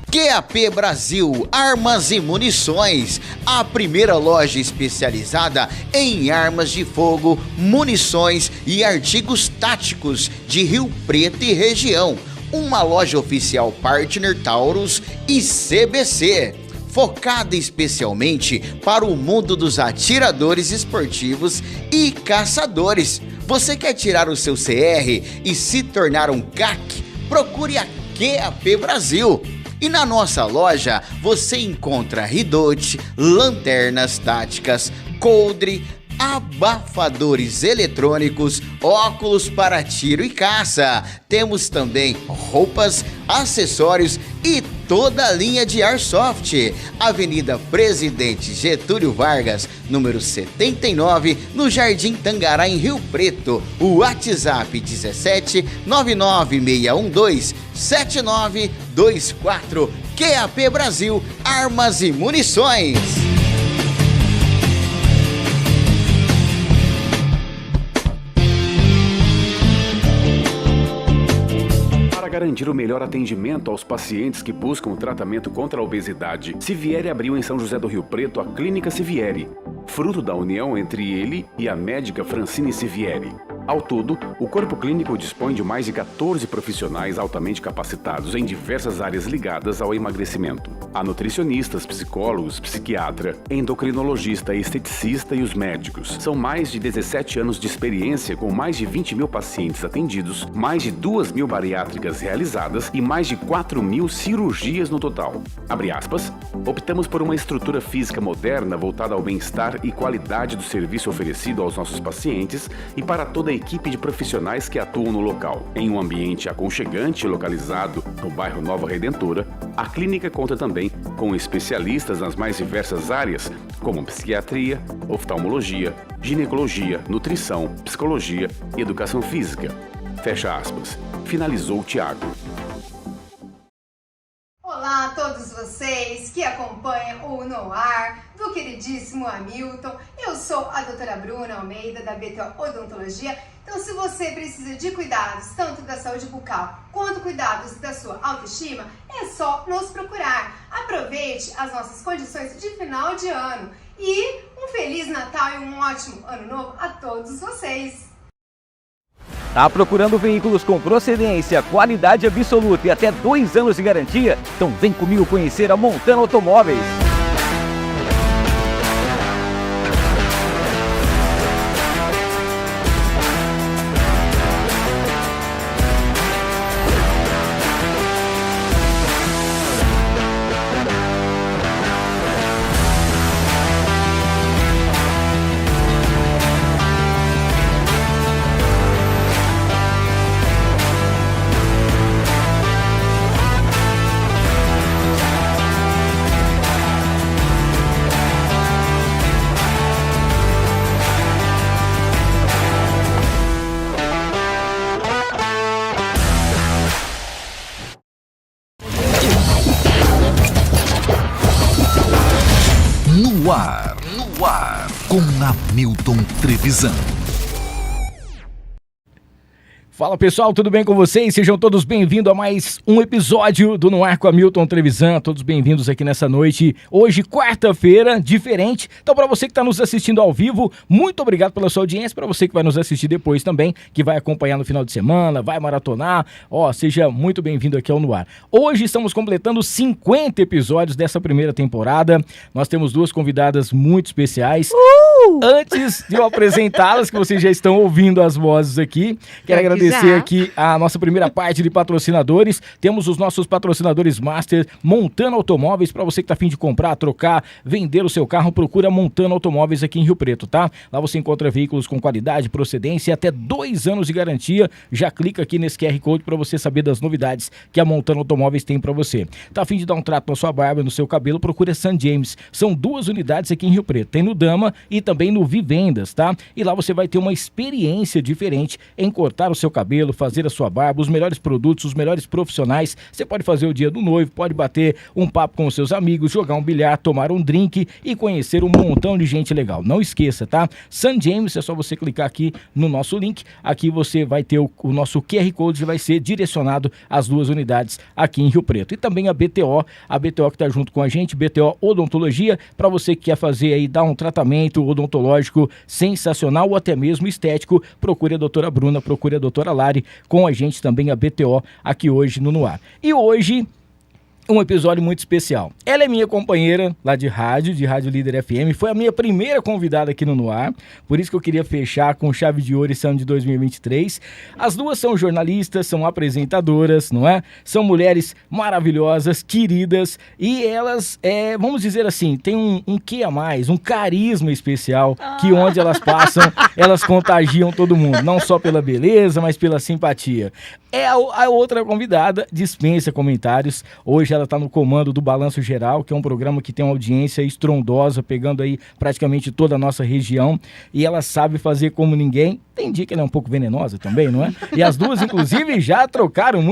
QAP Brasil Armas e Munições, a primeira loja especializada em armas de fogo, munições e artigos táticos de Rio Preto e região. Uma loja oficial partner Taurus e CBC, focada especialmente para o mundo dos atiradores esportivos e caçadores. Você quer tirar o seu CR e se tornar um CAC? Procure a QAP Brasil. E na nossa loja você encontra ridote, lanternas táticas, coldre, abafadores eletrônicos, óculos para tiro e caça. Temos também roupas, acessórios e toda a linha de Airsoft. Avenida Presidente Getúlio Vargas, número 79, no Jardim Tangará, em Rio Preto. O WhatsApp 17 99612 7924. QAP Brasil Armas e Munições. Para garantir o melhor atendimento aos pacientes que buscam o tratamento contra a obesidade, Sivieri abriu em São José do Rio Preto a Clínica Sivieri, fruto da união entre ele e a médica Francine Sivieri. Ao todo, o corpo clínico dispõe de mais de 14 profissionais altamente capacitados em diversas áreas ligadas ao emagrecimento. Há nutricionistas, psicólogos, psiquiatra, endocrinologista, esteticista e os médicos. São mais de 17 anos de experiência com mais de 20 mil pacientes atendidos, mais de 2 mil bariátricas realizadas e mais de 4 mil cirurgias no total. Abre aspas, optamos por uma estrutura física moderna voltada ao bem-estar e qualidade do serviço oferecido aos nossos pacientes e para toda a equipe de profissionais que atuam no local. Em um ambiente aconchegante localizado no bairro Nova Redentora, a clínica conta também com especialistas nas mais diversas áreas, como psiquiatria, oftalmologia, ginecologia, nutrição, psicologia e educação física. Fecha aspas. Finalizou o Tiago. Olá a todos vocês que acompanham o No Ar do queridíssimo Hamilton. Eu sou a doutora Bruna Almeida, da BTO Odontologia. Então, se você precisa de cuidados, tanto da saúde bucal quanto cuidados da sua autoestima, é só nos procurar. Aproveite as nossas condições de final de ano e um Feliz Natal e um ótimo Ano Novo a todos vocês. Tá procurando veículos com procedência, qualidade absoluta e até 2 anos de garantia? Então vem comigo conhecer a Montana Automóveis. No ar, com Hamilton Trevisan. Fala pessoal, tudo bem com vocês? Sejam todos bem-vindos a mais um episódio do No Ar com Hamilton Trevisan. Todos bem-vindos aqui nessa noite. Hoje, quarta-feira, diferente. Então, para você que está nos assistindo ao vivo, muito obrigado pela sua audiência. Para você que vai nos assistir depois também, que vai acompanhar no final de semana, vai maratonar, seja muito bem-vindo aqui ao No Ar. Hoje estamos completando 50 episódios dessa primeira temporada. Nós temos 2 convidadas muito especiais. Antes de eu apresentá-las, que vocês já estão ouvindo as vozes aqui, quero agradecer aqui a nossa primeira parte de patrocinadores. Temos os nossos patrocinadores master, Montana Automóveis. Para você que está a fim de comprar, trocar, vender o seu carro, procura Montana Automóveis aqui em Rio Preto, tá? Lá você encontra veículos com qualidade, procedência e até 2 anos de garantia. Já clica aqui nesse QR Code para você saber das novidades que a Montana Automóveis tem para você. Tá a fim de dar um trato na sua barba, no seu cabelo, procura San James. São 2 unidades aqui em Rio Preto. Tem no Dama e também no Vivendas, tá? E lá você vai ter uma experiência diferente em cortar o seu cabelo cabelo, fazer a sua barba, os melhores produtos, os melhores profissionais. Você pode fazer o dia do noivo, pode bater um papo com os seus amigos, jogar um bilhar, tomar um drink e conhecer um montão de gente legal. Não esqueça, tá? St. James, é só você clicar aqui no nosso link. Aqui você vai ter o nosso QR Code, vai ser direcionado às 2 unidades aqui em Rio Preto. E também a BTO que está junto com a gente, BTO Odontologia, para você que quer fazer aí, dar um tratamento odontológico sensacional ou até mesmo estético, procure a doutora Bruna, procure a doutora Lari, com a gente também a BTO aqui hoje no Ar. E hoje, um episódio muito especial. Ela é minha companheira lá de Rádio Líder FM, foi a minha primeira convidada aqui no Ar, por isso que eu queria fechar com chave de ouro esse ano de 2023. As duas são jornalistas, são apresentadoras, não é? São mulheres maravilhosas, queridas, e elas, vamos dizer assim, têm um quê a mais, um carisma especial, que onde elas passam, elas contagiam todo mundo, não só pela beleza, mas pela simpatia. A outra convidada dispensa comentários. Hoje ela está no comando do Balanço Geral, que é um programa que tem uma audiência estrondosa, pegando aí praticamente toda a nossa região, e ela sabe fazer como ninguém. Tem dia que ela é um pouco venenosa também, não é? E as duas, inclusive, já trocaram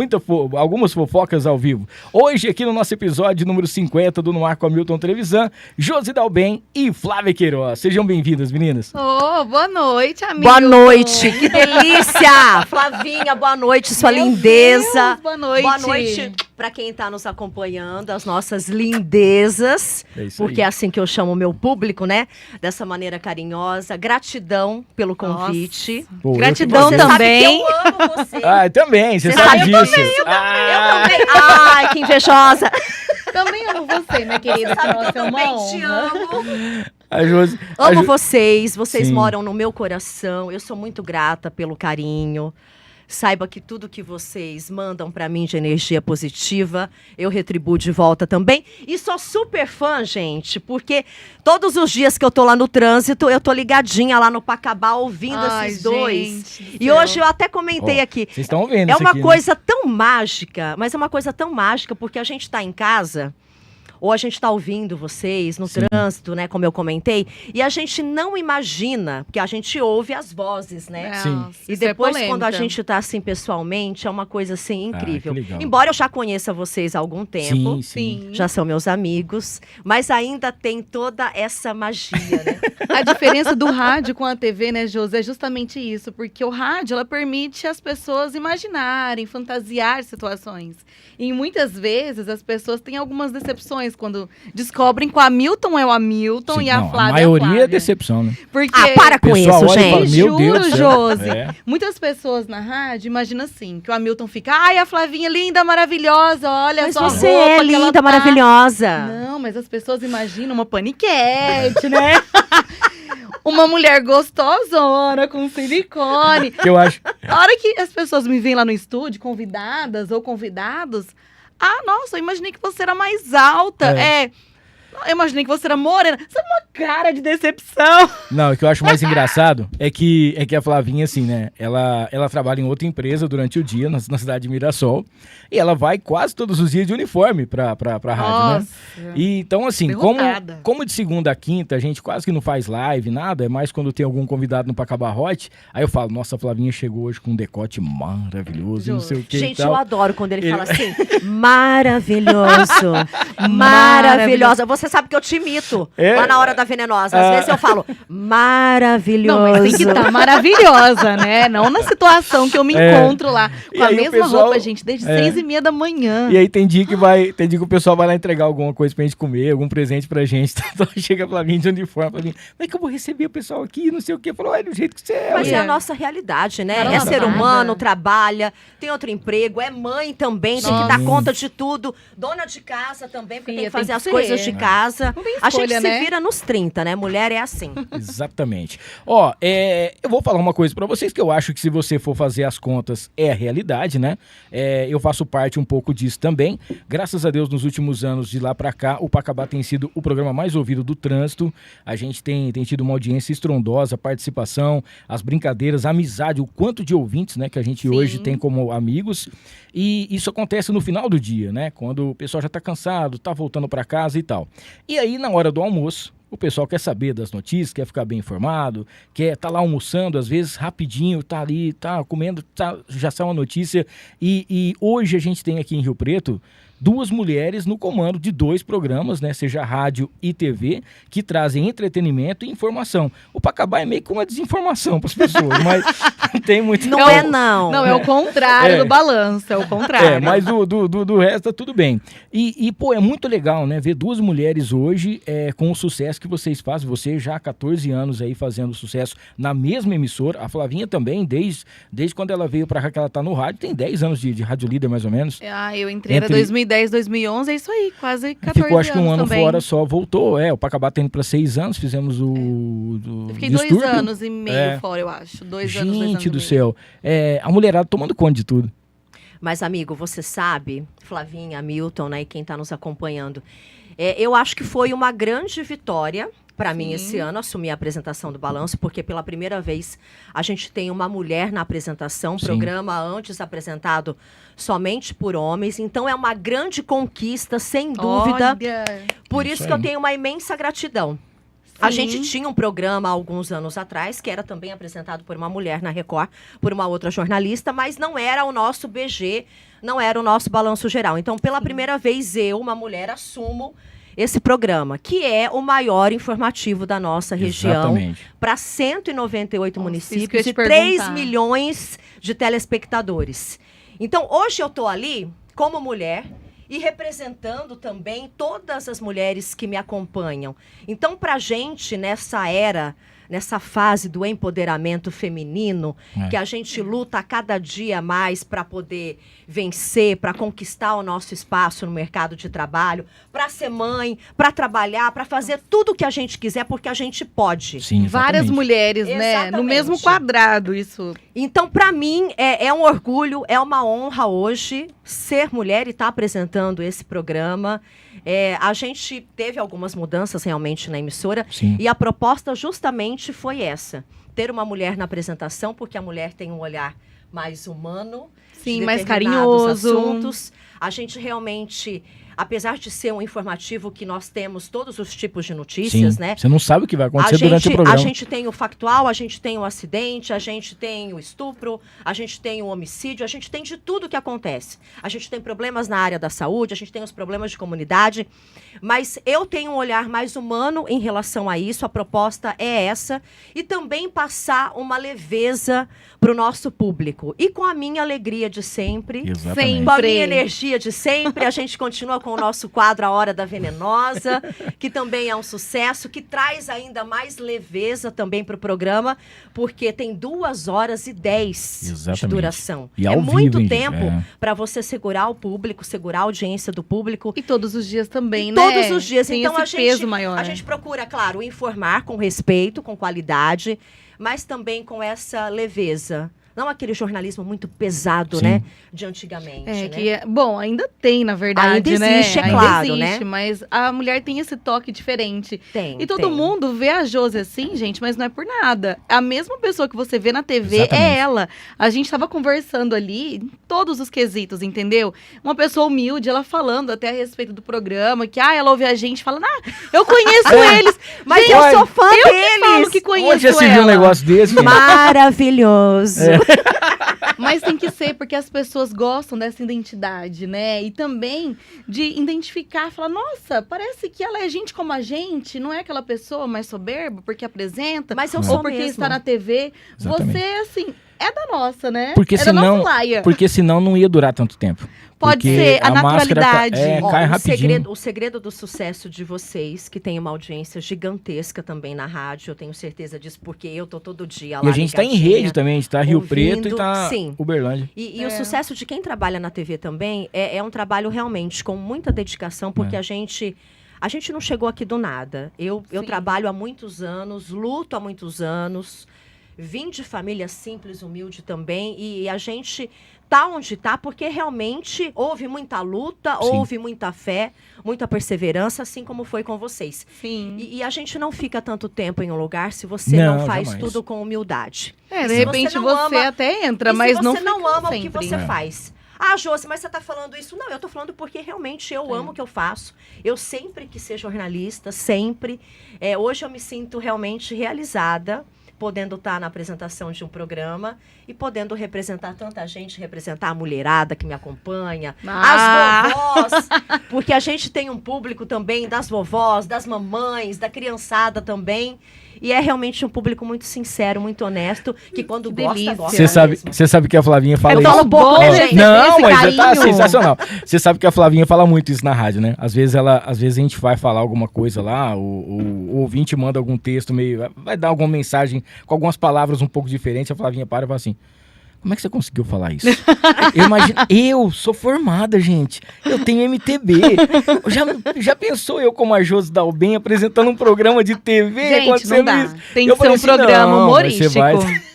algumas fofocas ao vivo. Hoje, aqui no nosso episódio número 50 do No Ar com a Milton Trevisan, Josi Dalben e Flávia Queiroz. Sejam bem-vindas, meninas. Boa noite, amigo. Boa noite, que delícia! Flavinha, boa noite, sua lindeza. Deus, boa noite. Boa noite para quem está nos acompanhando, as nossas lindezas, porque é assim que eu chamo o meu público, né? Dessa maneira carinhosa. Gratidão pelo convite. Pô, gratidão você também. Sabe que eu amo você. Também, você sabe disso. Eu também. Ai, que invejosa. Também amo você, minha querida. Você sabe que eu é uma também honra. te amo. Amo vocês Sim. moram no meu coração. Eu sou muito grata pelo carinho. Saiba que tudo que vocês mandam pra mim de energia positiva, eu retribuo de volta também. E sou super fã, gente, porque todos os dias que eu tô lá no trânsito, eu tô ligadinha lá no Pacabá ouvindo esses dois. E hoje eu até comentei aqui. Vocês estão vendo É uma aqui, coisa tão mágica, mas é uma coisa tão mágica porque a gente tá em casa, ou a gente está ouvindo vocês no trânsito, né, como eu comentei, e a gente não imagina, porque a gente ouve as vozes, né? Sim. E depois, quando a gente está assim pessoalmente, é uma coisa assim incrível. Embora eu já conheça vocês há algum tempo, sim. Já são meus amigos, mas ainda tem toda essa magia, né? A diferença do rádio com a TV, né, Josi, é justamente isso, porque o rádio, ela permite as pessoas imaginarem, fantasiar situações. E muitas vezes as pessoas têm algumas decepções quando descobrem que o Hamilton é o Hamilton e a Flávia a maioria é a Flávia. É decepção, né? Porque para com isso, gente. Fala, meu Deus do céu. Josi. Muitas pessoas na rádio imaginam assim, que o Hamilton fica, ai, a Flavinha linda, maravilhosa, olha mas só a você roupa é que ela linda, tá. maravilhosa. Não, mas as pessoas imaginam uma paniquete, né? Uma mulher gostosona, com silicone. Que eu acho. A hora que as pessoas me veem lá no estúdio, convidadas ou convidados, nossa, eu imaginei que você era mais alta. Eu imaginei que você era morena. Sabe uma cara de decepção? Não, o que eu acho mais engraçado é que a Flavinha, assim, né? Ela trabalha em outra empresa durante o dia, na cidade de Mirassol. E ela vai quase todos os dias de uniforme pra rádio, né? E, então, assim, como de segunda a quinta a gente quase que não faz live, nada, é mais quando tem algum convidado no Pacabarrote. Aí eu falo, nossa, a Flavinha chegou hoje com um decote maravilhoso, não sei o que. Gente, eu adoro quando ele fala assim, maravilhoso, maravilhosa. Você sabe que eu te imito lá na hora da venenosa. Às vezes eu falo, maravilhoso. Não, mas tem que estar maravilhosa, né? Não na situação que eu me encontro lá. Com a mesma roupa, gente, desde 6h30 da manhã. E aí tem dia que o pessoal vai lá entregar alguma coisa pra gente comer, algum presente pra gente. Então chega pra mim de uniforme, fala assim, como é que eu vou receber o pessoal aqui, não sei o quê. Falou, do jeito que você é. Mas é a nossa realidade, né? É ser humano, trabalha, tem outro emprego, é mãe também, tem que dar conta de tudo. Dona de casa também, porque tem que fazer as coisas de casa. A gente se vira nos 30, né? Mulher é assim. Exatamente. Eu vou falar uma coisa pra vocês que eu acho que se você for fazer as contas é a realidade, né? Eu faço parte um pouco disso também. Graças a Deus, nos últimos anos, de lá pra cá, o Pacabá tem sido o programa mais ouvido do trânsito. A gente tem tido uma audiência estrondosa, participação, as brincadeiras, a amizade, o quanto de ouvintes, né, que a gente hoje tem como amigos. E isso acontece no final do dia, né? Quando o pessoal já tá cansado, tá voltando pra casa e tal. E aí, na hora do almoço, O pessoal quer saber das notícias, quer ficar bem informado, quer tá lá almoçando, às vezes rapidinho, tá ali, tá comendo, já sai uma notícia. E hoje a gente tem aqui em Rio Preto 2 mulheres no comando de 2 programas, né, seja rádio e TV, que trazem entretenimento e informação. O Pacabá é meio que uma desinformação para as pessoas, mas tem muito... Não é não. Não, é o contrário do balanço, é o contrário. Mas do resto tá tudo bem. Pô, é muito legal, né, ver 2 mulheres hoje com o sucesso que vocês fazem. Você já há 14 anos aí fazendo sucesso na mesma emissora. A Flavinha também, desde quando ela veio para cá, que ela tá no rádio, tem 10 anos de rádio líder, mais ou menos. Eu entrei em 2010, 2011, é isso aí, quase 14 anos. Ficou acho que um ano também. fora só, voltou. O Pacabá tá indo pra 6 anos, fizemos o... Eu fiquei distúrbio. 2 anos e meio fora, eu acho. 2 anos, 2 anos Gente do e meio. céu. A mulherada tomando conta de tudo. Mas, amigo, você sabe, Flavinha, Milton, né, e quem está nos acompanhando, eu acho que foi uma grande vitória para mim esse ano assumir a apresentação do Balanço, porque pela primeira vez a gente tem uma mulher na apresentação, programa antes apresentado somente por homens, então é uma grande conquista, sem dúvida. Olha. Por isso que eu tenho uma imensa gratidão. A gente tinha um programa há alguns anos atrás, que era também apresentado por uma mulher na Record, por uma outra jornalista, mas não era o nosso BG, não era o nosso Balanço Geral. Então, pela primeira vez, eu, uma mulher, assumo esse programa, que é o maior informativo da nossa região, para 198 municípios e 3 milhões de telespectadores. Então, hoje eu estou ali como mulher e representando também todas as mulheres que me acompanham. Então, para a gente, nessa era, nessa fase do empoderamento feminino, que a gente luta a cada dia mais para poder vencer, para conquistar o nosso espaço no mercado de trabalho, para ser mãe, para trabalhar, para fazer tudo o que a gente quiser, porque a gente pode. Sim, várias mulheres, né? No mesmo quadrado, isso. Então, para mim, é um orgulho, é uma honra hoje ser mulher e estar apresentando esse programa. A gente teve algumas mudanças realmente na emissora. Sim. E a proposta justamente foi essa. Ter uma mulher na apresentação, porque a mulher tem um olhar mais humano. Sim, mais carinhoso. Assuntos. A gente realmente, apesar de ser um informativo que nós temos todos os tipos de notícias, né? Você não sabe o que vai acontecer durante o programa. A gente tem o factual, a gente tem o acidente, a gente tem o estupro, a gente tem o homicídio, a gente tem de tudo que acontece. A gente tem problemas na área da saúde, a gente tem os problemas de comunidade, mas eu tenho um olhar mais humano em relação a isso, a proposta é essa, e também passar uma leveza para o nosso público. E com a minha alegria de sempre, com a minha energia de sempre, a gente continua com o nosso quadro A Hora da Venenosa, que também é um sucesso, que traz ainda mais leveza também para o programa, porque tem 2h10 de duração. E é muito tempo gente, para você segurar o público, segurar a audiência do público. E todos os dias também, né? Todos os dias. Tem então esse peso maior. A gente procura, claro, informar com respeito, com qualidade, mas também com essa leveza. Não aquele jornalismo muito pesado, né? De antigamente, né? Bom, ainda tem, na verdade, ainda existe, né? é claro, ainda existe, né? Mas a mulher tem esse toque diferente. Tem, e todo mundo vê a Josi assim, gente, mas não é por nada. A mesma pessoa que você vê na TV é ela. A gente tava conversando ali em todos os quesitos, entendeu? Uma pessoa humilde, ela falando até a respeito do programa, que ela ouve a gente falando, eu conheço eles. Mas gente, eu sou fã eu deles. Que falo que conheço Onde já se viu um negócio desse? Maravilhoso. Mas tem que ser, porque as pessoas gostam dessa identidade, né? E também de identificar, falar, nossa, parece que ela é gente como a gente, não é aquela pessoa mais soberba, porque apresenta, mas eu ou sou porque mesmo. está na TV. Exatamente. Você, assim, é da nossa, né? Porque da nossa laia. Porque senão não ia durar tanto tempo. Pode Porque ser, a naturalidade. Cai rapidinho. O segredo do sucesso de vocês, que tem uma audiência gigantesca também na rádio, eu tenho certeza disso, porque eu tô todo dia lá. E a gente tá em rede também, a gente tá Rio Preto e tá sim. Uberlândia. E o sucesso de quem trabalha na TV também é um trabalho realmente com muita dedicação, porque a gente não chegou aqui do nada. Eu trabalho há muitos anos, luto há muitos anos, vim de família simples, humilde também, e a gente tá onde tá porque realmente houve muita luta, houve muita fé, muita perseverança, assim como foi com vocês. Sim. E a gente não fica tanto tempo em um lugar se você não faz jamais. tudo com humildade. De repente você até entra, mas não se você não ama sempre. o que você faz, Ah, Josi, mas você tá falando isso? Não, eu tô falando porque realmente eu amo o que eu faço. Eu sempre quis ser jornalista, sempre. Hoje eu me sinto realmente realizada, podendo estar na apresentação de um programa e podendo representar tanta gente, representar a mulherada que me acompanha, as vovós, porque a gente tem um público também das vovós, das mamães, da criançada também. E é realmente um público muito sincero, muito honesto, que quando gosta. Você sabe que a Flavinha fala isso. Fala um pouco, né, gente? Não, mas tá sensacional. Você sabe que a Flavinha fala muito isso na rádio, né? Às vezes a gente vai falar alguma coisa lá, o ouvinte manda algum texto meio... Vai dar alguma mensagem com algumas palavras um pouco diferentes, a Flavinha para e fala assim... Como é que você conseguiu falar isso? Eu sou formada, gente. Eu tenho MTB. Já pensou eu como a Josi Dalben apresentando um programa de TV? Gente, não dá. Isso? Tem que ser um programa humorístico.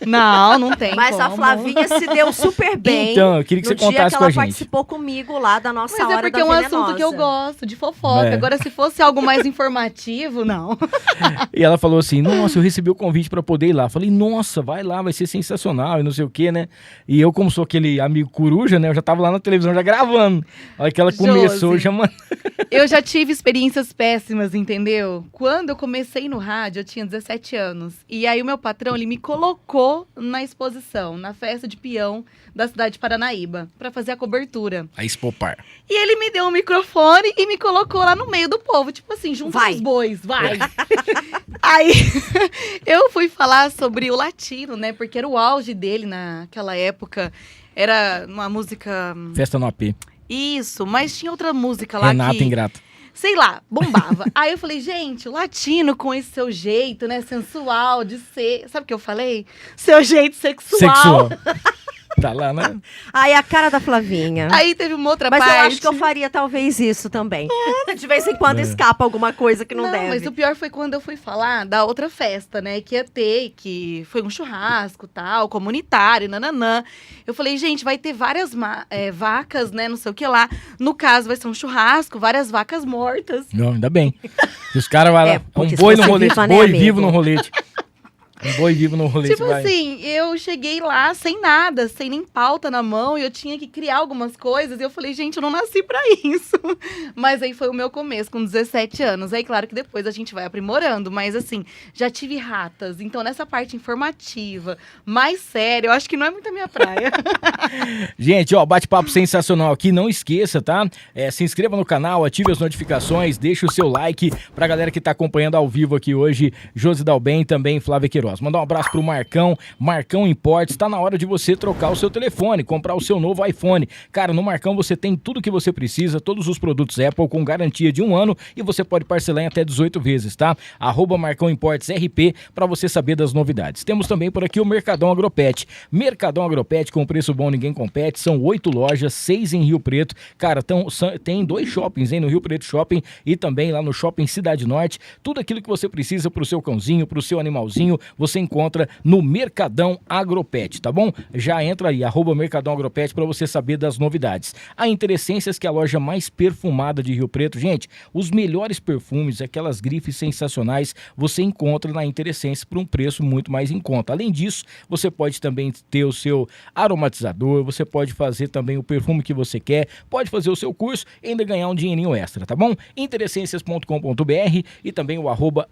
Não tem Mas como. A Flavinha se deu super bem. Então, eu queria que você contasse com a gente. Ela participou comigo lá da nossa hora da porque é um assunto que eu gosto, de fofoca. Agora, se fosse algo mais informativo, não. E ela falou assim, nossa, eu recebi o convite pra poder ir lá. Falei, nossa, vai lá, vai ser sensacional e não sei o quê, né? E eu, como sou aquele amigo coruja, né? Eu já tava lá na televisão, já gravando. A hora que ela começou, Eu já tive experiências péssimas, entendeu? Quando eu comecei no rádio, eu tinha 17 anos. E aí o meu patrão, ele me colocou na exposição, na festa de peão da cidade de Paranaíba, pra fazer a cobertura. A Expopar. E ele me deu um microfone e me colocou lá no meio do povo. Tipo assim, junto com os bois, vai. Aí eu fui falar sobre o latino, né? Porque era o auge dele naquela época. Era uma música... Festa no AP. Isso, mas tinha outra música lá Renata Ingrata. Sei lá, bombava. Aí eu falei, gente, o latino com esse seu jeito, né, sensual de ser... Sabe o que eu falei? Seu jeito sexual. Tá lá, né? Aí a cara da Flavinha. Aí teve uma outra parte. Mas eu acho que eu faria talvez isso também. De vez em quando escapa alguma coisa que não deve. Mas o pior foi quando eu fui falar da outra festa, né? Que ia ter, que foi um churrasco, tal, comunitário, nananã. Eu falei, gente, vai ter várias vacas, né? Não sei o que lá. No caso, vai ser um churrasco, várias vacas mortas. Não, ainda bem. E os caras vão lá, um boi no rolete, boi vivo no rolete. Um boi vivo no rolete. Tipo assim, eu cheguei lá sem nada, sem nem pauta na mão, e eu tinha que criar algumas coisas, e eu falei, gente, eu não nasci pra isso. Mas aí foi o meu começo, com 17 anos. Aí, claro que depois a gente vai aprimorando, mas assim, já tive ratas. Então, nessa parte informativa, mais séria, eu acho que não é muito a minha praia. Gente, ó, bate-papo sensacional aqui, não esqueça, tá? Se inscreva no canal, ative as notificações, deixe o seu like pra galera que tá acompanhando ao vivo aqui hoje, Josi Dalben e também Flávia Queiroz. Mandar um abraço pro Marcão Imports. Tá na hora de você trocar o seu telefone, comprar o seu novo iPhone. Cara, no Marcão você tem tudo que você precisa, todos os produtos Apple com garantia de 1 ano e você pode parcelar em até 18 vezes, tá? @Marcão Imports RP pra você saber das novidades. Temos também por aqui o Mercadão Agropet. Mercadão Agropet com preço bom, ninguém compete. São 8 lojas, 6 em Rio Preto. Cara, tem 2 shoppings, hein? No Rio Preto Shopping e também lá no Shopping Cidade Norte. Tudo aquilo que você precisa pro seu cãozinho, pro seu animalzinho, você encontra no Mercadão Agropet, tá bom? Já entra aí, @Mercadão Agropet para você saber das novidades. A Interessências, que é a loja mais perfumada de Rio Preto. Gente, os melhores perfumes, aquelas grifes sensacionais, você encontra na Interessências por um preço muito mais em conta. Além disso, você pode também ter o seu aromatizador, você pode fazer também o perfume que você quer, pode fazer o seu curso e ainda ganhar um dinheirinho extra, tá bom? Interessências.com.br e também o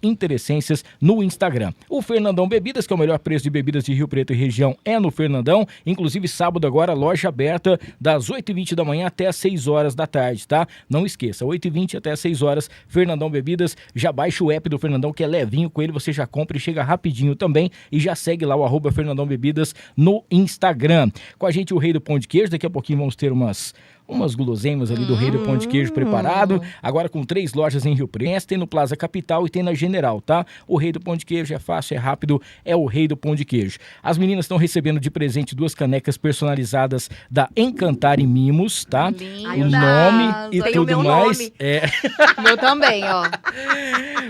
@Interessências no Instagram. O Fernandão Bebidas, que é o melhor preço de bebidas de Rio Preto e região, é no Fernandão. Inclusive, sábado agora, loja aberta das 8h20 da manhã até as 6 horas da tarde, tá? Não esqueça, 8h20 até as 6 horas, Fernandão Bebidas. Já baixa o app do Fernandão, que é levinho, com ele você já compra e chega rapidinho também. E já segue lá o @Fernandão Bebidas no Instagram. Com a gente o Rei do Pão de Queijo, daqui a pouquinho vamos ter umas guloseimas ali do Rei do Pão de Queijo preparado, agora com 3 lojas em Rio Preto, tem no Plaza Capital e tem na General, tá? O Rei do Pão de Queijo é fácil, é rápido, é o Rei do Pão de Queijo. As meninas estão recebendo de presente 2 canecas personalizadas da Encantar e Mimos, tá? Linda. O nome e Tem tudo o meu mais. nome. O meu também, ó.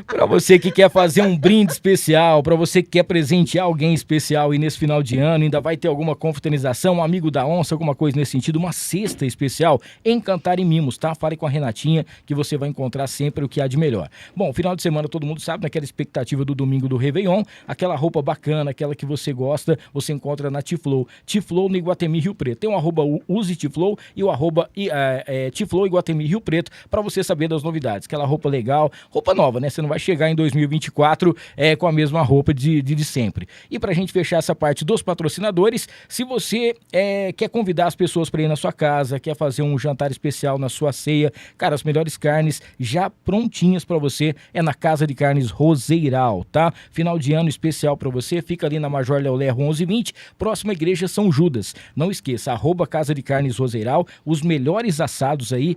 Pra você que quer fazer um brinde especial, pra você que quer presentear alguém especial e nesse final de ano ainda vai ter alguma confraternização, um amigo da onça, alguma coisa nesse sentido, uma cesta especial, especial Encantar em Mimos, tá? Fale com a Renatinha que você vai encontrar sempre o que há de melhor. Bom, final de semana todo mundo sabe, naquela expectativa do domingo do Réveillon, aquela roupa bacana, aquela que você gosta, você encontra na Tiflow. Tiflow no Iguatemi Rio Preto. Tem o @use Tiflow e o @Tiflow Iguatemi Rio Preto para você saber das novidades. Aquela roupa legal, roupa nova, né? Você não vai chegar em 2024 com a mesma roupa de sempre. E pra gente fechar essa parte dos patrocinadores, se você quer convidar as pessoas para ir na sua casa, quer fazer um jantar especial na sua ceia, cara, as melhores carnes já prontinhas para você é na Casa de Carnes Roseiral, tá? Final de ano especial para você, fica ali na Major Léo Lerro 1120, próxima Igreja São Judas. Não esqueça, @Casa de Carnes Roseiral, os melhores assados aí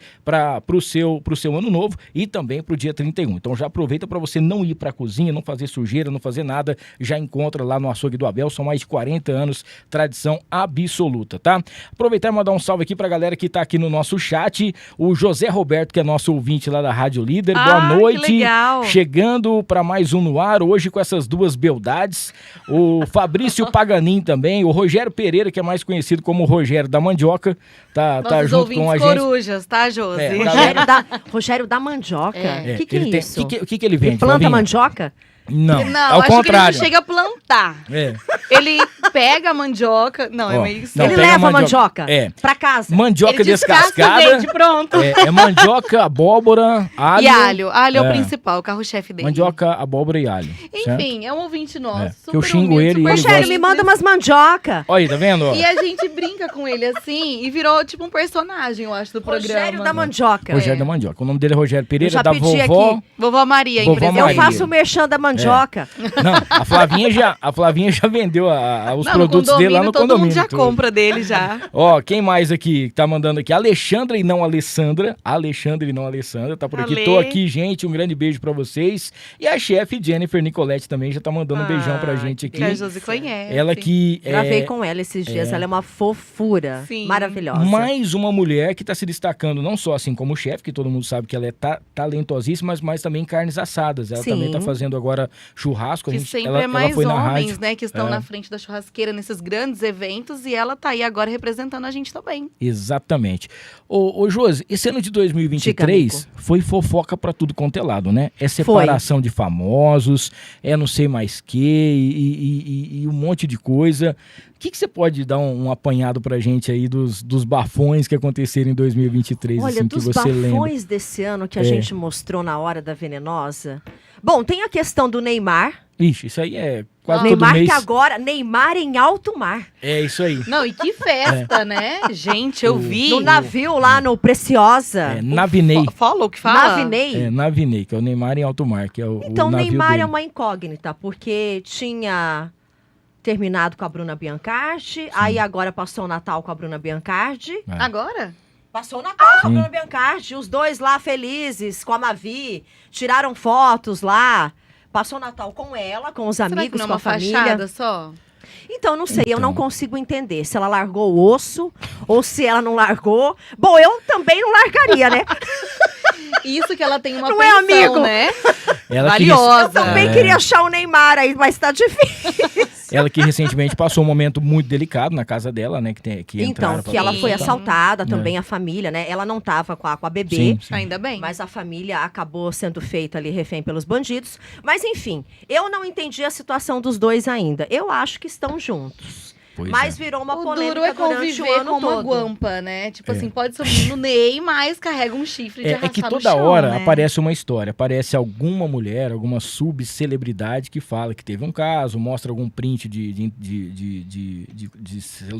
pro seu ano novo e também pro dia 31. Então já aproveita para você não ir pra cozinha, não fazer sujeira, não fazer nada, já encontra lá no Açougue do Abel, são mais de 40 anos, tradição absoluta, tá? Aproveitar e mandar um salve aqui pra galera que tá aqui no nosso chat, o José Roberto, que é nosso ouvinte lá da Rádio Líder, boa noite, que legal. Chegando para mais um no ar, hoje com essas duas beldades, o Fabrício Paganin também, o Rogério Pereira, que é mais conhecido como o Rogério da Mandioca, tá junto com a gente. Corujas, tá, Josi? Rogério da Mandioca? O que é isso? O que ele vende? Ele planta Flavinha? mandioca? Não, ao acho contrário. que ele não chega a plantar. Ele pega a mandioca. Não, é meio isso. Não, Ele pega leva a mandioca. mandioca pra casa. Mandioca Ele descasca, descascada. vende, pronto. É mandioca, abóbora, alho. E alho. Alho é o principal, o carro-chefe dele. Mandioca, abóbora e alho. Enfim, é um ouvinte nosso. Que eu super xingo humilde, ele e super ele Rogério, gosta. me manda umas mandioca. Olha aí, tá vendo? ó? E a gente brinca com ele assim e virou tipo um personagem, eu acho, do programa. Rogério da mandioca. Rogério da Mandioca. O nome dele é Rogério Pereira, Eu já da pedi vovó. aqui. Vovó Maria, Vovó empresa. Eu Maria. faço o merchan da mandioca. Não, a Flavinha já vendeu os Não, produtos dele lá no todo condomínio. mundo já tudo. compra dele já. Ó, quem mais aqui que tá mandando aqui? Alexandra e não Alessandra. Alexandra e não Alessandra, tá por aqui. Ale. Tô aqui, gente. Um grande beijo pra vocês. E a chefe Jennifer Nicolette também já tá mandando um beijão pra gente aqui. Que a Josi conhece. Ela que Gravei com ela esses dias. Ela é uma fofura. Sim. Maravilhosa. mais uma mulher que tá se destacando, não só assim como chefe, que todo mundo sabe que ela é talentosíssima, mas também carnes assadas. Ela Sim. também tá fazendo agora churrasco. Que sempre é mais foi na homens, rádio. né, que estão na frente da churrasqueira nesses grandes eventos e ela tá aí agora representando a gente também. Exatamente. Ô Josi, esse ano de 2023 Diga, foi fofoca pra tudo quanto é lado, né? É separação de famosos, é não sei mais que, e um monte de coisa. O que você pode dar um apanhado pra gente aí dos bafões que aconteceram em 2023, Olha, assim, que dos você lembra? bafões desse ano que a gente mostrou na Hora da Venenosa. Bom, tem a questão do Neymar. Ixi, isso aí é quase todo Neymar mês. que agora, Neymar em alto mar. É isso aí. Não, e que festa, né? Gente, eu vi. No navio lá no Preciosa. É Navinei. Follow que fala? Navinei. É, Navinei, que é o Neymar em alto mar, que é o Então, navio Neymar dele. é uma incógnita, porque tinha terminado com a Bruna Biancardi, aí agora passou o Natal com a Bruna Biancardi. Agora? Passou o Natal com a Bruna Biancardi, os dois lá felizes, com a Mavi, tiraram fotos lá. Passou o Natal com ela, com os Será que amigos, não é com a uma família. fachada só? Então, não sei, eu não Então. consigo entender se ela largou o osso ou se ela não largou. Bom, eu também não largaria, né? Isso que ela tem uma Não é, amigo? né? Ela que Valiosa. Eu também queria achar o Neymar aí, mas tá difícil. Ela que recentemente passou um momento muito delicado na casa dela, né? Que entraram Então, pra que ela falar foi e tal. assaltada também, a família, né? Ela não tava com a bebê. Sim, sim. Ainda bem. Mas a família acabou sendo feita ali refém pelos bandidos. Mas enfim, eu não entendi a situação dos dois ainda. Eu acho que estão juntos. Pois Mas é. virou uma O polêmica duro é durante o conviver ano com uma todo. guampa, né? Tipo assim, pode subir no Ney, mas carrega um chifre de É arrastar que no toda chão, hora né? aparece uma história, aparece alguma mulher, alguma subcelebridade que fala que teve um caso, mostra algum print de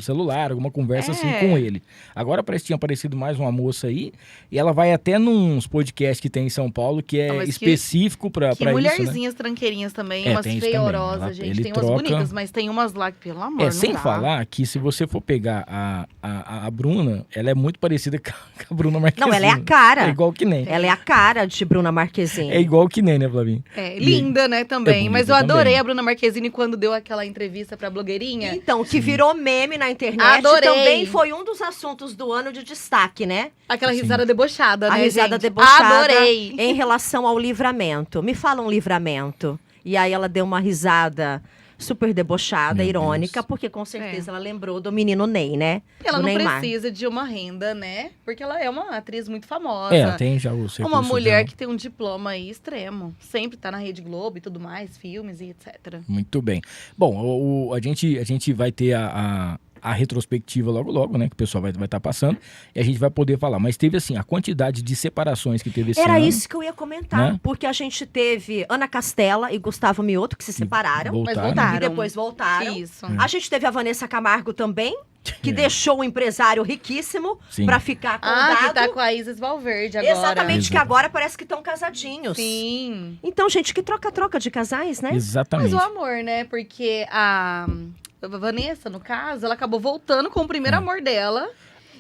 celular, alguma conversa assim com ele. Agora parece que tinha aparecido mais uma moça aí, e ela vai até nos podcasts que tem em São Paulo, que é mas que- específico pra Que isso, né? mulherzinhas tranqueirinhas também, É, umas tem isso também. feiorosas, Ela- gente. ele Tem umas troca- bonitas, mas tem umas lá que, pelo amor, não Sem dá. falar que se você for pegar a Bruna, ela é muito parecida com a Bruna Marquezine. Não, ela é a cara. É igual que nem. Ela é a cara de Bruna Marquezine. É igual que nem, né, Flavinho? É, linda, né, também. É mas bonita eu adorei também. a Bruna Marquezine quando deu aquela entrevista pra blogueirinha. Então, que virou meme na internet, Adorei. também foi um dos assuntos do ano de destaque, né? Aquela risada debochada, A né, risada gente? debochada Adorei. em relação ao livramento. Me fala um livramento. E aí ela deu uma risada super debochada, Meu irônica, Deus. porque com certeza ela lembrou do menino Ney, né? Ela do não Neymar. precisa de uma renda, né? Porque ela é uma atriz muito famosa. É, tem já o recurso Uma mulher dela. que tem um diploma aí extremo. Sempre tá na Rede Globo e tudo mais, filmes e etc. Muito bem. Bom, a gente vai ter a retrospectiva logo, né? Que o pessoal vai estar passando. E a gente vai poder falar. Mas teve, assim, a quantidade de separações que teve esse Era ano. isso que eu ia comentar, né? porque a gente teve Ana Castela e Gustavo Mioto, que se separaram, Mas Voltaram. voltaram. e depois voltaram. Isso. A gente teve a Vanessa Camargo também, que É. deixou um empresário riquíssimo Sim. pra ficar com o Ah, que dado. tá com a Isis Valverde agora. Exatamente, que Exato. agora parece que estão casadinhos. Sim. Então, gente, que troca-troca de casais, né? Exatamente. Mas o amor, né? Porque a Vanessa, no caso, ela acabou voltando com o primeiro amor dela.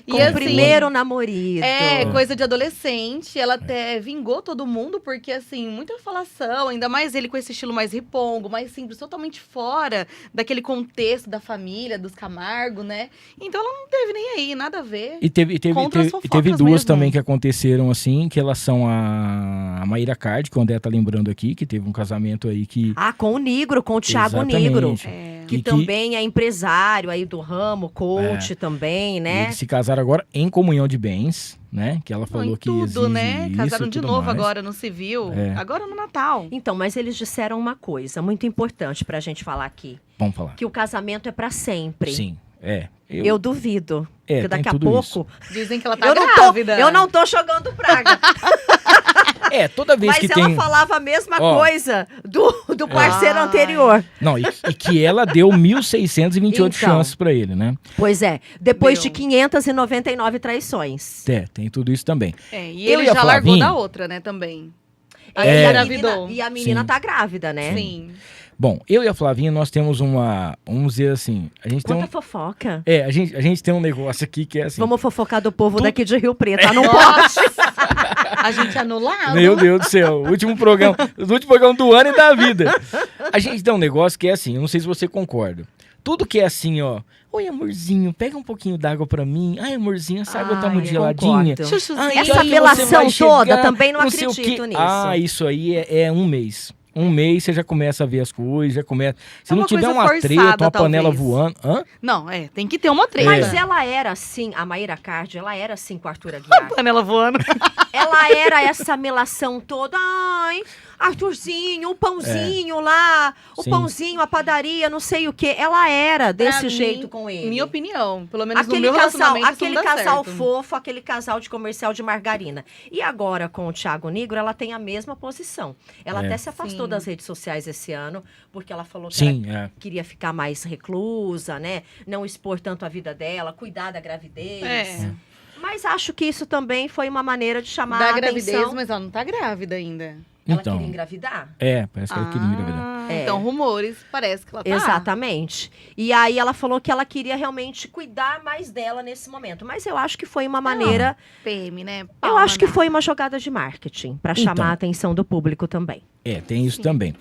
Com E o assim, primeiro namorado. É, coisa de adolescente. Ela até vingou todo mundo, porque, assim, muita falação, ainda mais ele com esse estilo mais ripongo, mais simples, totalmente fora daquele contexto da família, dos Camargo, né? Então ela não teve nem aí, nada a ver. E teve Contra as e fofocas teve duas mesmo. também que aconteceram assim, que elas são a Maíra Card, que o André tá lembrando aqui, que teve um casamento aí que... Ah, com o Negro, com o Thiago Exatamente. Negro. É. Que E também é empresário aí do ramo, coach também, E né? eles se casaram agora em comunhão de bens, né? Que ela Não, falou em que tudo, exige né? isso Casaram e de tudo novo mais. agora no civil. É. Agora no Natal. Então, mas eles disseram uma coisa muito importante pra gente falar aqui. Vamos falar. Que o casamento é pra sempre. Sim, é. Eu duvido. É, porque daqui tem a tudo pouco... Dizem que ela tá Eu não, grávida. eu não tô jogando praga. É, toda vez Mas que ela tem... falava a mesma Ó. coisa do parceiro Ai. anterior. Não, e que ela deu 1.628 Então. chances pra ele, né? Pois é, depois Meu. de 599 traições. É, tem tudo isso também. É, e Eu ele e a já largou Flavinha- da outra, né, também. E É. a Engravidou. menina, e a menina Sim. tá grávida, né? Sim. Bom, eu e a Flavinha, nós temos uma... Vamos dizer assim... A gente tem Quanta um... fofoca. É, a gente tem um negócio aqui que é assim... Vamos fofocar do povo Tudo- daqui de Rio Preto. Ah, não pode. A gente anulado. Meu Deus do céu, o último programa do ano e da vida. A gente tem um negócio que é assim, eu não sei se você concorda. Tudo que é assim, ó. Oi, amorzinho, pega um pouquinho d'água pra mim. Ai, amorzinho, essa água tá Ai, muito eu geladinha. concordo. Chuchuzinho. Ai, Essa que hora que apelação você vai toda, chegar? também não sei o acredito quê. nisso. Ah, isso aí é um mês. Um mês você já começa a ver as coisas, já começa... Se É não uma tiver coisa uma forçada, treta, uma panela talvez. voando... Hã? Não, tem que ter uma treta. Mas ela era assim, a Maíra Card, ela era assim com o Arthur Aguiar. Panela voando. Ela era essa melação toda. Ai, Arthurzinho, o pãozinho lá, o Sim. pãozinho, a padaria, não sei o quê. Ela era desse Pra jeito mim, com ele. Minha opinião. Pelo menos no Aquele meu casal, relacionamento isso aquele não dá casal certo. fofo, aquele casal de comercial de margarina. E agora, com o Thiago Negro, ela tem a mesma posição. Ela É. até se afastou Sim. das redes sociais esse ano, porque ela falou que Sim, ela é. queria ficar mais reclusa, né? Não expor tanto a vida dela, cuidar da gravidez. É. Mas acho que isso também foi uma maneira de chamar Da a gravidez, atenção. mas ela não tá grávida ainda. Ela Então, queria engravidar? parece que ela queria engravidar. É. Então, rumores, parece que ela tá. Exatamente. E aí ela falou que ela queria realmente cuidar mais dela nesse momento. Mas eu acho que foi uma maneira. PM, né? Eu acho que foi uma jogada de marketing para Então. chamar a atenção do público também. É, tem isso também.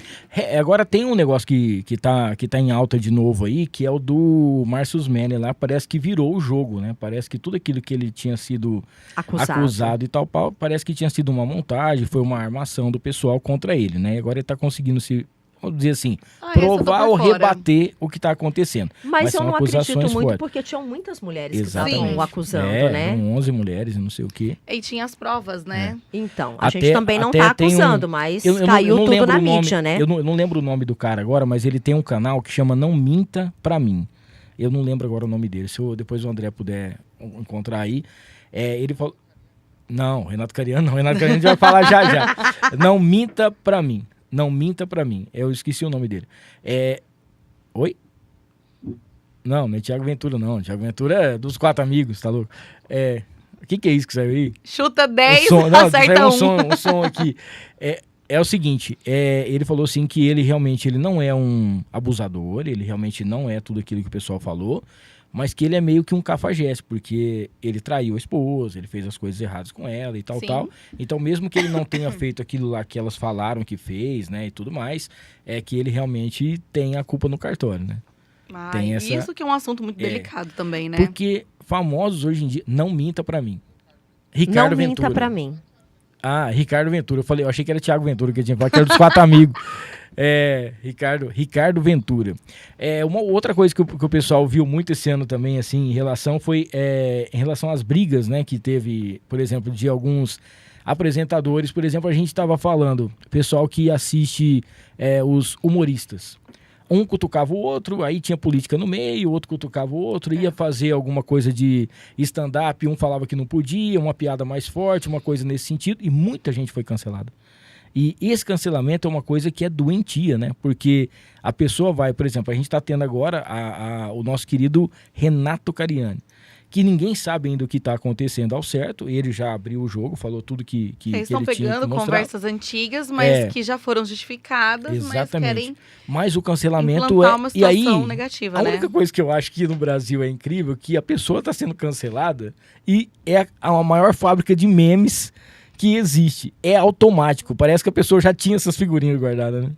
Agora tem um negócio que tá em alta de novo aí, que é o do Marcus Manning lá, parece que virou o jogo, né? Parece que tudo aquilo que ele tinha sido acusado e tal, parece que tinha sido uma montagem, foi uma armação do pessoal contra ele, né? E agora ele tá conseguindo se, vamos dizer assim, Ah, essa eu tô provar por ou fora. rebater o que tá acontecendo. Mas eu são não acredito acusações muito fortes. porque tinham muitas mulheres que Exatamente. estavam o acusando, né? Eram 11 mulheres e não sei o quê. E tinha as provas, né? Então, a Até- gente também não até tá tem um- acusando, mas Eu não- caiu eu não tudo lembro na o nome, mídia, né? Eu não lembro o nome do cara agora, mas ele tem um canal que chama Não Minta Pra Mim. Eu não lembro agora o nome dele. Se depois o André puder encontrar aí. Ele falou... Não, Renato Cariano não. Renato Cariano a gente vai falar já. Não Minta Pra Mim. Não Minta Pra Mim. Eu esqueci o nome dele. Oi? Não é Thiago Ventura, não. Thiago Ventura é dos 4 amigos, tá louco? O que é isso que saiu aí? Chuta 10, Não, acerta saiu 1. um som aqui. É o seguinte, ele falou assim que ele realmente não é um abusador, ele realmente não é tudo aquilo que o pessoal falou, mas que ele é meio que um cafajeste, porque ele traiu a esposa, ele fez as coisas erradas com ela e tal, Sim. tal. Então, mesmo que ele não tenha feito aquilo lá que elas falaram que fez, né, e tudo mais, é que ele realmente tem a culpa no cartório, né? Tem essa- Isso que é um assunto muito É. delicado também, né? Porque famosos hoje em dia, não minta pra mim. Ricardo Não minta Ventura. pra mim. Ah, Ricardo Ventura. Eu achei que era Thiago Ventura que eu tinha falado, que era dos 4 amigos. Ricardo Ventura. Uma outra coisa que o pessoal viu muito esse ano também, assim, em relação às brigas, né, que teve, por exemplo, de alguns apresentadores. Por exemplo, a gente estava falando, pessoal que assiste os humoristas. Um cutucava o outro, aí tinha política no meio, o outro cutucava o outro, ia fazer alguma coisa de stand-up, um falava que não podia, uma piada mais forte, uma coisa nesse sentido, e muita gente foi cancelada. E esse cancelamento é uma coisa que é doentia, né? Porque a pessoa vai, por exemplo, a gente está tendo agora o nosso querido Renato Cariani, que ninguém sabe ainda o que está acontecendo ao certo. Ele já abriu o jogo, falou tudo que Eles estão ele tinha que pegando mostrar. conversas antigas, mas que já foram justificadas, Exatamente. mas querem Mas o cancelamento implantar uma e aí, situação negativa, a né? única coisa que eu acho que no Brasil é incrível é que a pessoa está sendo cancelada e é a maior fábrica de memes que existe. É automático. Parece que a pessoa já tinha essas figurinhas guardadas, né?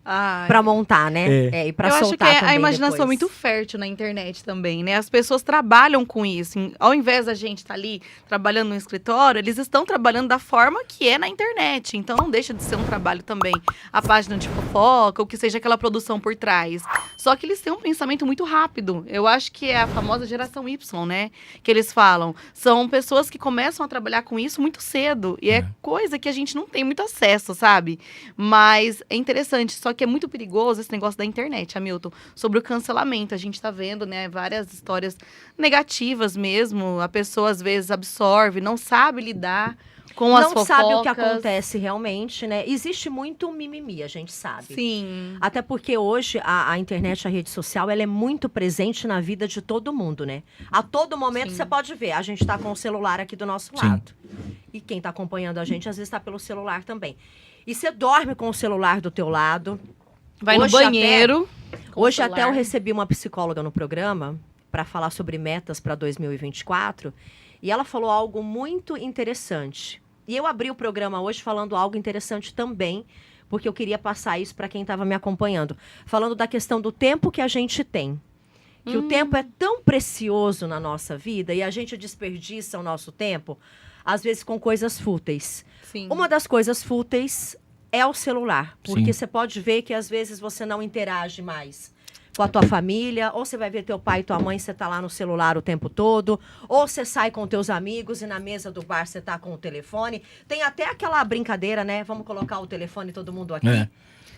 Pra montar, né? E pra eu acho que soltar a também imaginação depois. muito fértil na internet também, né? As pessoas trabalham com isso. Ao invés da gente estar ali trabalhando no escritório, eles estão trabalhando da forma que é na internet. Então não deixa de ser um trabalho também. A página de fofoca, ou que seja aquela produção por trás. Só que eles têm um pensamento muito rápido. Eu acho que é a famosa geração Y, né? Que eles falam. São pessoas que começam a trabalhar com isso muito cedo. E é coisa que a gente não tem muito acesso, sabe? Mas é interessante, só que é muito perigoso esse negócio da internet, Hamilton, sobre o cancelamento. A gente tá vendo, né, várias histórias negativas mesmo. A pessoa, às vezes, absorve, não sabe lidar com as fofocas. Não sabe o que acontece realmente, né? Existe muito mimimi, a gente sabe. Sim. Até porque hoje a internet, a rede social, ela é muito presente na vida de todo mundo, né? A todo momento você pode ver, a gente tá com o celular aqui do nosso lado. E quem tá acompanhando a gente, às vezes tá pelo celular também. E você dorme com o celular do teu lado. Vai no banheiro. Hoje até eu recebi uma psicóloga no programa para falar sobre metas para 2024. E ela falou algo muito interessante. E eu abri o programa hoje falando algo interessante também, porque eu queria passar isso para quem estava me acompanhando. Falando da questão do tempo que a gente tem. Que o tempo é tão precioso na nossa vida e a gente desperdiça o nosso tempo, às vezes com coisas fúteis. Sim. Uma das coisas fúteis é o celular. Porque você pode ver que às vezes você não interage mais com a tua família, ou você vai ver teu pai e tua mãe, você tá lá no celular o tempo todo, ou você sai com teus amigos e na mesa do bar você tá com o telefone. Tem até aquela brincadeira, né? Vamos colocar o telefone todo mundo aqui.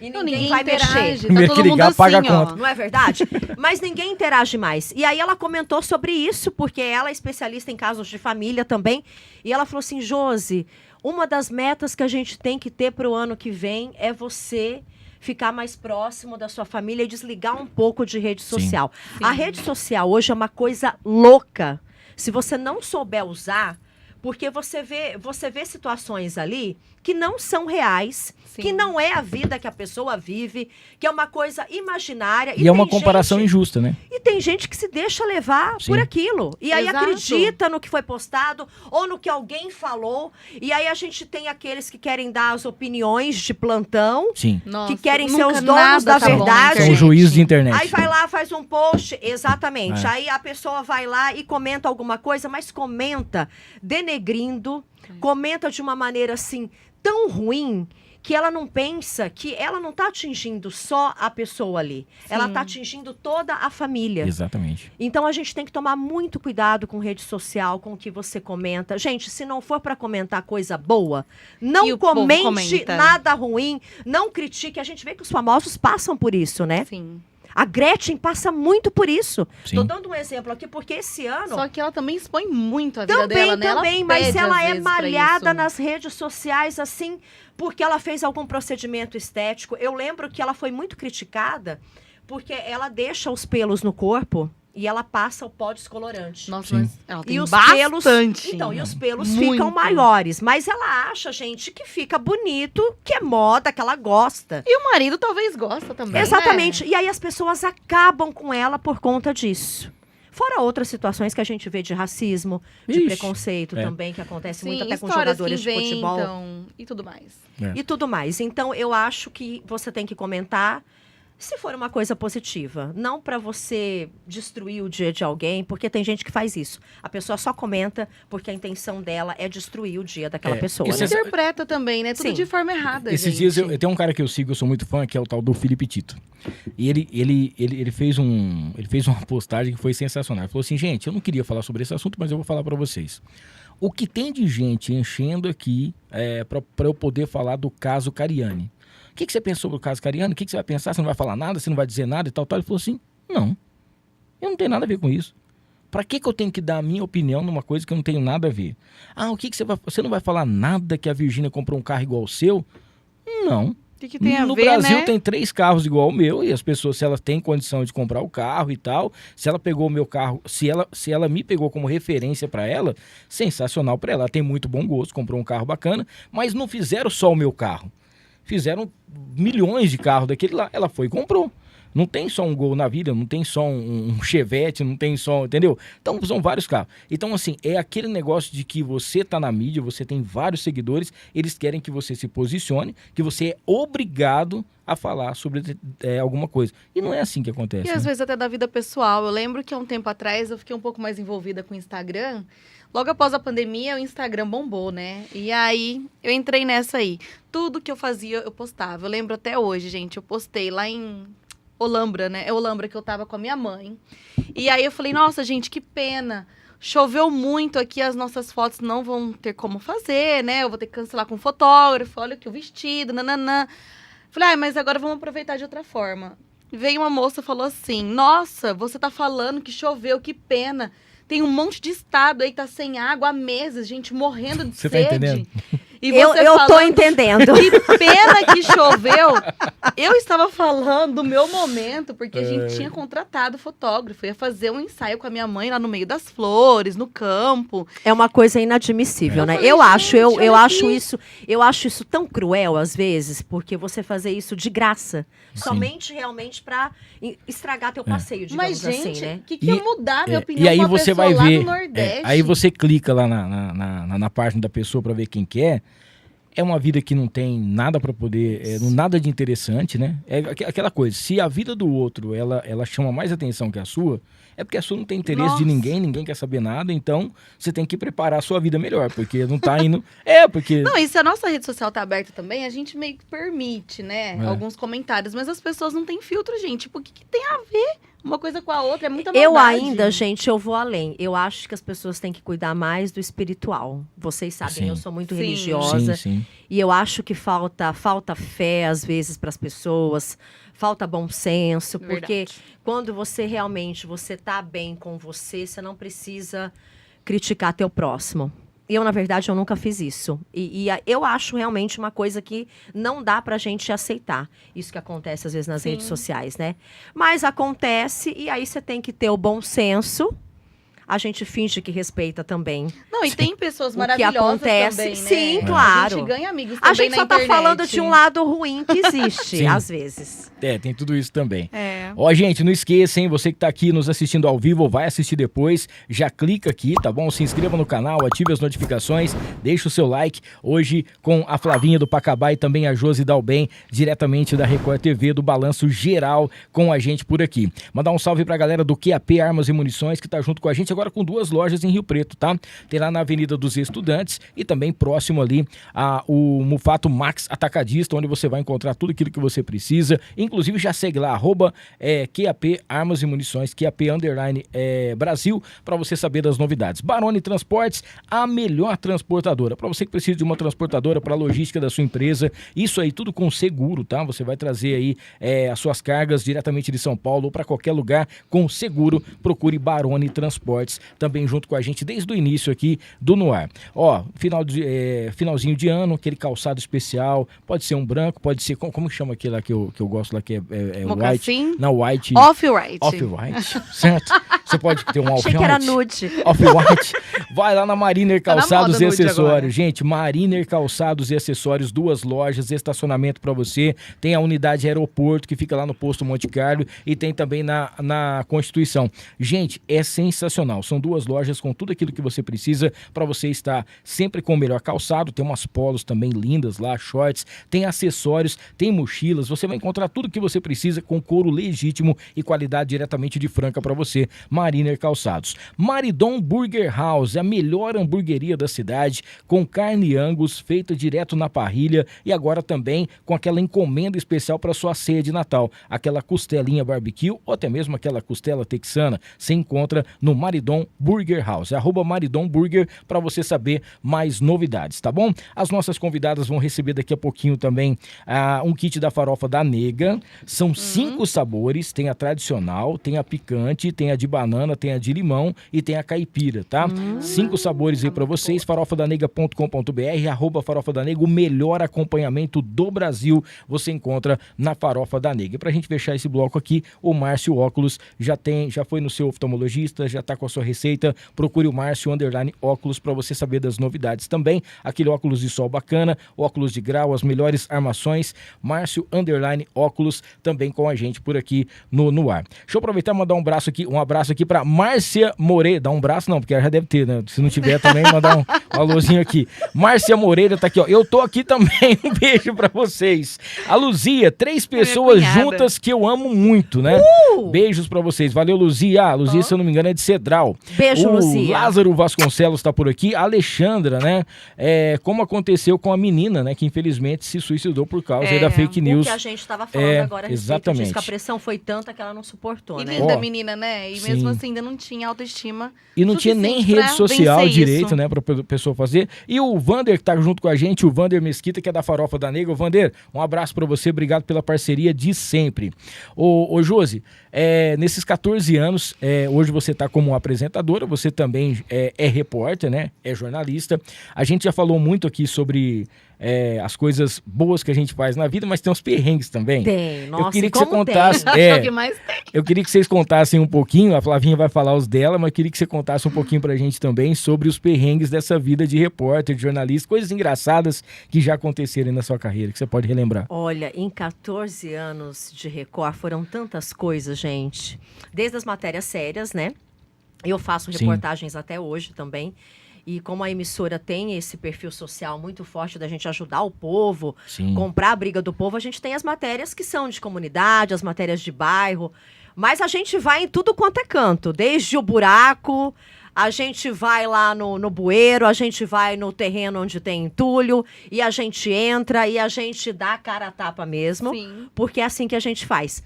E ninguém vai mexer. Tá todo mundo assim, paga a ó. conta. Não é verdade? Mas ninguém interage mais. E aí ela comentou sobre isso, porque ela é especialista em casos de família também. E ela falou assim, Josi, uma das metas que a gente tem que ter pro ano que vem é você ficar mais próximo da sua família e desligar um pouco de rede social. A rede social hoje é uma coisa louca. Se você não souber usar, porque você vê situações ali que não são reais, que não é a vida que a pessoa vive, que é uma coisa imaginária. E é uma comparação injusta, né? E tem gente que se deixa levar por aquilo. E aí acredita no que foi postado ou no que alguém falou. E aí a gente tem aqueles que querem dar as opiniões de plantão, que querem ser os donos da verdade. São juízes de internet. Aí vai lá, faz um post, exatamente. Aí a pessoa vai lá e comenta alguma coisa, mas comenta denegrindo, comenta de uma maneira assim tão ruim que ela não pensa que ela não está atingindo só a pessoa ali. Ela está atingindo toda a família. Exatamente. Então a gente tem que tomar muito cuidado com rede social, com o que você comenta. Gente, se não for para comentar coisa boa, não comente nada ruim, não critique. A gente vê que os famosos passam por isso, né? Sim. A Gretchen passa muito por isso. Tô dando um exemplo aqui, porque esse ano... Só que ela também expõe muito a vida dela, né? Também, mas ela é malhada nas nas redes sociais, assim, porque ela fez algum procedimento estético. Eu lembro que ela foi muito criticada, porque ela deixa os pelos no corpo e ela passa o pó descolorante. Nossa, mas ela tem e os bastante. pelos, então, e os pelos ficam maiores. Mas ela acha, gente, que fica bonito, que é moda, que ela gosta. E o marido talvez gosta também, Exatamente. né? E aí as pessoas acabam com ela por conta disso. Fora outras situações que a gente vê de racismo, de preconceito também, que acontece muito até com jogadores de futebol. E tudo mais. E tudo mais. Então, eu acho que você tem que comentar. Se for uma coisa positiva, não para você destruir o dia de alguém, porque tem gente que faz isso. A pessoa só comenta porque a intenção dela é destruir o dia daquela pessoa. Isso Né? interpreta também, né? Tudo Sim. de forma errada, Esses gente. dias tem um cara que eu sigo, eu sou muito fã, que é o tal do Felipe Tito. E ele fez uma postagem que foi sensacional. Ele falou assim, gente, eu não queria falar sobre esse assunto, mas eu vou falar para vocês. O que tem de gente enchendo aqui para eu poder falar do caso Cariani? O que você pensou sobre o caso Cariani? O que você vai pensar? Você não vai falar nada? Você não vai dizer nada e tal? Ele falou assim, não, eu não tenho nada a ver com isso. Pra que eu tenho que dar a minha opinião numa coisa que eu não tenho nada a ver? Ah, o que você vai... Você não vai falar nada que a Virgínia comprou um carro igual ao seu? Não. O que tem a No ver, Brasil né? tem 3 carros igual ao meu e as pessoas, se elas têm condição de comprar o carro e tal, se ela pegou o meu carro, se ela me pegou como referência pra ela, sensacional pra ela. Ela tem muito bom gosto, comprou um carro bacana, mas não fizeram só o meu carro. Fizeram milhões de carros daquele lá. Ela foi e comprou. Não tem só um Gol na vida, não tem só um Chevette, não tem só, entendeu? Então são vários carros. Então assim, é aquele negócio de que você tá na mídia, você tem vários seguidores, eles querem que você se posicione, que você é obrigado a falar sobre alguma coisa. E não é assim que acontece. E às vezes até da vida pessoal. Eu lembro que há um tempo atrás eu fiquei um pouco mais envolvida com o Instagram. Logo após a pandemia, o Instagram bombou, né? E aí, eu entrei nessa aí. Tudo que eu fazia, eu postava. Eu lembro até hoje, gente, eu postei lá em Olambra, né? É Olambra que eu tava com a minha mãe. E aí eu falei, nossa, gente, que pena. Choveu muito aqui, as nossas fotos não vão ter como fazer, né? Eu vou ter que cancelar com o fotógrafo, olha que o vestido, nananã. Falei, mas agora vamos aproveitar de outra forma. Veio uma moça e falou assim, nossa, você tá falando que choveu, que pena. Tem um monte de estado aí que tá sem água há meses, gente morrendo de Você sede. tá entendendo? E eu tô entendendo. Que pena que choveu. Eu estava falando do meu momento, porque a gente tinha contratado fotógrafo. Ia fazer um ensaio com a minha mãe lá no meio das flores, no campo. É uma coisa inadmissível, né? falei, Eu acho, gente, eu olha acho aqui. eu acho isso tão cruel às vezes, porque você fazer isso de graça, Sim. somente realmente pra estragar teu passeio, digamos Mas, gente, assim, né? o que ia mudar minha opinião E aí com uma você pessoa vai lá ver. no Nordeste? Aí você clica lá na página da pessoa para ver quem quer. É uma vida que não tem nada para poder, nada de interessante, né? É aquela coisa, se a vida do outro, ela chama mais atenção que a sua, é porque a sua não tem interesse de Nossa. ninguém quer saber nada, então você tem que preparar a sua vida melhor, porque não tá indo... porque... Não, e se a nossa rede social tá aberta também, a gente meio que permite, né? Alguns comentários, mas as pessoas não têm filtro, gente. Tipo, o que tem a ver uma coisa com a outra? É muita maldade. Eu ainda, gente, eu vou além. Eu acho que as pessoas têm que cuidar mais do espiritual. Vocês sabem, Sim. eu sou muito Sim. religiosa. Sim. E eu acho que falta fé, às vezes, para as pessoas. Falta bom senso. Porque Verdade. quando você realmente tá bem com você, você não precisa criticar teu próximo. Eu, na verdade, eu nunca fiz isso. E eu acho realmente uma coisa que não dá pra gente aceitar. Isso que acontece, às vezes, nas Sim. redes sociais, né? Mas acontece, e aí você tem que ter o bom senso. A gente finge que respeita também. Não, e tem pessoas O que maravilhosas acontece, também, né? sim, A claro. gente ganha amigos A também gente na só tá internet. falando de um lado ruim que existe, Sim. às vezes. Tem tudo isso também. É. Ó, gente, não esqueça, hein? Você que tá aqui nos assistindo ao vivo ou vai assistir depois, já clica aqui, tá bom? Se inscreva no canal, ative as notificações, deixa o seu like. Hoje com a Flavinha do Pacabá e também a Josi Dalben, diretamente da Record TV, do Balanço Geral com a gente por aqui. Mandar um salve pra galera do QAP Armas e Munições, que tá junto com a gente agora com 2 lojas em Rio Preto, tá? Tem lá na Avenida dos Estudantes e também próximo ali o Mufato Max Atacadista, onde você vai encontrar tudo aquilo que você precisa. Inclusive já segue lá, @QAP Armas e Munições, QAP Brasil, para você saber das novidades. Baroni Transportes, a melhor transportadora. Para você que precisa de uma transportadora para a logística da sua empresa, isso aí tudo com seguro, tá? Você vai trazer aí as suas cargas diretamente de São Paulo ou para qualquer lugar com seguro. Procure Baroni Transportes, também junto com a gente desde o início aqui do No Ar. Ó, finalzinho de ano, aquele calçado especial, pode ser um branco, pode ser, como chama aquele lá que eu gosto lá, que é white? Mocassim? Não, white. Off-white. Off-white, certo? Você pode ter um Achei Off-White. que era nude. Off-White. Vai lá na Mariner Tá na Calçados moda e nude Acessórios. agora. Gente, Mariner Calçados e Acessórios, 2 lojas, estacionamento para você. Tem a unidade aeroporto que fica lá no posto Monte Carlo e tem também na Constituição. Gente, é sensacional. São 2 lojas com tudo aquilo que você precisa para você estar sempre com o melhor calçado. Tem umas polos também lindas lá, shorts, tem acessórios, tem mochilas. Você vai encontrar tudo que você precisa com couro legítimo e qualidade diretamente de Franca para você. Mariner Calçados. Maridon Burger House, a melhor hamburgueria da cidade, com carne Angus feita direto na parrilha e agora também com aquela encomenda especial para sua ceia de Natal. Aquela costelinha barbecue ou até mesmo aquela costela texana, se encontra no Maridon Burger House. @Maridon Burger para você saber mais novidades, tá bom? As nossas convidadas vão receber daqui a pouquinho também um kit da farofa da Nega. São 5 sabores, tem a tradicional, tem a picante, tem a de banana, tem a de limão e tem a caipira, tá? 5 sabores aí pra vocês, farofadanega.com.br, @farofa-da-nega, o melhor acompanhamento do Brasil você encontra na Farofa da Nega. Pra gente fechar esse bloco aqui, o Márcio Óculos já foi no seu oftalmologista, já tá com a sua receita, procure o Márcio _óculos pra você saber das novidades também, aquele óculos de sol bacana, óculos de grau, as melhores armações, Márcio _óculos também com a gente por aqui no ar. Deixa eu aproveitar e mandar um abraço aqui pra Márcia Moreira, dá um braço não, porque ela já deve ter, né? Se não tiver também, mandar um alôzinho aqui. Márcia Moreira tá aqui, ó, eu tô aqui também, um beijo pra vocês. A Luzia, 3 pessoas cunhada. juntas que eu amo muito, né? Beijos pra vocês, valeu Luzia. A Luzia, se eu não me engano, é de Cedral. Beijo, o Luzia. Lázaro Vasconcelos tá por aqui, a Alexandra, né? Como aconteceu com a menina, né? Que infelizmente se suicidou por causa aí da fake news. O que a gente estava falando agora a respeito exatamente. disso, que a pressão foi tanta que ela não suportou, E né? linda Ó, menina, né? E sim. mesmo assim ainda não tinha autoestima. E não tinha nem suficiente rede pra social vencer direito, isso. né, pra pessoa fazer. E o Vander, que tá junto com a gente, o Vander Mesquita, que é da Farofa da Nega. Vander, um abraço pra você, obrigado pela parceria de sempre. Ô Josi, nesses 14 anos, hoje você tá como apresentadora, você também é repórter, né, é jornalista. A gente já falou muito aqui sobre as coisas boas que a gente faz na vida, mas tem uns perrengues também. Tem, nossa, Eu queria e que você como tem? contasse. Acho que é o que mais tem. Eu queria que vocês contassem um pouquinho, a Flavinha vai falar os dela, mas eu queria que você contasse um pouquinho pra gente também sobre os perrengues dessa vida de repórter, de jornalista, coisas engraçadas que já aconteceram na sua carreira, que você pode relembrar. Olha, em 14 anos de Record foram tantas coisas, gente. Desde as matérias sérias, né? Eu faço Sim. reportagens até hoje também. E como a emissora tem esse perfil social muito forte da gente ajudar o povo, Sim. comprar a briga do povo, a gente tem as matérias que são de comunidade, as matérias de bairro. Mas a gente vai em tudo quanto é canto, desde o buraco, a gente vai lá no bueiro, a gente vai no terreno onde tem entulho, e a gente entra e a gente dá a cara a tapa mesmo, Sim. porque é assim que a gente faz.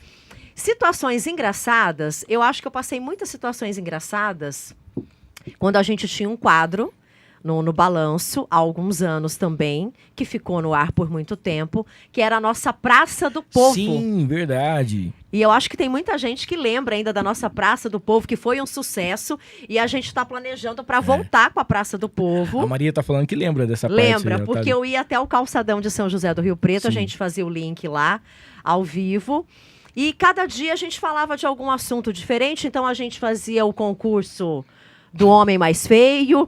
Situações engraçadas, eu acho que eu passei muitas situações engraçadas quando a gente tinha um quadro no Balanço, há alguns anos também, que ficou no ar por muito tempo, que era a nossa Praça do Povo. Sim, verdade. E eu acho que tem muita gente que lembra ainda da nossa Praça do Povo, que foi um sucesso, e a gente está planejando para voltar com a Praça do Povo. A Maria tá falando que lembra dessa parte. Lembra, ela porque tá... eu ia até o calçadão de São José do Rio Preto, a Sim. gente fazia o link lá, ao vivo, e cada dia a gente falava de algum assunto diferente, então a gente fazia o concurso do homem mais feio.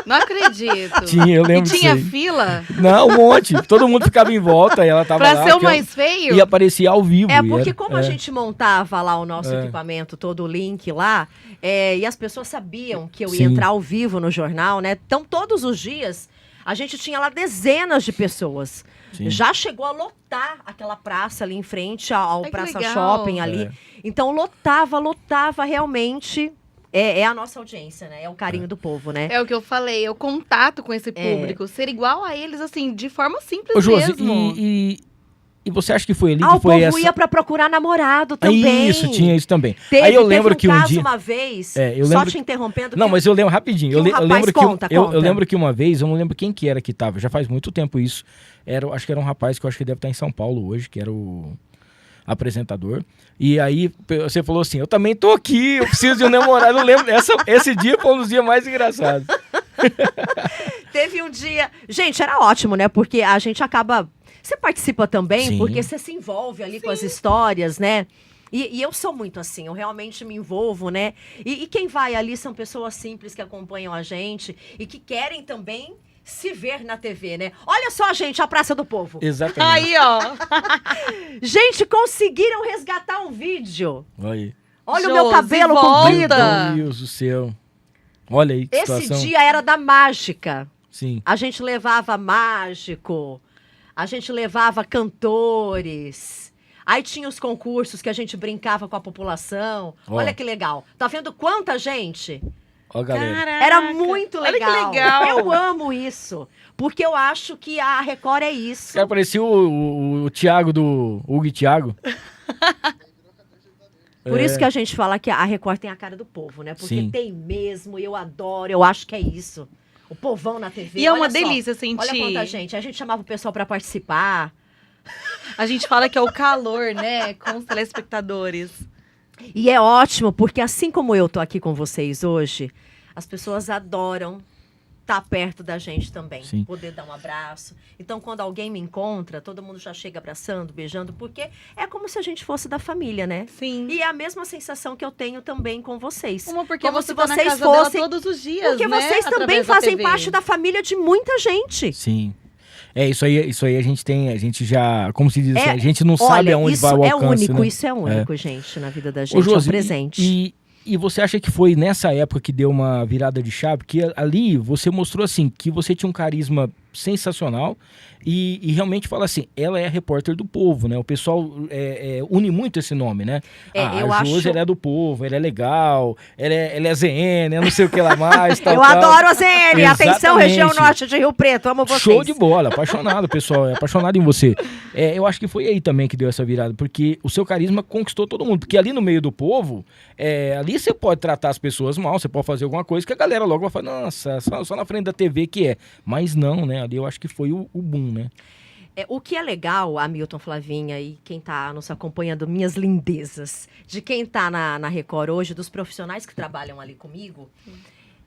Não acredito. Tinha, eu lembro E tinha disso aí. fila Não, um monte. Todo mundo ficava em volta e ela tava lá. pra ser o porque mais feio? E aparecia ao vivo. É, e porque era- como a gente montava lá o nosso É. equipamento, todo o link lá, e as pessoas sabiam que eu ia Sim. entrar ao vivo no jornal, né? Então, todos os dias, a gente tinha lá dezenas de pessoas. Sim. Já chegou a lotar aquela praça ali em frente ao Ai, que Praça legal. Shopping ali. É. Então, lotava realmente. É a nossa audiência, né? É o carinho do povo, né? É o que eu falei, o contato com esse público. Ser igual a eles, assim, de forma simples Ô, Josi, mesmo. e você acha que foi ali Ah, que o foi povo essa... ia pra procurar namorado Ah, também. isso, tinha isso também. Teve, Aí eu teve lembro que um caso dia... uma vez, eu só lembro te interrompendo. Não, que mas eu lembro rapidinho. que um Eu rapaz lembro que conta. eu lembro que uma vez, eu não lembro quem que era que tava, já faz muito tempo isso. Acho que era um rapaz que eu acho que deve estar em São Paulo hoje, que era o apresentador. E aí você falou assim: eu também tô aqui, eu preciso de um namorado. Eu lembro, esse dia foi um dos dias mais engraçados. Teve um dia... Gente, era ótimo, né? Porque a gente acaba... Você participa também, Sim. porque você se envolve ali com as histórias, né? E eu sou muito assim, eu realmente me envolvo, né? E quem vai ali são pessoas simples que acompanham a gente e que querem também se ver na TV, né? Olha só, gente, a Praça do Povo. Exatamente. Aí, ó. Gente, conseguiram resgatar um vídeo. Olha Olha o Josi, meu cabelo volta. comprido. Meu Deus do ceu. Olha aí que Esse situação. dia era da mágica. Sim. A gente levava mágico, a gente levava cantores. Aí tinha os concursos que a gente brincava com a população. Ó. Olha que legal. Tá vendo quanta gente? Ó, galera. Caraca. Era muito Olha legal. que legal. Eu amo isso. Porque eu acho que a Record é isso. Cara, parecia o Thiago do Hugo e Thiago. Por isso que a gente fala que a Record tem a cara do povo, né? Porque Sim. tem mesmo, eu adoro, eu acho que é isso. O povão na TV. E é olha uma só. delícia sentir. Olha quanta gente. A gente chamava o pessoal pra participar. A gente fala que é o calor, né? Com os telespectadores. E é ótimo, porque assim como eu tô aqui com vocês hoje, as pessoas adoram estar perto da gente também. Sim. Poder dar um abraço. Então, quando alguém me encontra, todo mundo já chega abraçando, beijando, porque é como se a gente fosse da família, né? Sim. E é a mesma sensação que eu tenho também com vocês. Uma porque como você se tá na vocês casa fossem- dela todos os dias, Porque né? vocês também Através da fazem TV. parte da família de muita gente. Sim. É, isso aí a gente já, como se diz, É, a gente não sabe Olha, aonde isso vai o é alcance, único, né? isso é único, gente, na vida da gente, Ô, Josi, é um presente. E você acha que foi nessa época que deu uma virada de chave? Porque ali você mostrou assim que você tinha um carisma sensacional e realmente fala assim, ela é a repórter do povo, né? O pessoal une muito esse nome, né? Eu a Josi, acho- ela é do povo, ela é legal, ela é ZN, eu não sei o que lá mais, tal, Eu tal. adoro a ZN, atenção, Exatamente. região norte de Rio Preto, amo vocês. Show de bola, apaixonado, pessoal, apaixonado em você. Eu acho que foi aí também que deu essa virada, porque o seu carisma conquistou todo mundo, porque ali no meio do povo, ali você pode tratar as pessoas mal, você pode fazer alguma coisa que a galera logo vai falar, nossa, só na frente da TV que é. Mas não, né, ali eu acho que foi o boom, né? O que é legal, Hamilton, Flavinha e quem tá nos acompanhando, minhas lindezas, de quem tá na Record hoje, dos profissionais que trabalham ali comigo,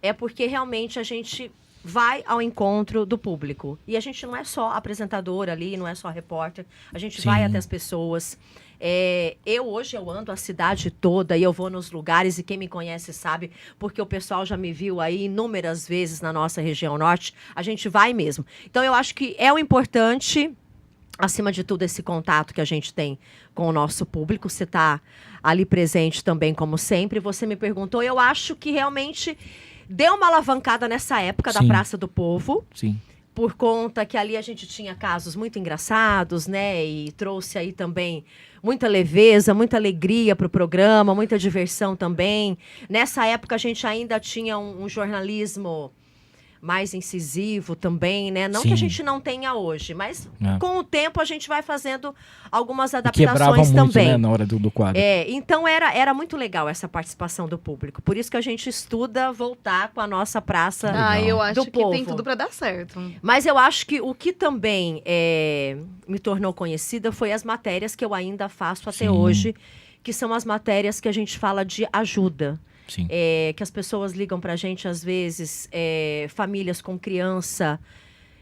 é porque realmente a gente vai ao encontro do público. E a gente não é só apresentador ali, não é só repórter, a gente Sim. vai até as pessoas. Hoje eu ando a cidade toda e eu vou nos lugares e quem me conhece sabe, porque o pessoal já me viu aí inúmeras vezes na nossa região norte, a gente vai mesmo. Então eu acho que é o importante, acima de tudo, esse contato que a gente tem com o nosso público, você está ali presente também, como sempre. Você me perguntou, eu acho que realmente deu uma alavancada nessa época da Sim. Praça do Povo, Sim. por conta que ali a gente tinha casos muito engraçados, né? E trouxe aí também muita leveza, muita alegria para o programa, muita diversão também. Nessa época a gente ainda tinha um jornalismo mais incisivo também, né? Não que a Sim. gente não tenha hoje, mas É. com o tempo a gente vai fazendo algumas E quebrava adaptações muito, também. né, na hora do quadro. Então era muito legal essa participação do público. Por isso que a gente estuda voltar com a nossa praça. Ah, eu acho do que povo. tem tudo pra dar certo. Mas eu acho que o que também me tornou conhecida foi as matérias que eu ainda faço até Sim. hoje, que são as matérias que a gente fala de ajuda. Sim. Que as pessoas ligam pra gente, às vezes, famílias com criança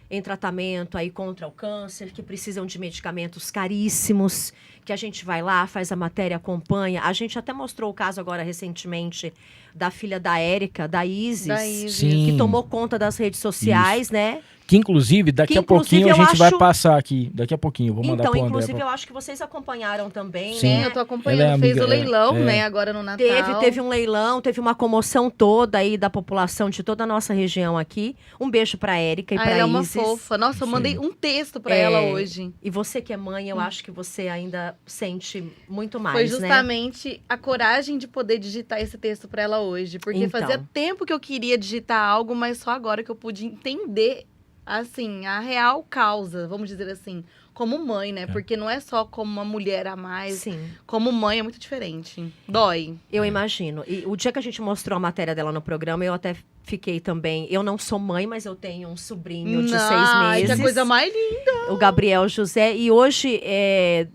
em tratamento aí contra o câncer, que precisam de medicamentos caríssimos, que a gente vai lá, faz a matéria, acompanha. A gente até mostrou o caso agora recentemente da filha da Érica, da Isis, Da Isis. Sim. que tomou conta das redes sociais, né? Que inclusive, daqui Que, a pouquinho inclusive, a gente eu vai acho- passar aqui. Daqui a pouquinho, eu vou mandar Então, pro André. inclusive, eu acho que vocês acompanharam também, Sim. né? Eu tô Ela é acompanhando, fez amiga, o leilão, é. né, agora no Natal. Teve um leilão, teve uma comoção toda aí da população de toda a nossa região aqui. Um beijo pra Érica e Ah, pra ela é uma Isis. fofa. Nossa, eu Sim. mandei um texto pra ela hoje. E você que é mãe, eu acho que você ainda sente muito mais, Foi né? justamente a coragem de poder digitar esse texto pra ela hoje. Porque Então. fazia tempo que eu queria digitar algo, mas só agora que eu pude entender, assim, a real causa, vamos dizer assim, como mãe, né? Porque não é só como uma mulher a mais. Sim, Como mãe é muito diferente. Dói. eu imagino. E o dia que a gente mostrou a matéria dela no programa, eu até fiquei também... Eu não sou mãe, mas eu tenho um sobrinho de 6 Ai, meses. que coisa mais linda. O Gabriel José. E hoje,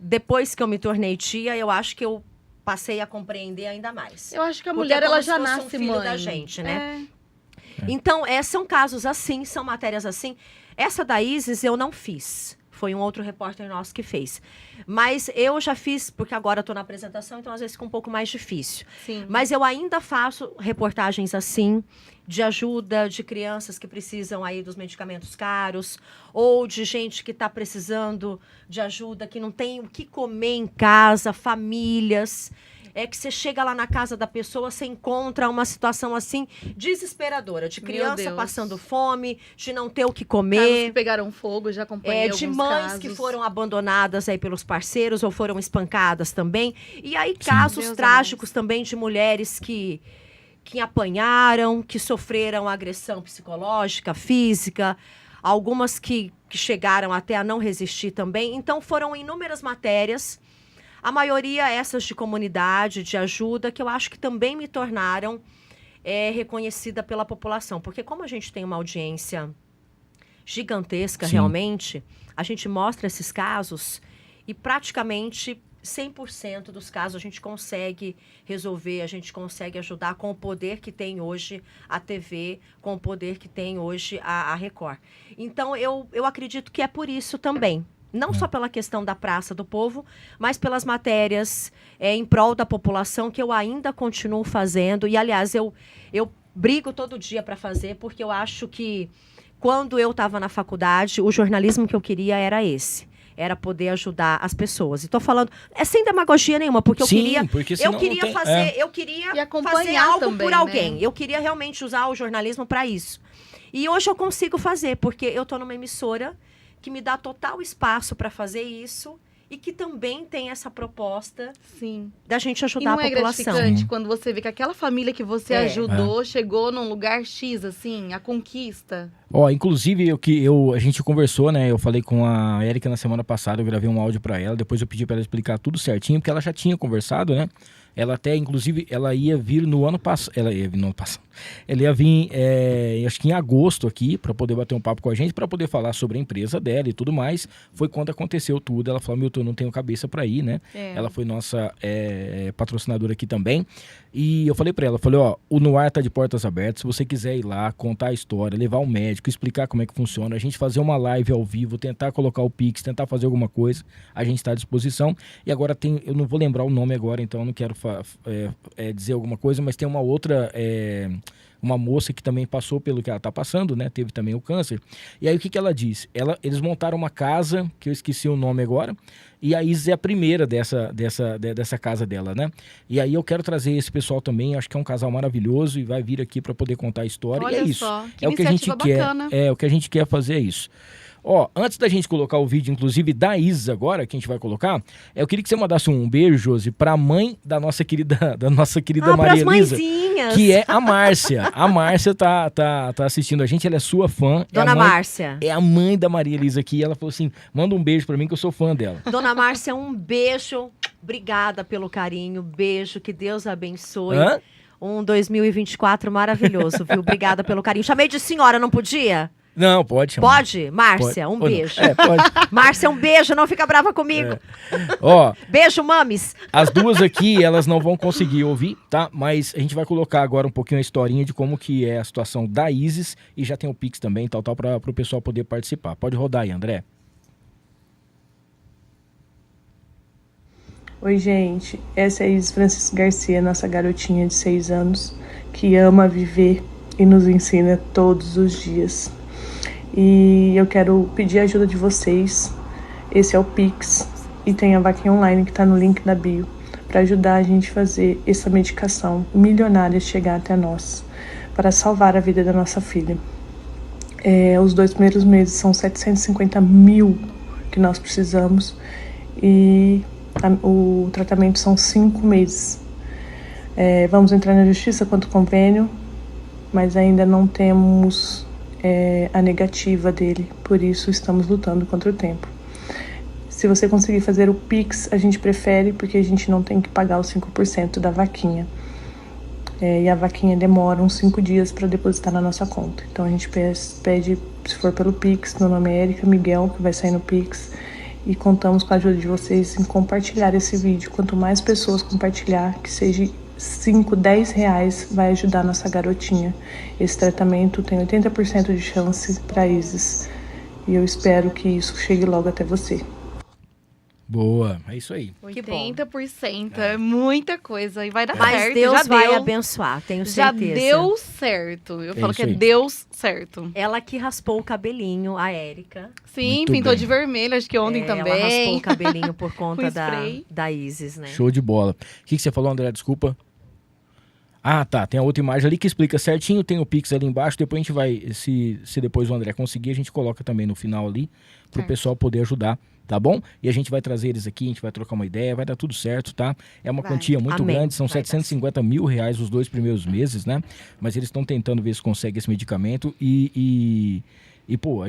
depois que eu me tornei tia, eu acho que eu passei a compreender ainda mais. Eu acho que a Porque mulher, é como ela se já fosse um nasce filho mãe. da gente, né? É. Então, são casos assim, são matérias assim. Essa da Isis eu não fiz. foi um outro repórter nosso que fez. Mas eu já fiz, porque agora eu tô na apresentação, então às vezes fica um pouco mais difícil. Sim. Mas eu ainda faço reportagens assim, de ajuda de crianças que precisam aí dos medicamentos caros, ou de gente que está precisando de ajuda, que não tem o que comer em casa, famílias. É que você chega lá na casa da pessoa, você encontra uma situação assim desesperadora, de criança passando fome, de não ter o que comer. Casos que pegaram fogo, já acompanhei de alguns mães casos. que foram abandonadas aí pelos parceiros ou foram espancadas também. E aí casos Deus trágicos também de mulheres que apanharam, que sofreram agressão psicológica, física, algumas que chegaram até a não resistir também. Então foram inúmeras matérias. A maioria essas de comunidade, de ajuda, que eu acho que também me tornaram reconhecida pela população. Porque como a gente tem uma audiência gigantesca, realmente, a gente mostra esses casos e praticamente 100% dos casos a gente consegue resolver, a gente consegue ajudar com o poder que tem hoje a TV, com o poder que tem hoje a Record. Então, eu acredito que é por isso também. Não só pela questão da Praça do Povo, mas pelas matérias em prol da população que eu ainda continuo fazendo. E, aliás, eu brigo todo dia para fazer, porque eu acho que quando eu estava na faculdade, o jornalismo que eu queria era esse. Era poder ajudar as pessoas. E estou falando, sem demagogia nenhuma, porque eu queria fazer algo também, por alguém. Né? Eu queria realmente usar o jornalismo para isso. E hoje eu consigo fazer, porque eu estou numa emissora que me dá total espaço para fazer isso e que também tem essa proposta da gente ajudar a população. E não é gratificante quando você vê que aquela família que você ajudou chegou num lugar X, assim, a conquista? Inclusive, a gente conversou, né? Eu falei com a Érica na semana passada, eu gravei um áudio para ela, depois eu pedi para ela explicar tudo certinho, porque ela já tinha conversado, né? Ela até, inclusive, ela ia vir no ano passado. Ela ia vir, acho que em agosto aqui, para poder bater um papo com a gente, para poder falar sobre a empresa dela e tudo mais. Foi quando aconteceu tudo. Ela falou, Milton, eu não tenho cabeça para ir, né? Ela foi nossa patrocinadora aqui também. E eu falei para ela, o No Ar tá de portas abertas. Se você quiser ir lá, contar a história, levar um médico, explicar como é que funciona, a gente fazer uma live ao vivo, tentar colocar o Pix, tentar fazer alguma coisa, a gente está à disposição. E agora eu não vou lembrar o nome agora, então eu não quero dizer alguma coisa, mas tem uma outra, uma moça que também passou pelo que ela está passando, né? Teve também o câncer. E aí o que ela disse? Eles montaram uma casa, que eu esqueci o nome agora, e a Isis é a primeira dessa casa dela, né? E aí eu quero trazer esse pessoal também, acho que é um casal maravilhoso e vai vir aqui para poder contar a história. Olha e é isso. Só, que é o que a gente bacana. quer. O que a gente quer fazer é isso. Antes da gente colocar o vídeo, inclusive, da Isis agora, que a gente vai colocar, eu queria que você mandasse um beijo, Josi, pra mãe da nossa querida Maria Elisa, que é a Márcia. A Márcia tá assistindo a gente, ela é sua fã. Dona Márcia. É a mãe da Maria Elisa aqui, e ela falou assim, manda um beijo pra mim que eu sou fã dela. Dona Márcia, um beijo, obrigada pelo carinho, beijo, que Deus abençoe. Um 2024 maravilhoso, viu? Obrigada pelo carinho. Chamei de senhora, não podia? Não, pode chamar. Pode? Márcia, um beijo. Pode. Márcia, um beijo, não fica brava comigo. Beijo, mames. As duas aqui, elas não vão conseguir ouvir, tá? Mas a gente vai colocar agora um pouquinho a historinha de como que é a situação da Isis e já tem o Pix também, tal, para o pessoal poder participar. Pode rodar aí, André. Oi, gente. Essa é a Isis Francisco Garcia, nossa garotinha de 6 anos, que ama viver e nos ensina todos os dias. E eu quero pedir a ajuda de vocês. Esse é o Pix e tem a vaquinha online que está no link da bio para ajudar a gente a fazer essa medicação milionária chegar até nós, para salvar a vida da nossa filha. Os 2 primeiros meses são 750 mil que nós precisamos e o tratamento são 5 meses. Vamos entrar na justiça quanto convênio, mas ainda não temos a negativa dele, por isso estamos lutando contra o tempo. Se você conseguir fazer o Pix, a gente prefere, porque a gente não tem que pagar os 5% da vaquinha. E a vaquinha demora uns 5 dias para depositar na nossa conta. Então a gente pede, se for pelo Pix, meu nome é Érica Miguel, que vai sair no Pix, e contamos com a ajuda de vocês em compartilhar esse vídeo. Quanto mais pessoas compartilhar, que seja 5, 10 reais, vai ajudar a nossa garotinha. Esse tratamento tem 80% de chance para Isis E eu espero que isso chegue logo até você. Boa, é isso aí. 80%, é muita coisa e vai dar Mas certo. Deus já vai deu, abençoar, tenho já certeza. deu certo. Eu falo isso que é aí. Deus certo. Ela que raspou o cabelinho, a Érica. Sim, Muito pintou bem. de vermelho, acho que ontem Ela também. raspou o cabelinho por conta da, spray. da Isis, né? Show de bola. O que você falou, André? Desculpa. Ah, tá. Tem a outra imagem ali que explica certinho. Tem o Pix ali embaixo. Depois a gente vai, se depois o André conseguir, a gente coloca também no final ali, pro Certo. pessoal poder ajudar, tá bom? E a gente vai trazer eles aqui, a gente vai trocar uma ideia, vai dar tudo certo, tá? É uma Vai. quantia muito Amém. grande, são Vai dar 750 mil reais os 2 primeiros meses, né? Mas eles estão tentando ver se consegue esse medicamento e pô,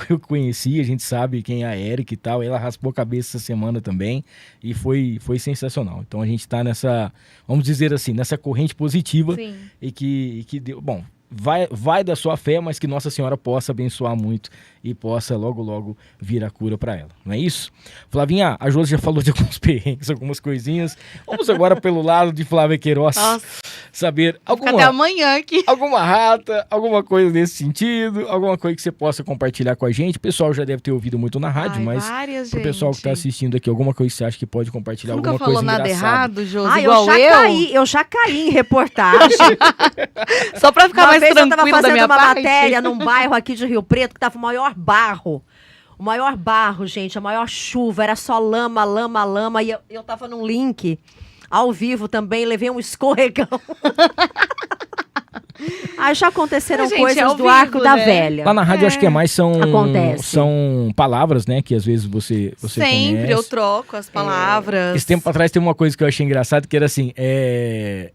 eu conheci, a gente sabe quem é a Erika e tal, ela raspou a cabeça essa semana também e foi sensacional. Então a gente tá nessa, vamos dizer assim, nessa corrente positiva Sim. e que deu, bom, vai da sua fé, mas que Nossa Senhora possa abençoar muito e possa logo, logo vir a cura para ela. Não é isso? Flavinha, a Josi já falou de alguns perrengues, algumas coisinhas. Vamos agora pelo lado de Flávia Queiroz. Nossa, Saber até amanhã aqui. alguma rata, alguma coisa nesse sentido, alguma coisa que você possa compartilhar com a gente. O pessoal já deve ter ouvido muito na rádio, Ai, mas várias, pro pessoal que tá gente. assistindo aqui, alguma coisa que você acha que pode compartilhar, Nunca alguma falou coisa nada engraçada. errado, Josi, Ah, igual eu já caí em reportagem. Só pra ficar Uma mais vez eu tava tranquilo da fazendo minha uma parte. matéria num bairro aqui de Rio Preto que tava o maior barro. O maior barro, gente, a maior chuva, era só lama, lama, lama. E eu tava num link ao vivo também, levei um escorregão. Aí já aconteceram Mas, gente, coisas é ao do Arco vivo, da né? Velha. Lá na rádio, acho que é mais Acontece. são palavras, né? Que às vezes você Sempre conhece. eu troco as palavras. Esse tempo atrás tem uma coisa que eu achei engraçado, que era assim,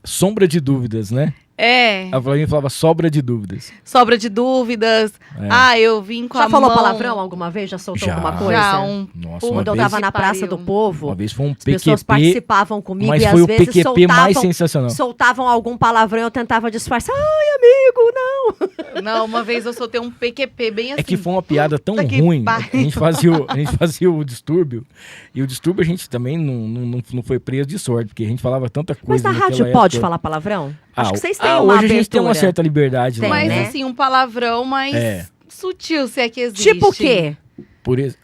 sombra de dúvidas, né? É, A Flavinha falava sobra de dúvidas. sobra de dúvidas. É. Ah, eu vim com Já a falou mão... palavrão alguma vez? Já soltou Já. alguma coisa? Já, um... Nossa, Quando eu vez, tava na Que Praça pariu. do Povo, uma vez foi um as pessoas PQP, participavam comigo mas e foi às o vezes PQP mais soltavam, sensacional. soltavam algum palavrão, eu tentava disfarçar. Ai, amigo, não. Não, uma vez eu soltei um PQP bem assim. É que foi uma piada tão puta que ruim. pariu. A gente fazia o distúrbio. E o distúrbio a gente também não foi preso de sorte, porque a gente falava tanta Mas coisa. na naquela rádio pode época. falar palavrão? Ah, Acho que vocês têm uma hoje a gente tem uma abertura. certa liberdade Tem, lá. Mas né? assim, um palavrão mais É. sutil, se é que existe. Tipo o quê?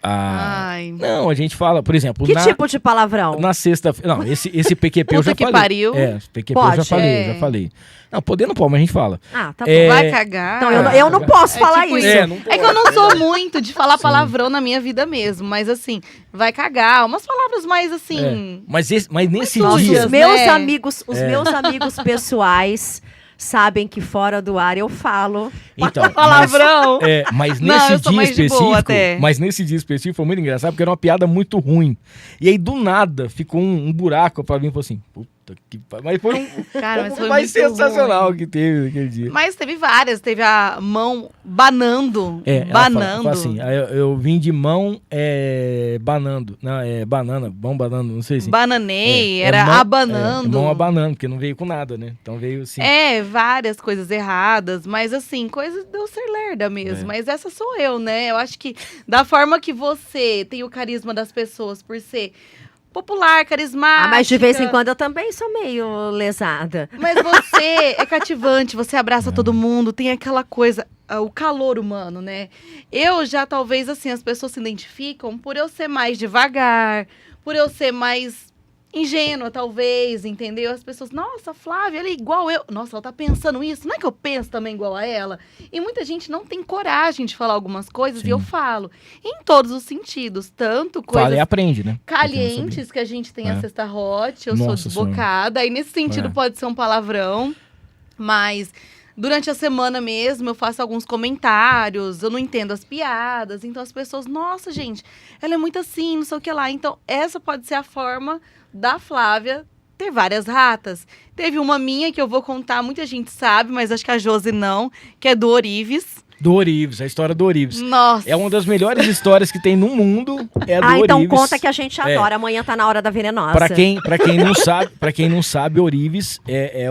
Ai. Não, a gente fala, por exemplo, Que tipo de palavrão? na sexta-feira. Não, esse PQP eu Puta já que falei. pariu. Esse PQP Pode, eu é. já falei. Não, poder não pode, mas a gente fala. Ah, tá É, bom. Vai cagar. Então, eu não posso É falar tipo isso. isso. não É que eu não sou muito de falar palavrão na minha vida mesmo, mas assim, vai cagar. Umas palavras mais assim. Mas nesse Mas dia. sujas, Os meus né? amigos, meus amigos pessoais sabem que fora do ar eu falo. Então, Palavrão. mas Não, nesse eu sou dia mais de boa específico, até. mas nesse dia específico foi muito engraçado porque era uma piada muito ruim. E aí do nada ficou um buraco pra mim e falou assim, puta que pariu. Mas foi Cara, mas foi mais muito sensacional ruim. que teve naquele dia. Mas teve várias. Teve a mão banando. Ela banando. fala assim, aí eu vim de mão banando. Não, banana, mão banando, não sei assim. Bananei, É, era mão- abanando. mão abanando, porque não veio com nada, né? Então veio assim. Várias coisas erradas, mas assim, coisa de eu ser lerda mesmo. Mas essa sou eu, né? Eu acho que da forma que você tem o carisma das pessoas por ser popular, carismática. Mas de vez em quando eu também sou meio lesada. Mas você é cativante, você abraça todo mundo, tem aquela coisa, o calor humano, né? Eu já, talvez, assim, as pessoas se identificam por eu ser mais devagar, por eu ser mais ingênua, talvez, entendeu? As pessoas, nossa, Flávia, ela é igual eu. Nossa, ela tá pensando isso. Não é que eu penso também igual a ela? E muita gente não tem coragem de falar algumas coisas, Sim. e eu falo. Em todos os sentidos, tanto coisas Fala e aprende, né? calientes, que a gente tem a É. cesta hot, eu Nossa sou desbocada, aí nesse sentido É. pode ser um palavrão, mas durante a semana mesmo eu faço alguns comentários, eu não entendo as piadas, então as pessoas, nossa, gente, ela é muito assim, não sei o que lá. Então essa pode ser a forma da Flávia ter várias ratas. Teve uma minha que eu vou contar, muita gente sabe, mas acho que a Josi não, que é do Orives. Do Orives, a história do Orives. Nossa. É uma das melhores histórias que tem no mundo, é a do Orives. Então conta que a gente adora. Amanhã tá na hora da venenosa. Pra quem não sabe, Orives é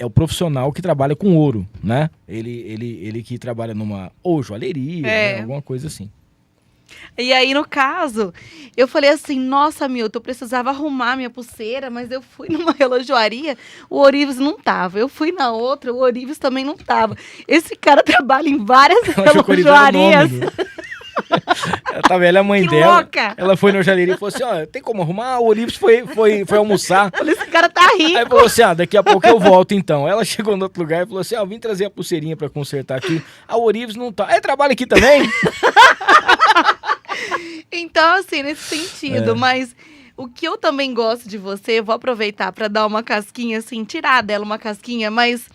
o profissional que trabalha com ouro, né? Ele que trabalha numa joalheria, né? Alguma coisa assim. E aí, no caso, eu falei assim, nossa, Milton, eu precisava arrumar minha pulseira, mas eu fui numa relojoaria, o Orives não tava. Eu fui na outra, o Orives também não tava. Esse cara trabalha em várias Eu achei que o Orives era o nome, relojoarias. né? Tá velha a mãe Que dela. louca! Ela foi no joalheria e falou assim, ó, tem como arrumar? O Orives foi almoçar. Falei, esse cara tá rico. Aí falou assim, daqui a pouco eu volto então. Ela chegou no outro lugar e falou assim, vim trazer a pulseirinha pra consertar aqui. O Orives não tá. Trabalha aqui também? Então, assim, nesse sentido, mas o que eu também gosto de você, eu vou aproveitar pra dar uma casquinha, assim, tirar dela uma casquinha, mas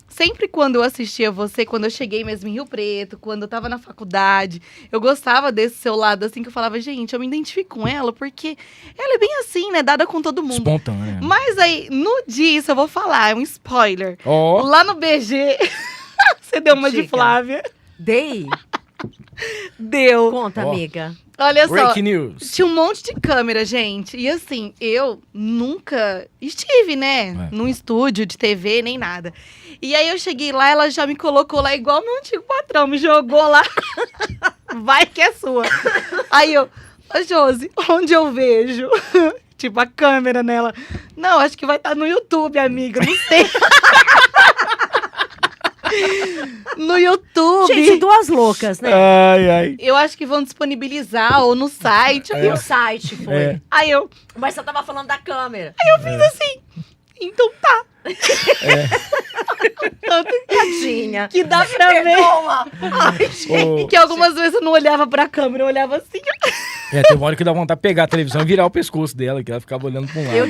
sempre quando eu assistia você, quando eu cheguei mesmo em Rio Preto, quando eu tava na faculdade, eu gostava desse seu lado, assim, que eu falava, gente, eu me identifico com ela, porque ela é bem assim, né, dada com todo mundo. Espontânea. Mas aí, no dia, isso eu vou falar, é um spoiler. Ó. Lá no BG, você deu uma de Diga. Flávia. Dei? Deu. Conta, Ó. amiga. Olha só. Break news. Tinha um monte de câmera, gente. E assim, eu nunca estive, né? Num estúdio de TV, nem nada. E aí eu cheguei lá, ela já me colocou lá igual meu antigo patrão. Me jogou lá. Vai que é sua. Aí eu, Josi, onde eu vejo? Tipo, a câmera nela. Não, acho que vai estar no YouTube, amiga. Não sei. No YouTube. Gente, duas loucas, né? Ai. Eu acho que vão disponibilizar ou no site. E o site foi. É. Aí eu Mas você tava falando da câmera. fiz assim. Então tá. Tanto Tadinha. que dá pra ver. Perdoa. Ai, gente. Que algumas vezes eu não olhava pra câmera, eu olhava assim. Tem uma hora que dá vontade de pegar a televisão e virar o pescoço dela, que ela ficava olhando pra um lado. Eu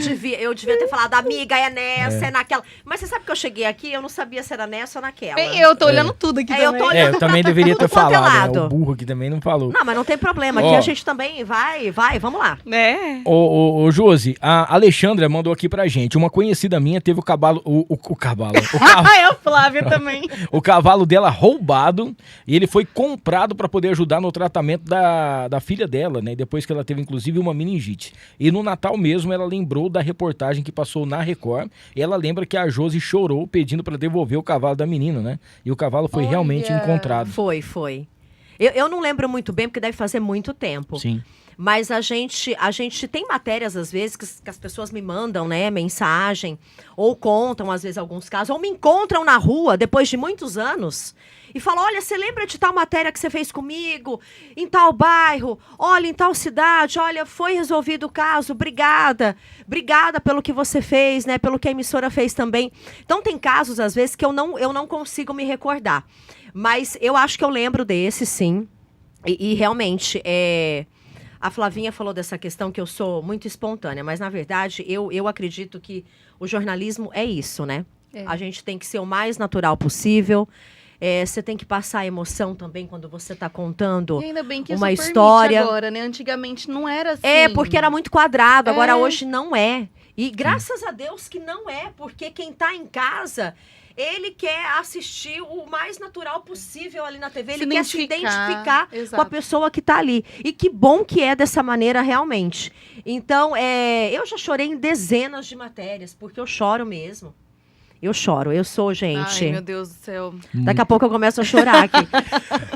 devia ter falado, amiga, é nessa, é naquela. Mas você sabe que eu cheguei aqui, eu não sabia se era nessa ou naquela. Eu tô olhando tudo aqui Eu também. tô olhando Eu também deveria ter tudo quanto é falado, né? lado. O burro aqui também não falou. Não, mas não tem problema. Aqui Ó. a gente também vai, vamos lá. Né? Ô, Josi, a Alexandra mandou aqui pra gente. Uma conhecida minha teve o cavalo. O cavalo. É a Flávia também. O cavalo dela roubado. E ele foi comprado pra poder ajudar no tratamento da filha dela, né? Depois que ela teve, inclusive, uma meningite. E no Natal mesmo, ela lembrou da reportagem que passou na Record. E ela lembra que a Josi chorou pedindo pra devolver o cavalo da menina, né? E o cavalo foi Olha. realmente encontrado. Foi. Eu não lembro muito bem, porque deve fazer muito tempo. Sim. Mas a gente tem matérias, às vezes, que as pessoas me mandam, né, mensagem, ou contam, às vezes, alguns casos, ou me encontram na rua, depois de muitos anos, e falam, olha, você lembra de tal matéria que você fez comigo, em tal bairro, olha, em tal cidade, olha, foi resolvido o caso, obrigada pelo que você fez, né, pelo que a emissora fez também. Então, tem casos, às vezes, que eu não consigo me recordar. Mas eu acho que eu lembro desse, sim, e realmente, a Flavinha falou dessa questão que eu sou muito espontânea, mas, na verdade, eu acredito que o jornalismo é isso, né? A gente tem que ser o mais natural possível. Você tem que passar a emoção também quando você está contando E ainda bem que uma isso história. permite agora, né? Antigamente não era assim. Porque era muito quadrado, agora É. hoje não é. E graças a Deus que não é, porque quem está em casa, ele quer assistir o mais natural possível ali na TV, ele quer se identificar com a Exato. pessoa que está ali. E que bom que é dessa maneira realmente. Então, eu já chorei em dezenas de matérias, porque eu choro mesmo. Eu choro, eu sou, gente. Ai, meu Deus do céu. Daqui a pouco eu começo a chorar aqui.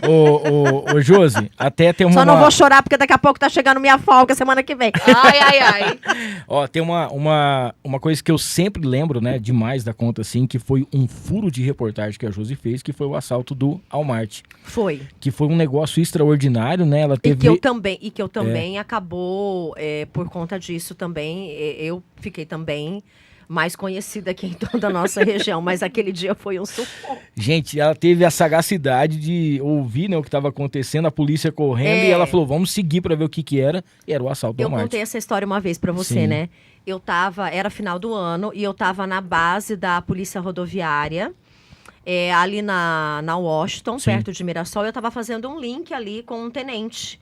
Ô, Josi, até tem uma... Só não vou chorar porque daqui a pouco tá chegando minha folga semana que vem. Ai. Ó, tem uma coisa que eu sempre lembro, né, demais da conta, assim, que foi um furo de reportagem que a Josi fez, que foi o assalto do Walmart. Foi. Que foi um negócio extraordinário, né? Ela teve... E que eu também acabou, por conta disso também, eu fiquei também mais conhecida aqui em toda a nossa região, mas aquele dia foi um sufoco. Gente, ela teve a sagacidade de ouvir, né, o que estava acontecendo, a polícia correndo, e ela falou, vamos seguir para ver o que era, e era o assalto do Eu Walmart. contei essa história uma vez pra você, Sim. né? Era final do ano, e eu tava na base da Polícia Rodoviária, ali na Washington, Sim. perto de Mirassol, e eu tava fazendo um link ali com um tenente.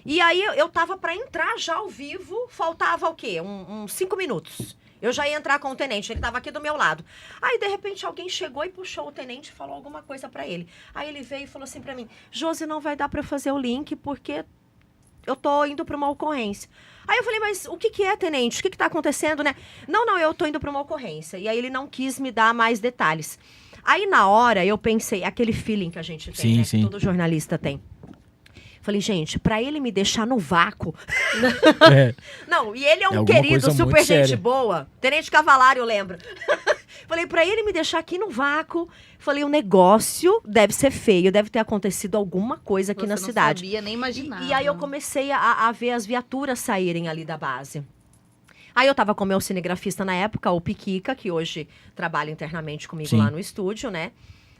E aí eu tava pra entrar já ao vivo, faltava o quê? Uns 5 minutos. Eu já ia entrar com o tenente, ele tava aqui do meu lado. Aí, de repente, alguém chegou e puxou o tenente e falou alguma coisa pra ele. Aí ele veio e falou assim pra mim, Josi, não vai dar pra eu fazer o link porque eu tô indo pra uma ocorrência. Aí eu falei, mas o que é, tenente? O que tá acontecendo, né? Não, eu tô indo pra uma ocorrência. E aí ele não quis me dar mais detalhes. Aí, na hora, eu pensei, aquele feeling que a gente tem, Sim, né? sim. Que todo jornalista tem. Falei, gente, pra ele me deixar no vácuo... É. Não, e ele é um alguma querido, coisa muito super gente séria. boa. Tenente Cavalário, eu lembro. Falei, pra ele me deixar aqui no vácuo. Falei, o negócio deve ser feio, deve ter acontecido alguma coisa aqui na cidade. Não sabia, nem imaginava. E aí eu comecei a ver as viaturas saírem ali da base. Aí eu tava com o meu cinegrafista na época, o Piquica, que hoje trabalha internamente comigo lá no estúdio, né?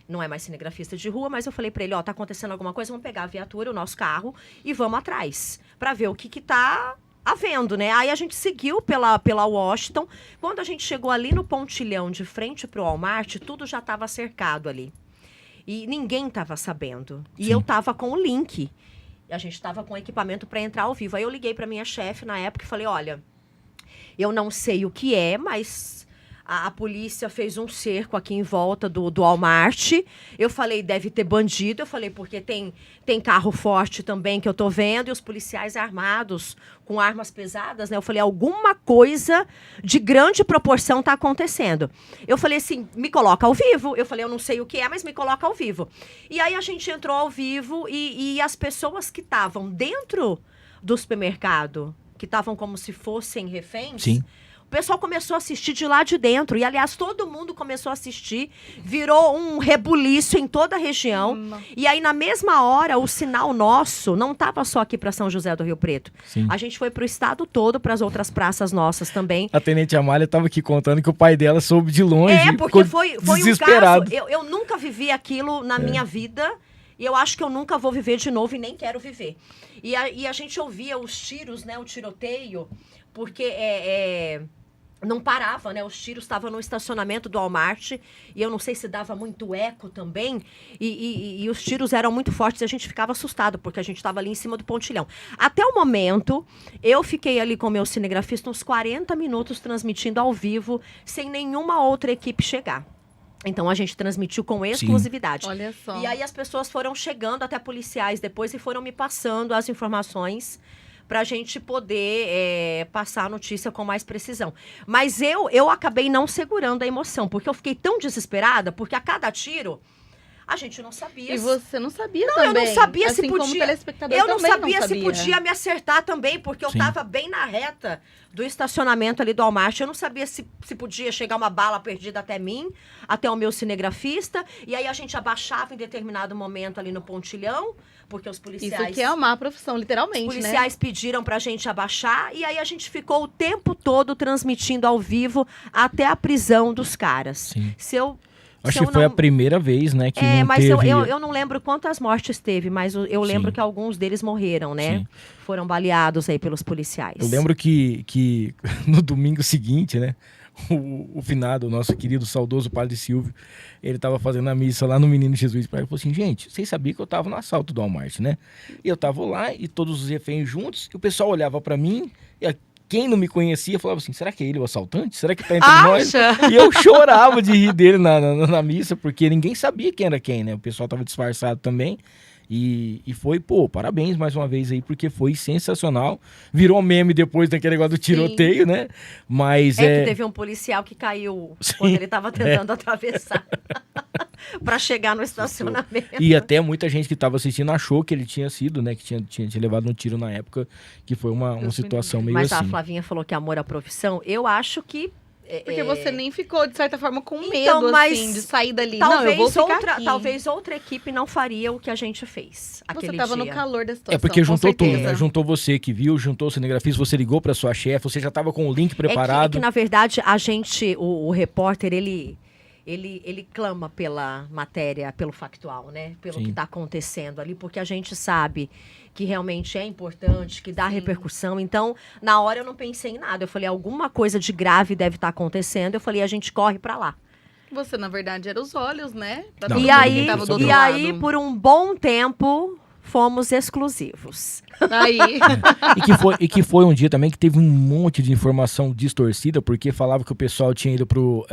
Não é mais cinegrafista de rua, mas eu falei pra ele, ó, tá acontecendo alguma coisa, vamos pegar a viatura, o nosso carro, e vamos atrás, pra ver o que tá havendo, né? Aí a gente seguiu pela Washington. Quando a gente chegou ali no pontilhão, de frente pro Walmart, tudo já tava cercado ali. E ninguém tava sabendo. E eu tava com o link. E a gente tava com o equipamento pra entrar ao vivo. Aí eu liguei pra minha chefe na época e falei, olha, eu não sei o que é, mas a polícia fez um cerco aqui em volta do Walmart. Eu falei, deve ter bandido. Eu falei, porque tem carro forte também que eu tô vendo. E os policiais armados com armas pesadas, né? Eu falei, alguma coisa de grande proporção tá acontecendo. Eu falei assim, me coloca ao vivo. Eu falei, eu não sei o que é, mas me coloca ao vivo. E aí a gente entrou ao vivo e as pessoas que estavam dentro do supermercado, que estavam como se fossem reféns... Sim. O pessoal começou a assistir de lá de dentro. E, aliás, todo mundo começou a assistir. Virou um rebuliço em toda a região. E aí, na mesma hora, o sinal nosso não estava só aqui para São José do Rio Preto. Sim. A gente foi para o estado todo, para as outras praças nossas também. A Tenente Amália estava aqui contando que o pai dela soube de longe. Porque foi desesperado. um caso... Eu nunca vivi aquilo na minha vida. E eu acho que eu nunca vou viver de novo e nem quero viver. E a gente ouvia os tiros, né? O tiroteio. Porque não parava, né? Os tiros estavam no estacionamento do Walmart e eu não sei se dava muito eco também. E os tiros eram muito fortes e a gente ficava assustado, porque a gente estava ali em cima do pontilhão. Até o momento, eu fiquei ali com o meu cinegrafista uns 40 minutos transmitindo ao vivo, sem nenhuma outra equipe chegar. Então, a gente transmitiu com exclusividade. Sim. Olha só. E aí, as pessoas foram chegando, até policiais depois, e foram me passando as informações para a gente poder passar a notícia com mais precisão. Mas eu acabei não segurando a emoção, porque eu fiquei tão desesperada, porque a cada tiro... A gente não sabia. E você não sabia não, também? Eu não sabia assim se como podia. Telespectador Eu não também sabia não se podia me acertar também, porque eu estava bem na reta do estacionamento ali do Walmart. Eu não sabia se podia chegar uma bala perdida até mim, até o meu cinegrafista. E aí a gente abaixava em determinado momento ali no pontilhão, porque os policiais... Isso que é uma profissão, literalmente, Os policiais pediram pra gente abaixar. E aí a gente ficou o tempo todo transmitindo ao vivo até a prisão dos caras. Sim. Acho que foi a primeira vez, né, que não mas teve... eu não lembro quantas mortes teve, mas eu lembro que alguns deles morreram, né? Sim. Foram baleados aí pelos policiais. Eu lembro que no domingo seguinte, né, o finado, o nosso querido saudoso Padre Silvio, ele tava fazendo a missa lá no Menino Jesus. Ele falou assim, gente, vocês sabiam que eu tava no assalto do Walmart, né? E eu tava lá e todos os reféns juntos, e o pessoal olhava pra mim e quem não me conhecia falava assim, será que é ele o assaltante? Será que tá entre nós? E eu chorava de rir dele na missa, porque ninguém sabia quem era quem, né? O pessoal tava disfarçado também. E foi, parabéns mais uma vez aí, porque foi sensacional. Virou meme depois daquele negócio do tiroteio, né? Mas que teve um policial que caiu quando ele tava tentando atravessar para chegar no estacionamento. E até muita gente que tava assistindo achou que ele tinha sido, né? Que tinha levado um tiro na época, que foi uma situação meio Mas assim. Mas a Flavinha falou que amor à profissão. Eu acho que... Porque você nem ficou, de certa forma, com medo, assim, de sair dali. Talvez, não, eu vou ficar aqui. Talvez outra equipe não faria o que a gente fez aquele dia. Você tava no calor da situação, porque juntou tudo, né? Juntou você que viu, juntou o cinegrafista, você ligou pra sua chefe, você já tava com o link preparado. É que na verdade, a gente, o repórter, ele clama pela matéria, pelo factual, né? Pelo que está acontecendo ali, porque a gente sabe que realmente é importante, que dá repercussão. Então, na hora eu não pensei em nada. Eu falei, alguma coisa de grave deve estar acontecendo. Eu falei, a gente corre para lá. Você, na verdade, era os olhos, né? E aí, por um bom tempo... fomos exclusivos. Aí. E que foi um dia também que teve um monte de informação distorcida, porque falava que o pessoal tinha ido pro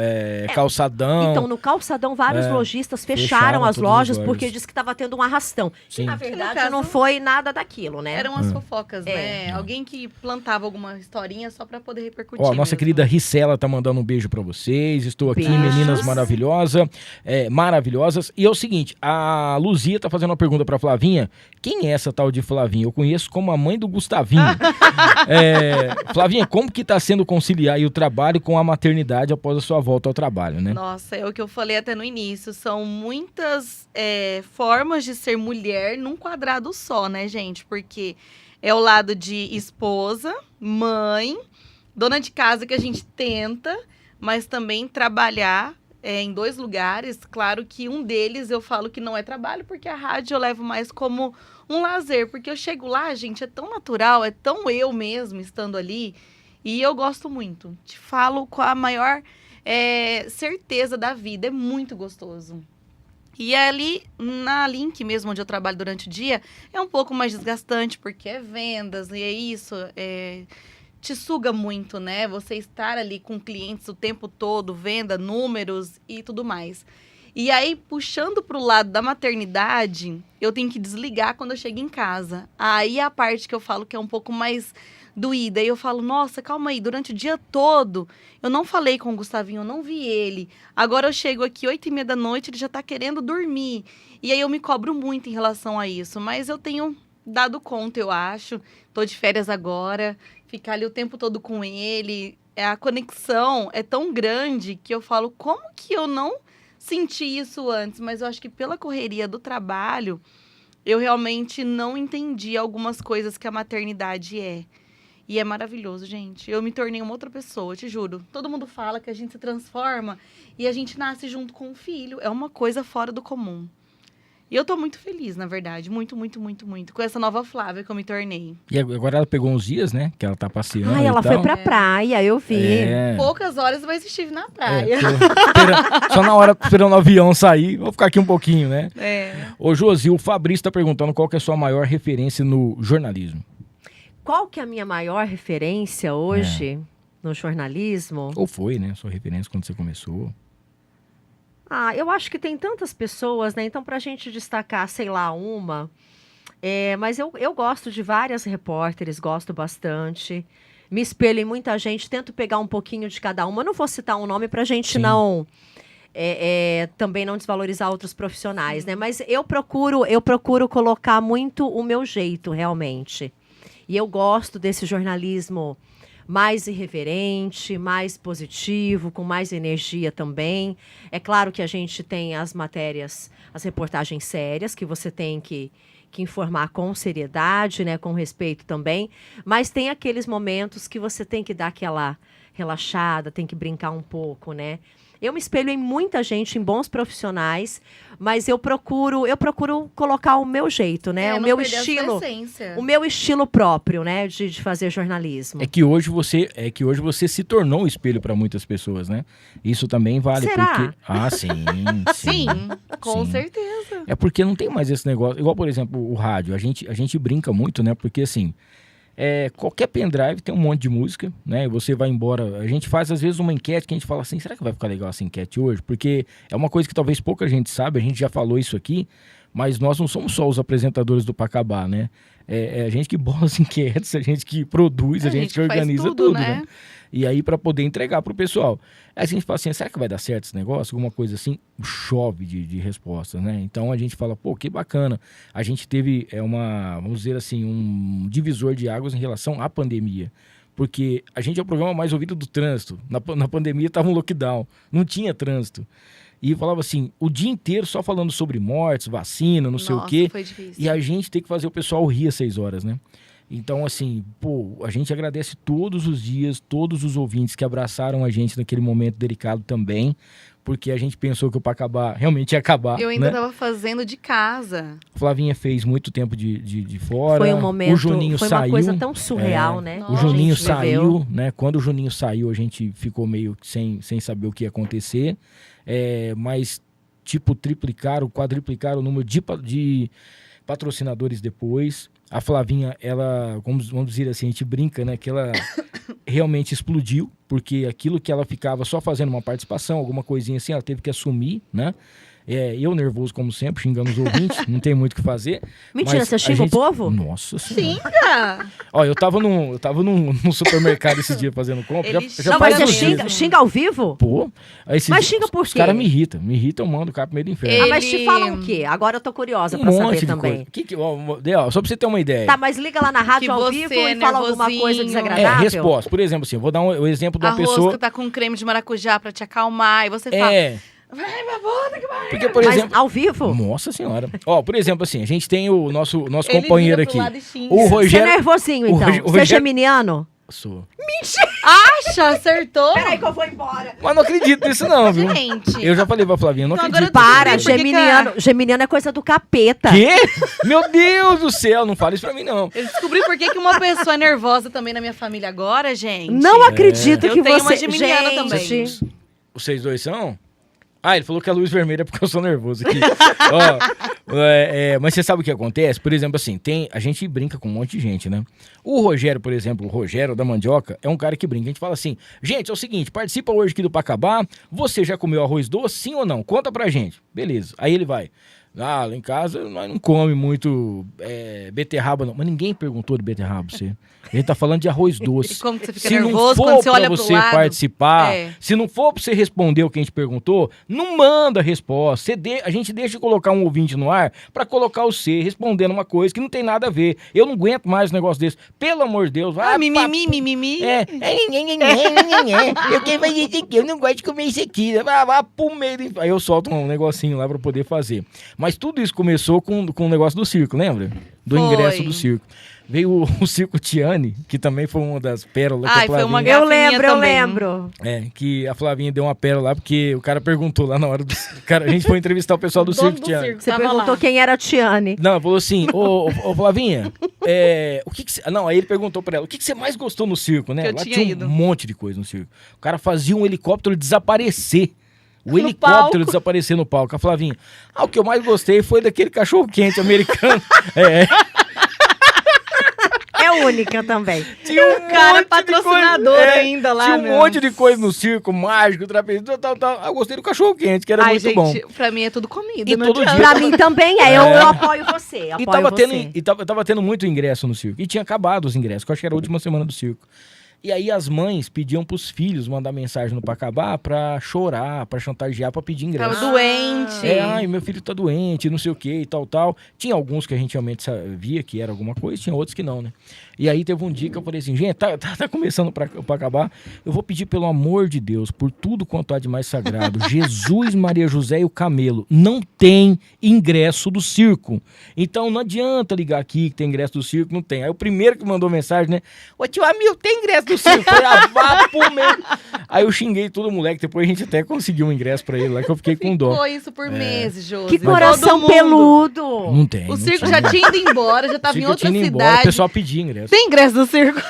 calçadão. Então, no calçadão, vários lojistas fecharam as lojas porque disse que estava tendo um arrastão. Sim. E, na verdade, caso, não foi nada daquilo, né? Eram as fofocas, né? Alguém que plantava alguma historinha só para poder repercutir. Ó, nossa querida Ricela tá mandando um beijo para vocês. Estou aqui, meninas maravilhosas. E é o seguinte, a Luzia tá fazendo uma pergunta pra Flavinha. Quem é essa tal de Flavinha? Eu conheço como a mãe do Gustavinho. Flavinha, como que tá sendo conciliar aí o trabalho com a maternidade após a sua volta ao trabalho, né? Nossa, é o que eu falei até no início. São muitas formas de ser mulher num quadrado só, né, gente? Porque é o lado de esposa, mãe, dona de casa que a gente tenta, mas também trabalhar em 2 lugares. Claro que um deles eu falo que não é trabalho, porque a rádio eu levo mais como um lazer. Porque eu chego lá, gente, é tão natural, é tão eu mesmo estando ali. E eu gosto muito. Te falo com a maior certeza da vida. É muito gostoso. E ali, na Link mesmo, onde eu trabalho durante o dia, é um pouco mais desgastante, porque é vendas, e é isso, te suga muito, né? Você estar ali com clientes o tempo todo, venda, números e tudo mais. E aí, puxando pro lado da maternidade, eu tenho que desligar quando eu chego em casa. Aí é a parte que eu falo que é um pouco mais doída. E eu falo, nossa, calma aí, durante o dia todo, eu não falei com o Gustavinho, eu não vi ele. Agora eu chego aqui 8h30 da noite, ele já tá querendo dormir. E aí eu me cobro muito em relação a isso. Mas eu tenho dado conta, eu acho. Tô de férias agora, ficar ali o tempo todo com ele. A conexão é tão grande que eu falo, como que eu não senti isso antes? Mas eu acho que pela correria do trabalho, eu realmente não entendi algumas coisas que a maternidade é. E é maravilhoso, gente. Eu me tornei uma outra pessoa, te juro. Todo mundo fala que a gente se transforma e a gente nasce junto com o filho. É uma coisa fora do comum. E eu tô muito feliz, na verdade. Muito, muito, muito, muito. Com essa nova Flávia que eu me tornei. E agora ela pegou uns dias, né? Que ela tá passeando. Ai, ela foi pra praia, eu vi. Poucas horas, mas estive na praia. Só na hora esperando o avião sair. Vou ficar aqui um pouquinho, né? Ô, Josi, o Fabrício tá perguntando qual que é a sua maior referência no jornalismo. Qual que é a minha maior referência hoje no jornalismo? Ou foi, né? Sua referência quando você começou? Eu acho que tem tantas pessoas, né? Então, pra gente destacar, sei lá, uma... mas eu gosto de várias repórteres, gosto bastante. Me espelho em muita gente, tento pegar um pouquinho de cada uma. Eu não vou citar um nome pra gente não... também não desvalorizar outros profissionais, né? Mas eu procuro colocar muito o meu jeito, realmente. E eu gosto desse jornalismo mais irreverente, mais positivo, com mais energia também. É claro que a gente tem as matérias, as reportagens sérias, que você tem que informar com seriedade, né, com respeito também. Mas tem aqueles momentos que você tem que dar aquela relaxada, tem que brincar um pouco, né? Eu me espelho em muita gente, em bons profissionais, mas eu procuro colocar o meu jeito, né? O meu estilo próprio, né? De fazer jornalismo. É que hoje você se tornou um espelho para muitas pessoas, né? Isso também vale. Será? Porque sim, com certeza. É porque não tem mais esse negócio. Igual, por exemplo, o rádio. A gente brinca muito, né? Porque assim, qualquer pendrive tem um monte de música, né? E você vai embora. A gente faz, às vezes, uma enquete que a gente fala assim, será que vai ficar legal essa enquete hoje? Porque é uma coisa que talvez pouca gente sabe, a gente já falou isso aqui, mas nós não somos só os apresentadores do Pacabá, né? É a gente que bola as enquetes, a gente que produz, a gente que organiza tudo, né? E aí, para poder entregar pro pessoal. Aí a gente fala assim, será que vai dar certo esse negócio? Alguma coisa assim, chove de respostas, né? Então a gente fala, pô, que bacana. A gente teve vamos dizer assim, um divisor de águas em relação à pandemia. Porque a gente é o programa mais ouvido do trânsito. Na pandemia estava um lockdown, não tinha trânsito. E falava assim, o dia inteiro só falando sobre mortes, vacina, não sei o quê. Foi difícil. E a gente tem que fazer o pessoal rir às 6 horas, né? Então, assim, a gente agradece todos os dias, todos os ouvintes que abraçaram a gente naquele momento delicado também, porque a gente pensou que o Pacabá realmente ia acabar. Eu ainda né? tava fazendo de casa. Flavinha fez muito tempo de fora. Foi um momento, o Juninho foi saiu, uma coisa tão surreal, né? O Juninho saiu, né? Quando o Juninho saiu, a gente ficou meio sem saber o que ia acontecer. Mas, tipo, triplicaram, quadriplicaram o número de patrocinadores depois. A Flavinha, ela, vamos dizer assim, a gente brinca, né? Que ela realmente explodiu, porque aquilo que ela ficava só fazendo uma participação, alguma coisinha assim, ela teve que assumir, né? Eu nervoso como sempre, xingando os ouvintes, não tem muito o que fazer. Mentira, mas você xinga o povo? Nossa senhora. Xinga! Ó, eu tava num supermercado esses dias fazendo compra. Ele Não, faz mas uns você dias. xinga ao vivo? Pô, aí esses Mas dias, xinga por os quê? caras me irritam, eu mando o cara pro meio do inferno. Ah, mas te falam o quê? Agora eu tô curiosa pra saber também. Ó, só pra você ter uma ideia. Tá, mas liga lá na rádio Que ao você vivo é e fala alguma nervosinho. coisa desagradável. Resposta. Por exemplo, assim, eu vou dar o exemplo de A uma pessoa. rosca tá com creme de maracujá pra te acalmar. E você fala, vai, babona, que vai. Porque, por Mas exemplo. ao vivo? Nossa senhora. Ó, por exemplo, assim, a gente tem o nosso Ele companheiro vira pro aqui. lado e xinga. O Você é Rogério. nervosinho, o então. Roge- o Você é Rogério- geminiano? Sou. Acha, acertou? Peraí que eu vou embora. Mas não acredito nisso, não, viu? Gente. Eu já falei pra Flavinha, não Então, acredito. agora Para, Por que que geminiano é coisa do capeta. Quê? Meu Deus do céu, não fala isso pra mim, não. Eu descobri por que uma pessoa é nervosa também na minha família agora, gente. Não acredito Eu que tenho você... uma geminiana também. Gente, Vocês dois são? Ah, ele falou que a luz vermelha é porque eu sou nervoso aqui. Ó, mas você sabe o que acontece? Por exemplo, assim, a gente brinca com um monte de gente, né? O Rogério, por exemplo, o Rogério da Mandioca, é um cara que brinca. A gente fala assim, gente, é o seguinte, participa hoje aqui do Pacabá, você já comeu arroz doce, sim ou não? Conta pra gente. Beleza. Aí ele vai. Lá em casa, nós não come muito beterraba, não. Mas ninguém perguntou de beterraba pra você. A gente tá falando de arroz doce. E como que você fica Se nervoso não quando for você pra olha pro você lado? participar, É. se não for pra você responder o que a gente perguntou, não manda a resposta. A gente deixa de colocar um ouvinte no ar pra colocar você respondendo uma coisa que não tem nada a ver. Eu não aguento mais um negócio desse. Pelo amor de Deus. Vai, Mimimi. eu quero fazer isso aqui, eu não gosto de comer isso aqui. Vai pro meio do... Aí eu solto um negocinho lá pra poder fazer. Mas tudo isso começou com o negócio do circo, lembra? Do Foi. ingresso do circo. Veio o Circo Tiani, que também foi uma das pérolas que a Ai, foi uma Flavinha... eu lembro, eu também. lembro. que a Flavinha deu uma pérola lá, porque o cara perguntou lá na hora do... Cara, a gente foi entrevistar o pessoal do Dono Circo do Tiani. circo. Você Tava perguntou lá. quem era a Tiane. Não, falou assim, ô Flavinha, o que você... Não, aí ele perguntou pra ela, o que você mais gostou no circo, né? Que eu Lá tinha tinha ido. um monte de coisa no circo. O cara fazia um helicóptero desaparecer. O No helicóptero palco. desaparecer no palco. A Flavinha, o que eu mais gostei foi daquele cachorro-quente americano. É única também. Tinha um cara monte de patrocinador coisa. ainda lá, Tinha um meu. monte de coisa no circo, mágico, trapezista, tal. Eu gostei do cachorro-quente, que era Ai, muito gente, bom. pra mim é tudo comida. E não todo adianta. dia- Pra mim também é. Eu apoio você. E Apoio você. tava tendo muito ingresso no circo. E tinha acabado os ingressos, que eu acho que era a última semana do circo. E aí as mães pediam pros filhos mandar mensagem no Pacabá pra chorar, pra chantagear, pra pedir ingresso. Tava doente. Ai, meu filho tá doente, não sei o que e tal. Tinha alguns que a gente realmente via que era alguma coisa, tinha outros que não, né? E aí teve um dia que eu falei assim, gente, tá começando pra acabar, eu vou pedir pelo amor de Deus, por tudo quanto há de mais sagrado, Jesus, Maria José e o Camelo, não tem ingresso do circo. Então não adianta ligar aqui que tem ingresso do circo, não tem. Aí o primeiro que mandou mensagem, né? Ô tio Amil, tem ingresso do circo? Eu falei, vá pro meio. Aí eu xinguei todo moleque, depois a gente até conseguiu um ingresso pra ele lá, que eu fiquei com dó. Ficou isso por meses, Josi. Que Todo coração mundo. peludo. Não tem. O não circo tinha. já tinha ido embora, já tava O em circo outra tinha ido embora, cidade. o pessoal pedia ingresso. Tem ingresso do circo?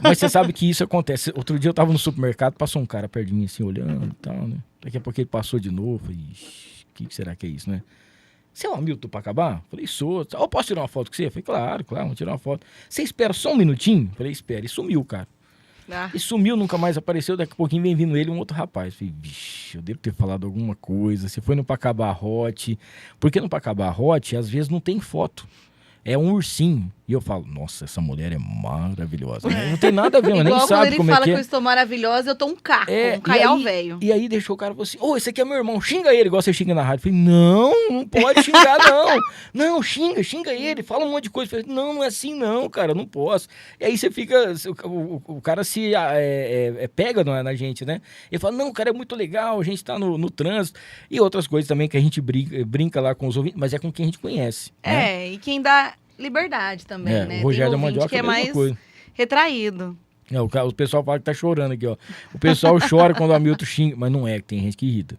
Mas você sabe que isso acontece. Outro dia eu tava no supermercado, passou um cara perto de mim assim, olhando e tal, né? Daqui a pouco ele passou de novo. Falei, ixi, o que será que é isso, né? Você é o Hamilton Pacabá? Falei, sou. Eu posso tirar uma foto com você? Falei, claro, vamos tirar uma foto. Você espera só um minutinho? Falei, espera. E sumiu, cara. Ah. E sumiu, nunca mais apareceu. Daqui a pouquinho vem vindo ele um outro rapaz. Falei, vixe, eu devo ter falado alguma coisa. Você foi no Pacabá Hot. Porque no Pacabá Hot, às vezes não tem foto. É um ursinho. E eu falo, nossa, essa mulher é maravilhosa. Não tem nada a ver, mas nem Igual quando sabe ele como fala é que que é. eu estou maravilhosa, eu tô um caco, um e caial aí- velho. E aí deixou o cara e falou assim, esse aqui é meu irmão, xinga ele, igual você xinga na rádio. Eu falei, não pode xingar, não. Não, xinga ele, fala um monte de coisa. Eu falei, não é assim não, cara, não posso. E aí você fica, o cara se pega na gente, né? Ele fala, não, cara, é muito legal, a gente tá no trânsito. E outras coisas também que a gente brinca lá com os ouvintes, mas é com quem a gente conhece. Né? E quem dá liberdade também, É, né? o Rogério da Tem ouvinte Mandioca que é é a mesma mais coisa. retraído. O pessoal fala que tá chorando aqui, ó. O pessoal chora quando o Hamilton xinga, mas não é, que tem gente que irrita.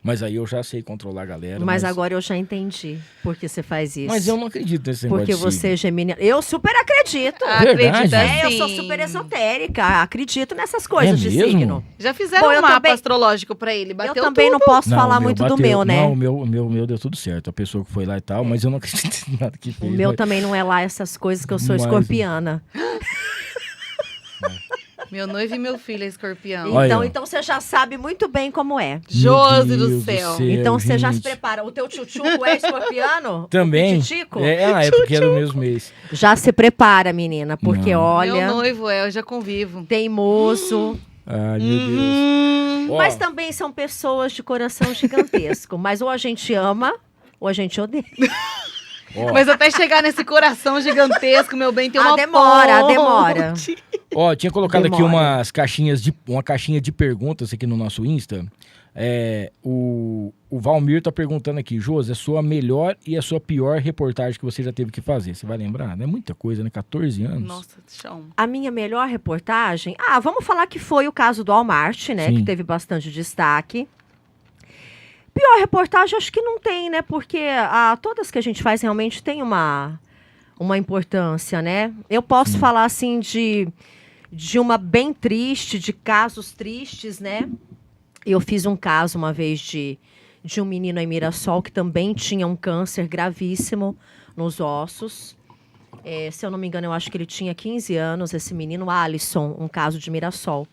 Mas aí eu já sei controlar a galera. Mas agora eu já entendi por que você faz isso. Mas eu não acredito nesse negócio Porque de você signo. é geminiano. Eu super acredito. Verdade? Acredita Eu sou sim. super esotérica. Acredito nessas coisas de mesmo? signo. Já fizeram Bom, eu um mapa também- astrológico pra ele, Eu bateu também tudo. não posso Não, falar o muito bateu. do meu, né? Não, o meu deu tudo certo. A pessoa que foi lá e tal, mas eu não acredito em nada que O fez. meu mas- também não é lá essas coisas que eu sou Mas- escorpiana. Meu noivo e meu filho é escorpião. Olha. Então você já sabe muito bem como é. Josi Meu do Deus céu. Então você já se gente. prepara. O teu tchutchuco é escorpiano? Também. O Titico? É porque era o mesmo mês. Já se prepara, menina, porque Não. olha, Meu noivo eu já convivo. teimoso. Ai, meu Deus. Ó, Mas também são pessoas de coração gigantesco. Mas ou a gente ama, ou a gente odeia. ó, Mas até chegar nesse coração gigantesco, meu bem, tem uma demora. ponte. ó, tinha colocado aqui Demora. uma caixinha de perguntas aqui no nosso Insta. O Valmir tá perguntando aqui, Josi, a sua melhor e a sua pior reportagem que você já teve que fazer? Você vai lembrar? Não é muita coisa, né? 14 anos. Nossa, chão. A minha melhor reportagem... vamos falar que foi o caso do Walmart, né? Sim. Que teve bastante destaque. Pior reportagem, acho que não tem, né? Porque todas que a gente faz realmente tem uma importância, né? Eu posso falar, assim, de uma bem triste, de casos tristes, né? Eu fiz um caso uma vez de um menino em Mirassol que também tinha um câncer gravíssimo nos ossos. Se eu não me engano, eu acho que ele tinha 15 anos, esse menino, Alisson, um caso de Mirassol.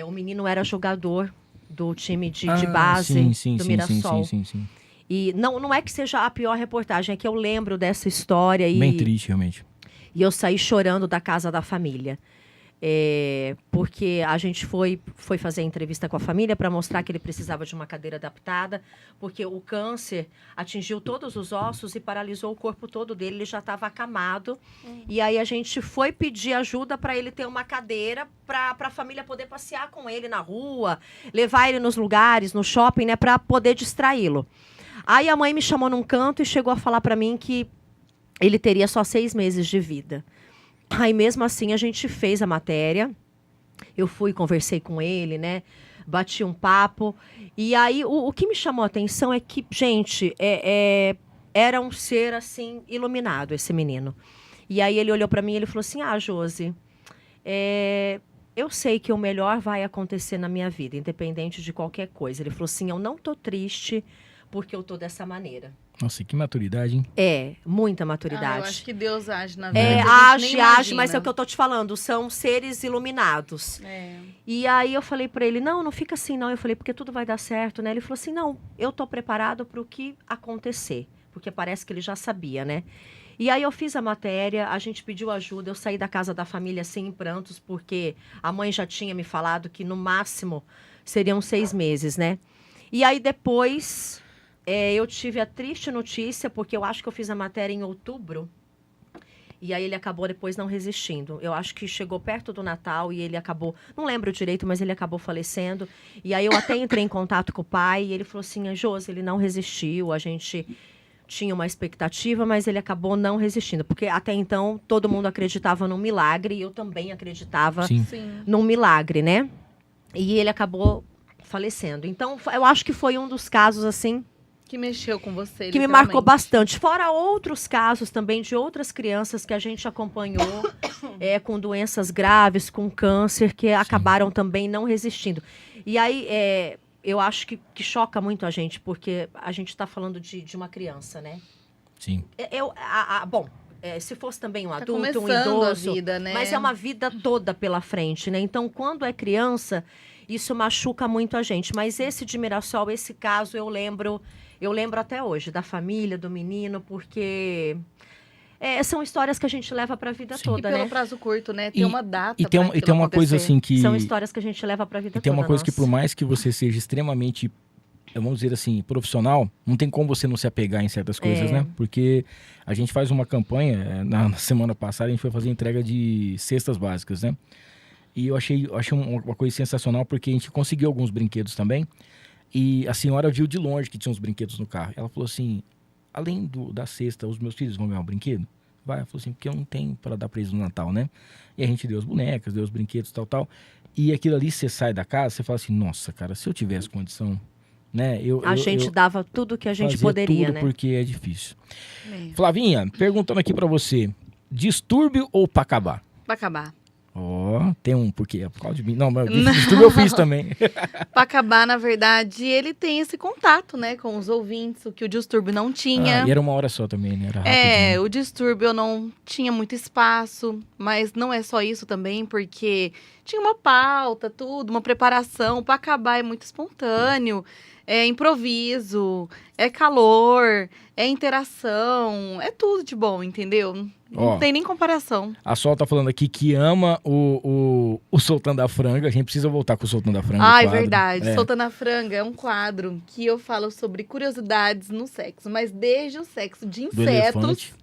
O menino era jogador do time de base do Mirassol. Sim. E não é que seja a pior reportagem, é que eu lembro dessa história Bem triste, realmente. e eu saí chorando da casa da família. Porque a gente foi fazer a entrevista com a família para mostrar que ele precisava de uma cadeira adaptada, porque o câncer atingiu todos os ossos e paralisou o corpo todo dele, ele já estava acamado. E aí a gente foi pedir ajuda para ele ter uma cadeira para a família poder passear com ele na rua, levar ele nos lugares, no shopping, né, para poder distraí-lo. Aí a mãe me chamou num canto e chegou a falar para mim que ele teria só 6 meses de vida. Aí, mesmo assim, a gente fez a matéria. Eu fui, conversei com ele, né? Bati um papo. E aí, o que me chamou a atenção é que, gente, era um ser, assim, iluminado, esse menino. E aí, ele olhou para mim e ele falou assim, Josi, eu sei que o melhor vai acontecer na minha vida, independente de qualquer coisa. Ele falou assim, eu não tô triste porque eu tô dessa maneira. Nossa, que maturidade, hein? Muita maturidade. Eu acho que Deus age na vida. que a gente nem Age, mas é imagina. o que eu tô te falando, são seres iluminados. E aí eu falei pra ele, não fica assim não. Eu falei, porque tudo vai dar certo, né? Ele falou assim, não, eu tô preparado pro que acontecer. Porque parece que ele já sabia, né? E aí eu fiz a matéria, a gente pediu ajuda, eu saí da casa da família assim em prantos, porque a mãe já tinha me falado que no máximo seriam 6 meses, né? E aí depois... eu tive a triste notícia, porque eu acho que eu fiz a matéria em outubro, e aí ele acabou depois não resistindo. Eu acho que chegou perto do Natal e ele acabou, não lembro direito, mas ele acabou falecendo. E aí eu até entrei em contato com o pai e ele falou assim, Josi, ele não resistiu, a gente tinha uma expectativa, mas ele acabou não resistindo. Porque até então todo mundo acreditava num milagre e eu também acreditava Sim. num milagre, né? E ele acabou falecendo. Então eu acho que foi um dos casos, assim... Que mexeu com você, que me marcou bastante. Fora outros casos também de outras crianças que a gente acompanhou com doenças graves, com câncer, que acabaram também não resistindo. E aí, eu acho que choca muito a gente, porque a gente está falando de uma criança, né? Sim. Bom, se fosse também um adulto, um começando idoso... a vida, né? Mas é uma vida toda pela frente, né? Então, quando é criança, isso machuca muito a gente. Mas esse de Mirassol, esse caso, eu lembro até hoje, da família, do menino, porque são histórias que a gente leva para a vida toda, E pelo né? prazo curto, né? Tem uma data E tem uma coisa assim que... São histórias que a gente leva para a vida E toda. tem uma coisa que nossa. por mais que você seja extremamente, vamos dizer assim, profissional, não tem como você não se apegar em certas coisas, né? Porque a gente faz uma campanha, na semana passada a gente foi fazer entrega de cestas básicas, né? E eu achei uma coisa sensacional porque a gente conseguiu alguns brinquedos também. E a senhora viu de longe que tinha uns brinquedos no carro. Ela falou assim, além da cesta, os meus filhos vão ganhar um brinquedo? Vai, ela falou assim, porque eu não tenho para dar pra eles no Natal, né? E a gente deu as bonecas, deu os brinquedos, tal. E aquilo ali, você sai da casa, você fala assim, nossa, cara, se eu tivesse condição, né? A gente dava tudo que a gente fazia poderia, tudo né? porque é difícil. Flavinha, perguntando aqui pra você, distúrbio ou pra acabar? Pra acabar. Ó, Ó, tem um porquê, é por causa de mim. Não, mas distúrbio eu fiz também. Pra acabar, na verdade, ele tem esse contato, né, com os ouvintes, o que o distúrbio não tinha. E era uma hora só também, né? Era É, rapidinho. o distúrbio não tinha muito espaço, mas não é só isso também, porque tinha uma pauta, tudo, uma preparação. Pra acabar é muito espontâneo, é improviso, é calor, é interação, é tudo de bom, entendeu? Não Ó. tem nem comparação. A Sol tá falando aqui que ama o Soltando a Franga. A gente precisa voltar com o Soltando a Franga. Ah, é quadro. verdade. É. Soltando a Franga é um quadro que eu falo sobre curiosidades no sexo, mas desde o sexo de Do insetos, elefante.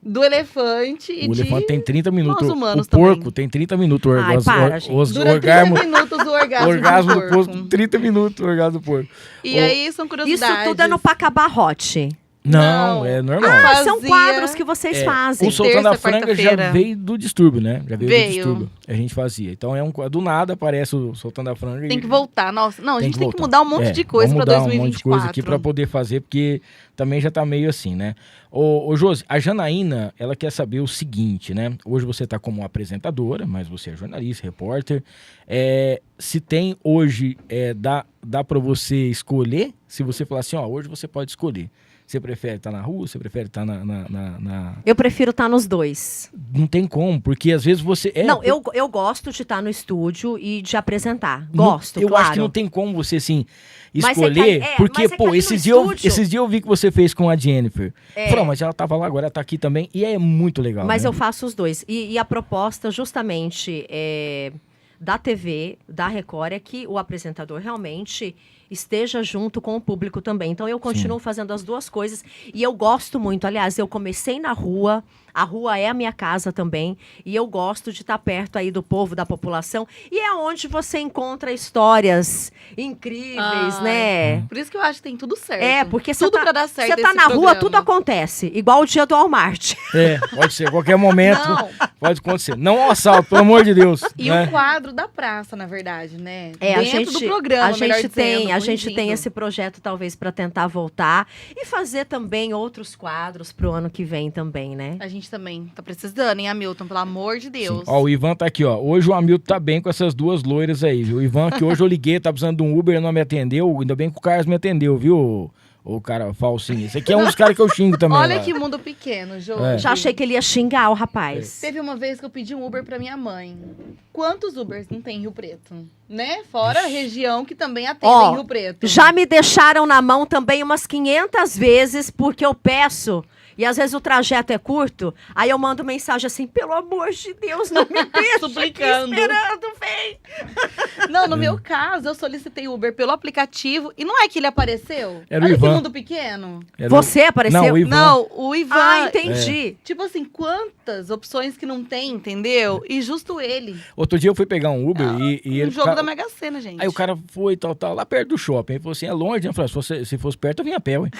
do elefante e O elefante tem 30 minutos. nós humanos o porco também. tem 30 minutos. Ai, para, gente. Durante orgasmo, 30 minutos o orgasmo, orgasmo do do porco. porco. 30 minutos o orgasmo do porco. E aí são Isso curiosidades. tudo é no Pacabarrote. Não, Não. é normal. Ah, são Fazia- quadros que vocês fazem. O Soltando a Terça, Franga já quarta-feira. veio do distúrbio, né? Já veio do Veio. distúrbio. A gente fazia. Então é um do nada aparece o Soltando a Franga. Tem que voltar. Nossa, não, a gente tem que voltar. mudar um monte de coisa vamos pra mudar 2024. um monte de coisa aqui pra poder fazer, porque também já tá meio assim, né? Ô Josi, a Janaína, ela quer saber o seguinte, né? Hoje você tá como apresentadora, mas você é jornalista, repórter. Se tem hoje, dá pra você escolher? Se você falar assim, ó, hoje você pode escolher. Você prefere estar na rua? Você prefere estar na... Eu prefiro estar nos dois. Não tem como, porque às vezes você... Não, eu gosto de estar no estúdio e de apresentar. Não- Gosto, eu claro. acho que não tem como você, assim, Mas é escolher, que aí- porque, mas é que pô, ali no esses dias eu vi que você fez com a Jennifer. Falou, mas ela tava lá, agora ela tá aqui também, e é muito legal, Mas né? eu faço os dois. E a proposta, justamente, da TV, da Record, é que o apresentador realmente esteja junto com o público também. Então, eu continuo fazendo as duas coisas. E eu gosto muito. Aliás, eu comecei na rua. A rua é a minha casa também. E eu gosto de estar perto aí do povo, da população. E é onde você encontra histórias incríveis, Ai, né? Por isso que eu acho que tem tudo certo. É, porque você tudo tá, pra dar certo você tá esse na rua, programa. tudo acontece. Igual o dia do Walmart. Pode ser, qualquer momento Não. pode acontecer. Não um assalto, pelo amor de Deus. E né? o quadro da praça, na verdade, né? É, Dentro do programa, a melhor gente dizendo, tem, a gente tem corrigindo. esse projeto talvez para tentar voltar e fazer também outros quadros pro ano que vem também, né? A gente também tá precisando, hein, Hamilton? Pelo amor de Deus. Ó, o Ivan tá aqui, ó. Hoje o Hamilton tá bem com essas duas loiras aí, viu? O Ivan, que hoje eu liguei, tá precisando de um Uber, não me atendeu. Ainda bem que o Carlos me atendeu, viu? O cara falsinho. Esse aqui é um dos caras que eu xingo também. Olha lá. que mundo pequeno, Jô. É. Já achei que ele ia xingar o rapaz. Teve uma vez que eu pedi um Uber pra minha mãe. Quantos Ubers não tem em Rio Preto? Né? Fora a região que também atende Ó, em Rio Preto. Já me deixaram na mão também umas 500 vezes porque eu peço. E às vezes o trajeto é curto, aí eu mando mensagem assim, pelo amor de Deus, não me deixa Suplicando. aqui esperando, vem. Não, no meu caso, eu solicitei Uber pelo aplicativo e não é que ele apareceu. Era o Olha que Ivan. mundo pequeno. Era Você apareceu? Não, o Ivan. Não, o Ivan. Ah, entendi. Tipo assim, quantas opções que não tem, entendeu? E justo ele. Outro dia eu fui pegar um Uber e Um ele... jogo da Mega Sena, gente. Aí o cara foi tal, lá perto do shopping. Ele falou assim, é longe, né? Eu falei, se fosse perto, eu vinha a pé, ué.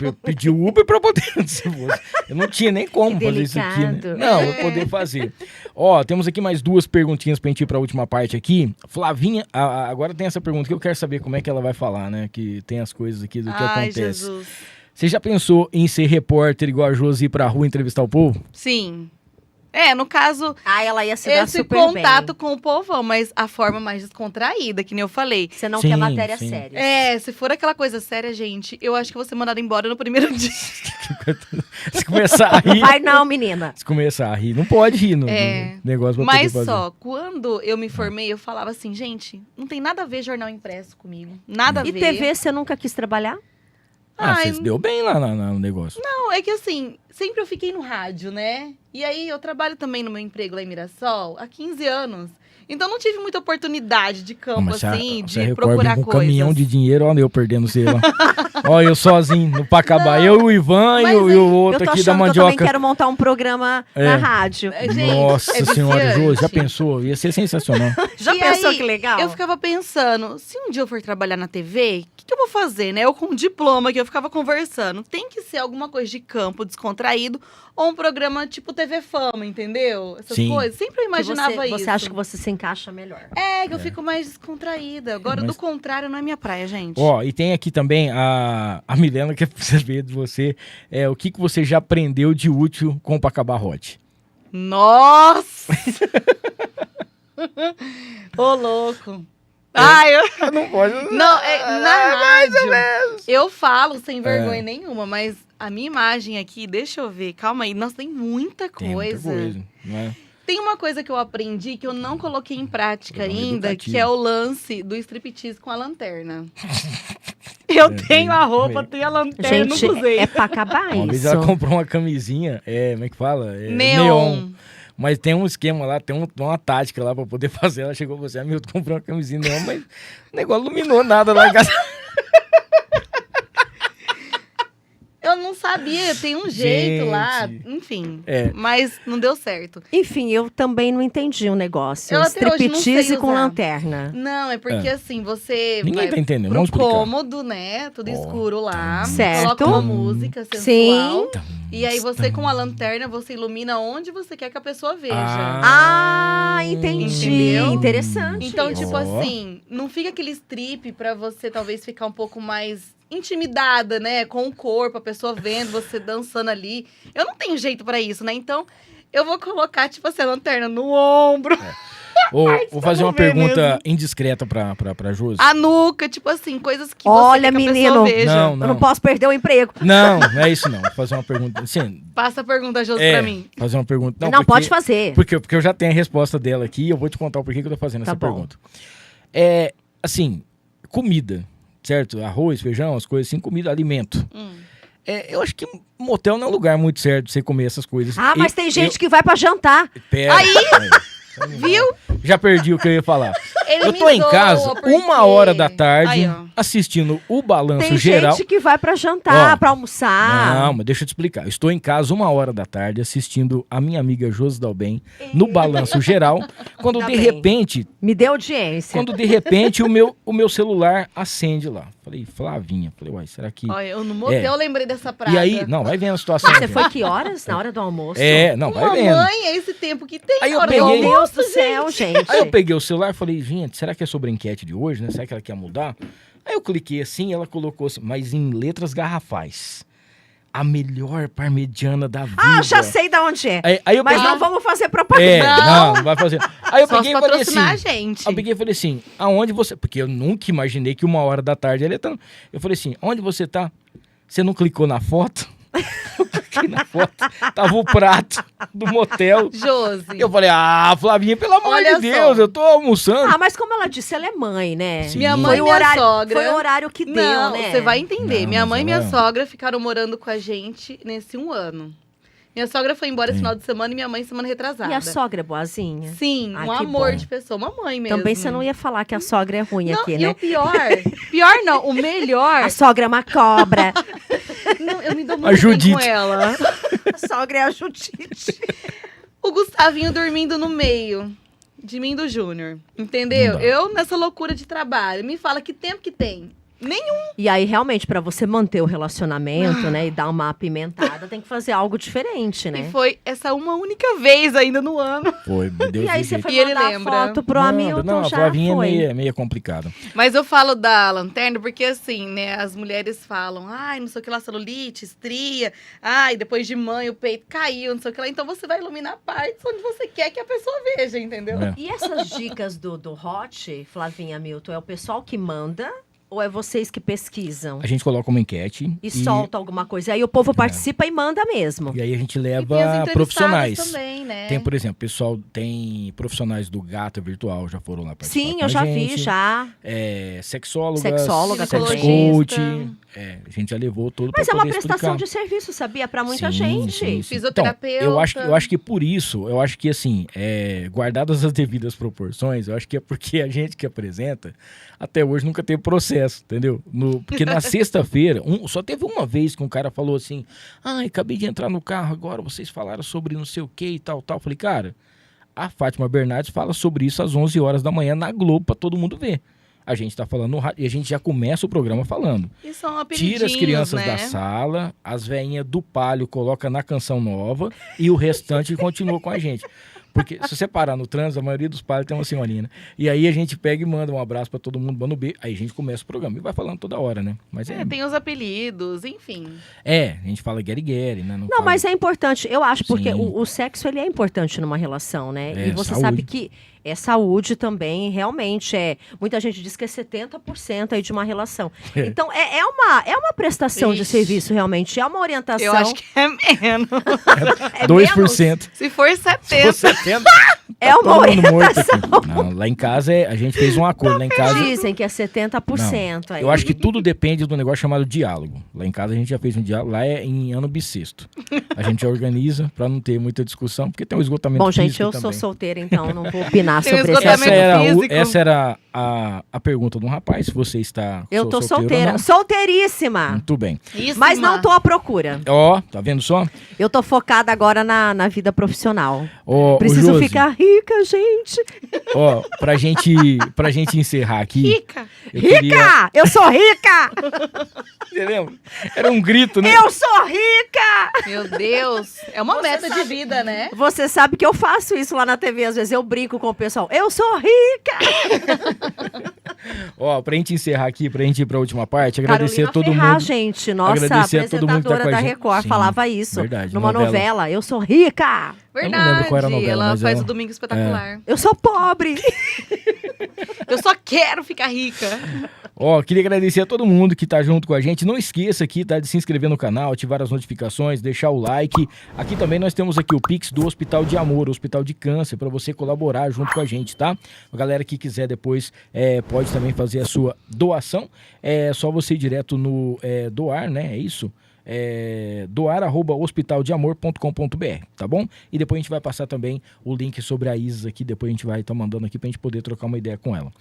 Eu pedi o Uber pra poder... se fosse. Eu não tinha nem como Que fazer isso aqui, né? delicado. Não, eu poder fazer. Ó, temos aqui mais duas perguntinhas pra gente ir pra última parte aqui. Flavinha, agora tem essa pergunta que eu quero saber como é que ela vai falar, né? Que tem as coisas aqui do que Ai, acontece. Jesus. Você já pensou em ser repórter igual a Josi ir pra rua entrevistar o povo? Sim. É, no caso, Ah, ela ia se dar esse super contato bem. com o povão, mas a forma mais descontraída, que nem eu falei. Você não Sim, quer matéria sim. séria. É, se for aquela coisa séria, gente, eu acho que eu vou ser mandada embora no primeiro dia. Se começar a rir... Vai não, menina. Se começar a rir, não pode rir no É. negócio pra Mas poder fazer. só, quando eu me formei, eu falava assim, gente, não tem nada a ver jornal impresso comigo. Nada a E ver. TV, você nunca quis trabalhar? Ah, Ai, você se deu bem lá no negócio. Não, é que assim, sempre eu fiquei no rádio, né? E aí eu trabalho também no meu emprego lá em Mirassol há 15 anos. Então não tive muita oportunidade de campo, Mas se a- assim, se a de Record procurar vem com um coisas. caminhão de dinheiro, olha eu perdendo você lá. Olha eu sozinho no Pacabá. Não, Eu, o Ivan e mas o aí, outro Eu tô aqui da achando que eu também mandioca. quero montar um programa É. na rádio. É, gente, Nossa é senhora, viciante. Jô, já pensou? Ia ser sensacional. Já E pensou aí, que legal? Eu ficava pensando, se um dia eu for trabalhar na TV, o que eu vou fazer, né? Eu com um diploma que eu ficava conversando. Tem que ser alguma coisa de campo, descontraído, ou um programa tipo TV Fama, entendeu? Essas Sim. coisas. Sempre eu Que imaginava isso. Você acha que você se encaixa melhor. É, que eu fico mais descontraída. Agora, Mas- do contrário, não é minha praia, gente. Ó, e tem aqui também a Milena que precisa saber de você. O que você já aprendeu de útil com o Pacabá Hot? Nossa! Ô, louco. Ai, eu... Não pode. Não, na rádio, eu falo sem vergonha nenhuma, mas a minha imagem aqui, deixa eu ver, calma aí, nossa, tem muita Tem muita coisa. coisa, não é? Tem uma coisa que eu aprendi que eu não coloquei em prática Programa ainda, educativo. que é o lance do striptease com a lanterna. Eu tenho a roupa, tenho a lanterna, Gente, não usei. é pra acabar Uma vez isso. ela comprou uma camisinha, como é que fala? Neon. Mas tem um esquema lá, tem uma tática lá pra poder fazer. Ela chegou e falou assim, Milton, comprou uma camisinha neon, mas o negócio não iluminou nada lá em casa. Eu não sabia, tem um jeito Gente. lá, enfim, É. mas não deu certo. Enfim, eu também não entendi o negócio. Eu até hoje não sei Striptease com usar. lanterna. Não, é porque assim, você Ninguém vai tá entendendo, pro vamos explicar. cômodo, né, tudo escuro lá, Certo. coloca uma música sensual, Sim. e aí você com a lanterna, você ilumina onde você quer que a pessoa veja. Ah, entendi. Entendeu? Interessante. Então, isso. tipo Ó. assim, não fica aquele strip pra você talvez ficar um pouco mais intimidada, né? Com o corpo, a pessoa vendo, você dançando ali. Eu não tenho jeito pra isso, né? Então, eu vou colocar, tipo assim, a lanterna no ombro, Vou fazer uma vamos ver pergunta mesmo. indiscreta pra Josi. a nuca, tipo assim, coisas que Olha, você quer que a menino. pessoa veja. Não, Eu não posso perder o emprego. Não é isso não. Vou fazer uma pergunta. Assim, Passa a pergunta, Josi, pra mim. fazer uma pergunta. Não, porque- pode fazer. Porque eu já tenho a resposta dela aqui e eu vou te contar o porquê que eu tô fazendo Tá essa bom. pergunta. Assim, comida, certo? Arroz, feijão, as coisas assim, comida, alimento. Eu acho que motel não é um lugar muito certo pra você comer essas coisas. Ah, mas tem gente que vai pra jantar. Pera, Viu? Já perdi o que eu ia falar. Ele Eu me tô em zoa, casa, porque- 1h da tarde, Aí, ó. assistindo o Balanço Tem Geral. gente que vai pra jantar, Ó, pra almoçar. Não, mas deixa eu te explicar. Eu estou em casa 1h da tarde assistindo a minha amiga Josi Dalben no Balanço Geral, quando Tá de bem. repente, Me dê audiência. o meu celular acende lá. Falei, Flavinha, falei, será que... Olha, eu no motel É. eu lembrei dessa praga. E aí, não, vai vendo a situação. Você gente. foi que horas? Na hora do almoço? Não, vai Uma vendo. mãe é esse tempo que tem. Aí eu hora do peguei- Meu almoço, Deus do céu, gente. Aí eu peguei o celular e falei, gente, será que é sobre a enquete de hoje, né? Será que ela quer mudar? Aí eu cliquei assim, ela colocou assim, mas em letras garrafais. A melhor parmegiana da vida. Ah, já sei de onde é. Aí eu Mas peguei... não vamos fazer propaganda. Não vai fazer. Aí eu Só peguei se e falei assim... patrocinar a gente. Aí eu peguei e falei assim, aonde você... Porque eu nunca imaginei que 1h da tarde ele ia estar... Eu falei assim, onde você tá? Você não clicou na foto? Eu cliquei na foto. Tava o prato do motel. Josi. Eu falei, Flavinha, pelo amor Olha de Deus, só. eu tô almoçando. Ah, mas como ela disse, ela é mãe, né? Sim. Minha Foi mãe e o minha horário, sogra. Foi o horário que deu, Não, né? você vai entender. Não, Minha mas mãe e minha ela- sogra ficaram morando com a gente nesse 1 ano. Minha sogra foi embora esse final de semana e minha mãe semana retrasada. E a sogra é boazinha? Sim, Ai, um que amor bom. de pessoa. Uma mãe mesmo. Também você não ia falar que a sogra é ruim Não, aqui, e né? o pior não, o melhor. A sogra é uma cobra. Não, eu me dou A muito bem Judite. com ela. A sogra é a Judite. O Gustavinho dormindo no meio de mim e do Júnior. Entendeu? Não dá. Eu nessa loucura de trabalho. Me fala que tempo que tem. Nenhum. E aí, realmente, pra você manter o relacionamento, né? E dar uma apimentada, tem que fazer algo diferente, né? E foi essa uma única vez ainda no ano. Foi, meu Deus E aí do você jeito. foi E ele mandar lembra. foto pro Hamilton, Não, a já Flavinha foi. é meio complicada. Mas eu falo da lanterna porque, assim, né, as mulheres falam, ai, não sei o que lá, celulite, estria, ai, depois de mãe o peito caiu, não sei o que lá. Então você vai iluminar partes onde você quer que a pessoa veja, entendeu? É. E essas dicas do Hot, Flavinha Hamilton, é o pessoal que manda ou é vocês que pesquisam? A gente coloca uma enquete E solta alguma coisa. Aí o povo participa e manda mesmo. e aí a gente E tem as leva entrevistadas profissionais. também, né? Tem, por exemplo, pessoal, tem profissionais do Gato Virtual, já foram lá participar Sim, com eu a já gente. vi, já. Sexóloga Sexóloga sex também. coach. A gente já levou todo Mas pra é uma poder prestação explicar. de serviço, sabia? Pra muita Sim, gente. sim, sim. Fisioterapeuta. Então, eu acho que por isso, eu acho que assim, guardadas as devidas proporções, eu acho que é porque a gente que apresenta, até hoje nunca teve processo, entendeu? Porque na sexta-feira, só teve uma vez que um cara falou assim, ai, acabei de entrar no carro agora, vocês falaram sobre não sei o que e tal. Eu falei, cara, a Fátima Bernardes fala sobre isso às 11 horas da manhã na Globo pra todo mundo ver. A gente tá falando no rádio e a gente já começa o programa falando. E são apelidinhos, Tira as crianças né? da sala, as veinhas do palio coloca na canção nova e o restante continua com a gente. Porque se você parar no trânsito, a maioria dos pais tem uma senhorinha, né? E aí a gente pega e manda um abraço pra todo mundo, manda um beijo. Aí a gente começa o programa e vai falando toda hora, né? Mas Tem os apelidos, enfim. a gente fala gueri-gueri, né? Não, fala- mas é importante, eu acho, porque Sim. o sexo ele é importante numa relação, né? É, e você saúde. sabe que É saúde também, realmente. Muita gente diz que é 70% aí de uma relação. Então, é uma prestação de serviço, realmente. É uma orientação. Eu acho que é menos. É 2%. Se for 70%. 70%. É uma Todo mundo morto orientação. aqui. Não, lá em casa a gente fez um acordo. Lá em casa, Dizem que é 70%. Aí. eu acho que tudo depende do negócio chamado diálogo. Lá em casa a gente já fez um diálogo. Lá é em ano bissexto. A gente já organiza pra não ter muita discussão, porque tem um esgotamento Bom, físico gente, eu também. sou solteira, então não vou opinar Tem um sobre esse esgotamento assunto. físico. Essa era a pergunta de um rapaz, se você está Eu tô solteiro ou solteira. não. Solteiríssima. Muito bem. Isso, Mas não tô à procura. Ó, tá vendo só? Eu tô focada agora na vida profissional. Ó, Preciso Josi, ficar rica, gente. Ó, pra gente encerrar aqui. Rica. Eu queria... Rica! Eu sou rica! Você lembra? Era um grito, né? Eu sou rica! Meu Deus. É uma meta de vida, né? Você sabe que eu faço isso lá na TV, às vezes eu brinco com o pessoal. Eu sou rica! Ó, pra gente encerrar aqui, pra gente ir pra última parte, agradecer Carolina a todo Ferraz, mundo. gente, nossa Agradecer a todo mundo que tá apresentadora com a da gente. Record, Sim, falava isso verdade, numa novela. Eu sou rica! Eu não lembro qual era a novela, ela mas faz ela- o Domingo Espetacular. Eu sou pobre! Eu só quero ficar rica. Ó, queria agradecer a todo mundo que tá junto com a gente. Não esqueça aqui, tá, de se inscrever no canal, ativar as notificações, deixar o like. Aqui também nós temos aqui o Pix do Hospital de Amor, Hospital de Câncer, para você colaborar junto com a gente, tá? A galera que quiser depois pode também fazer a sua doação. É só você ir direto no doar, né? É isso? doar@hospitaldeamor.com.br, tá bom? E depois a gente vai passar também o link sobre a Isis aqui, depois a gente vai estar mandando aqui pra gente poder trocar uma ideia com ela.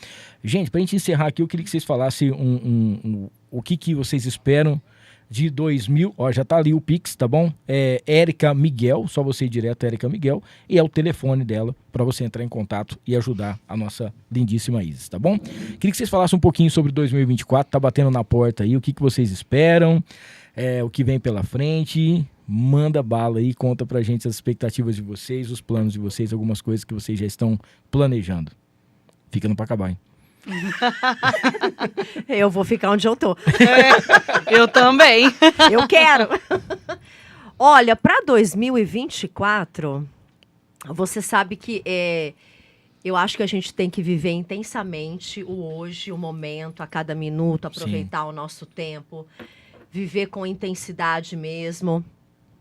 Gente, pra gente encerrar aqui, eu queria que vocês falassem o que vocês esperam de 2000, ó, já tá ali o Pix, tá bom? É Érica Miguel, só você ir direto, Érica Miguel, e é o telefone dela para você entrar em contato e ajudar a nossa lindíssima Isis, tá bom? Queria que vocês falassem um pouquinho sobre 2024, tá batendo na porta aí, o que vocês esperam, o que vem pela frente. Manda bala aí, conta pra gente as expectativas de vocês, os planos de vocês, algumas coisas que vocês já estão planejando. Fica no pra acabar, hein? Eu vou ficar onde eu tô. Eu também. Eu quero. Olha, para 2024, você sabe que eu acho que a gente tem que viver intensamente o hoje, o momento, a cada minuto, aproveitar o nosso tempo, viver com intensidade mesmo.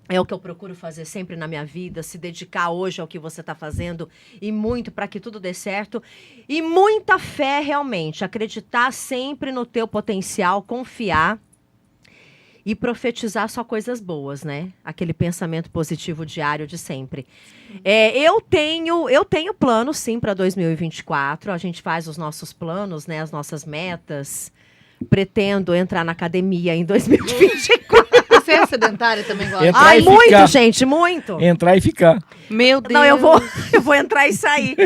É o que eu procuro fazer sempre na minha vida, se dedicar hoje ao que você está fazendo e muito para que tudo dê certo. E muita fé realmente, acreditar sempre no teu potencial, confiar e profetizar só coisas boas, né? Aquele pensamento positivo diário de sempre. Eu tenho planos, sim, para 2024. A gente faz os nossos planos, né? As nossas metas. Pretendo entrar na academia em 2024. Você é sedentária também, gosta? Entrar Ai, e muito, ficar. gente, muito. Entrar e ficar. Meu Deus. Não, eu vou entrar e sair.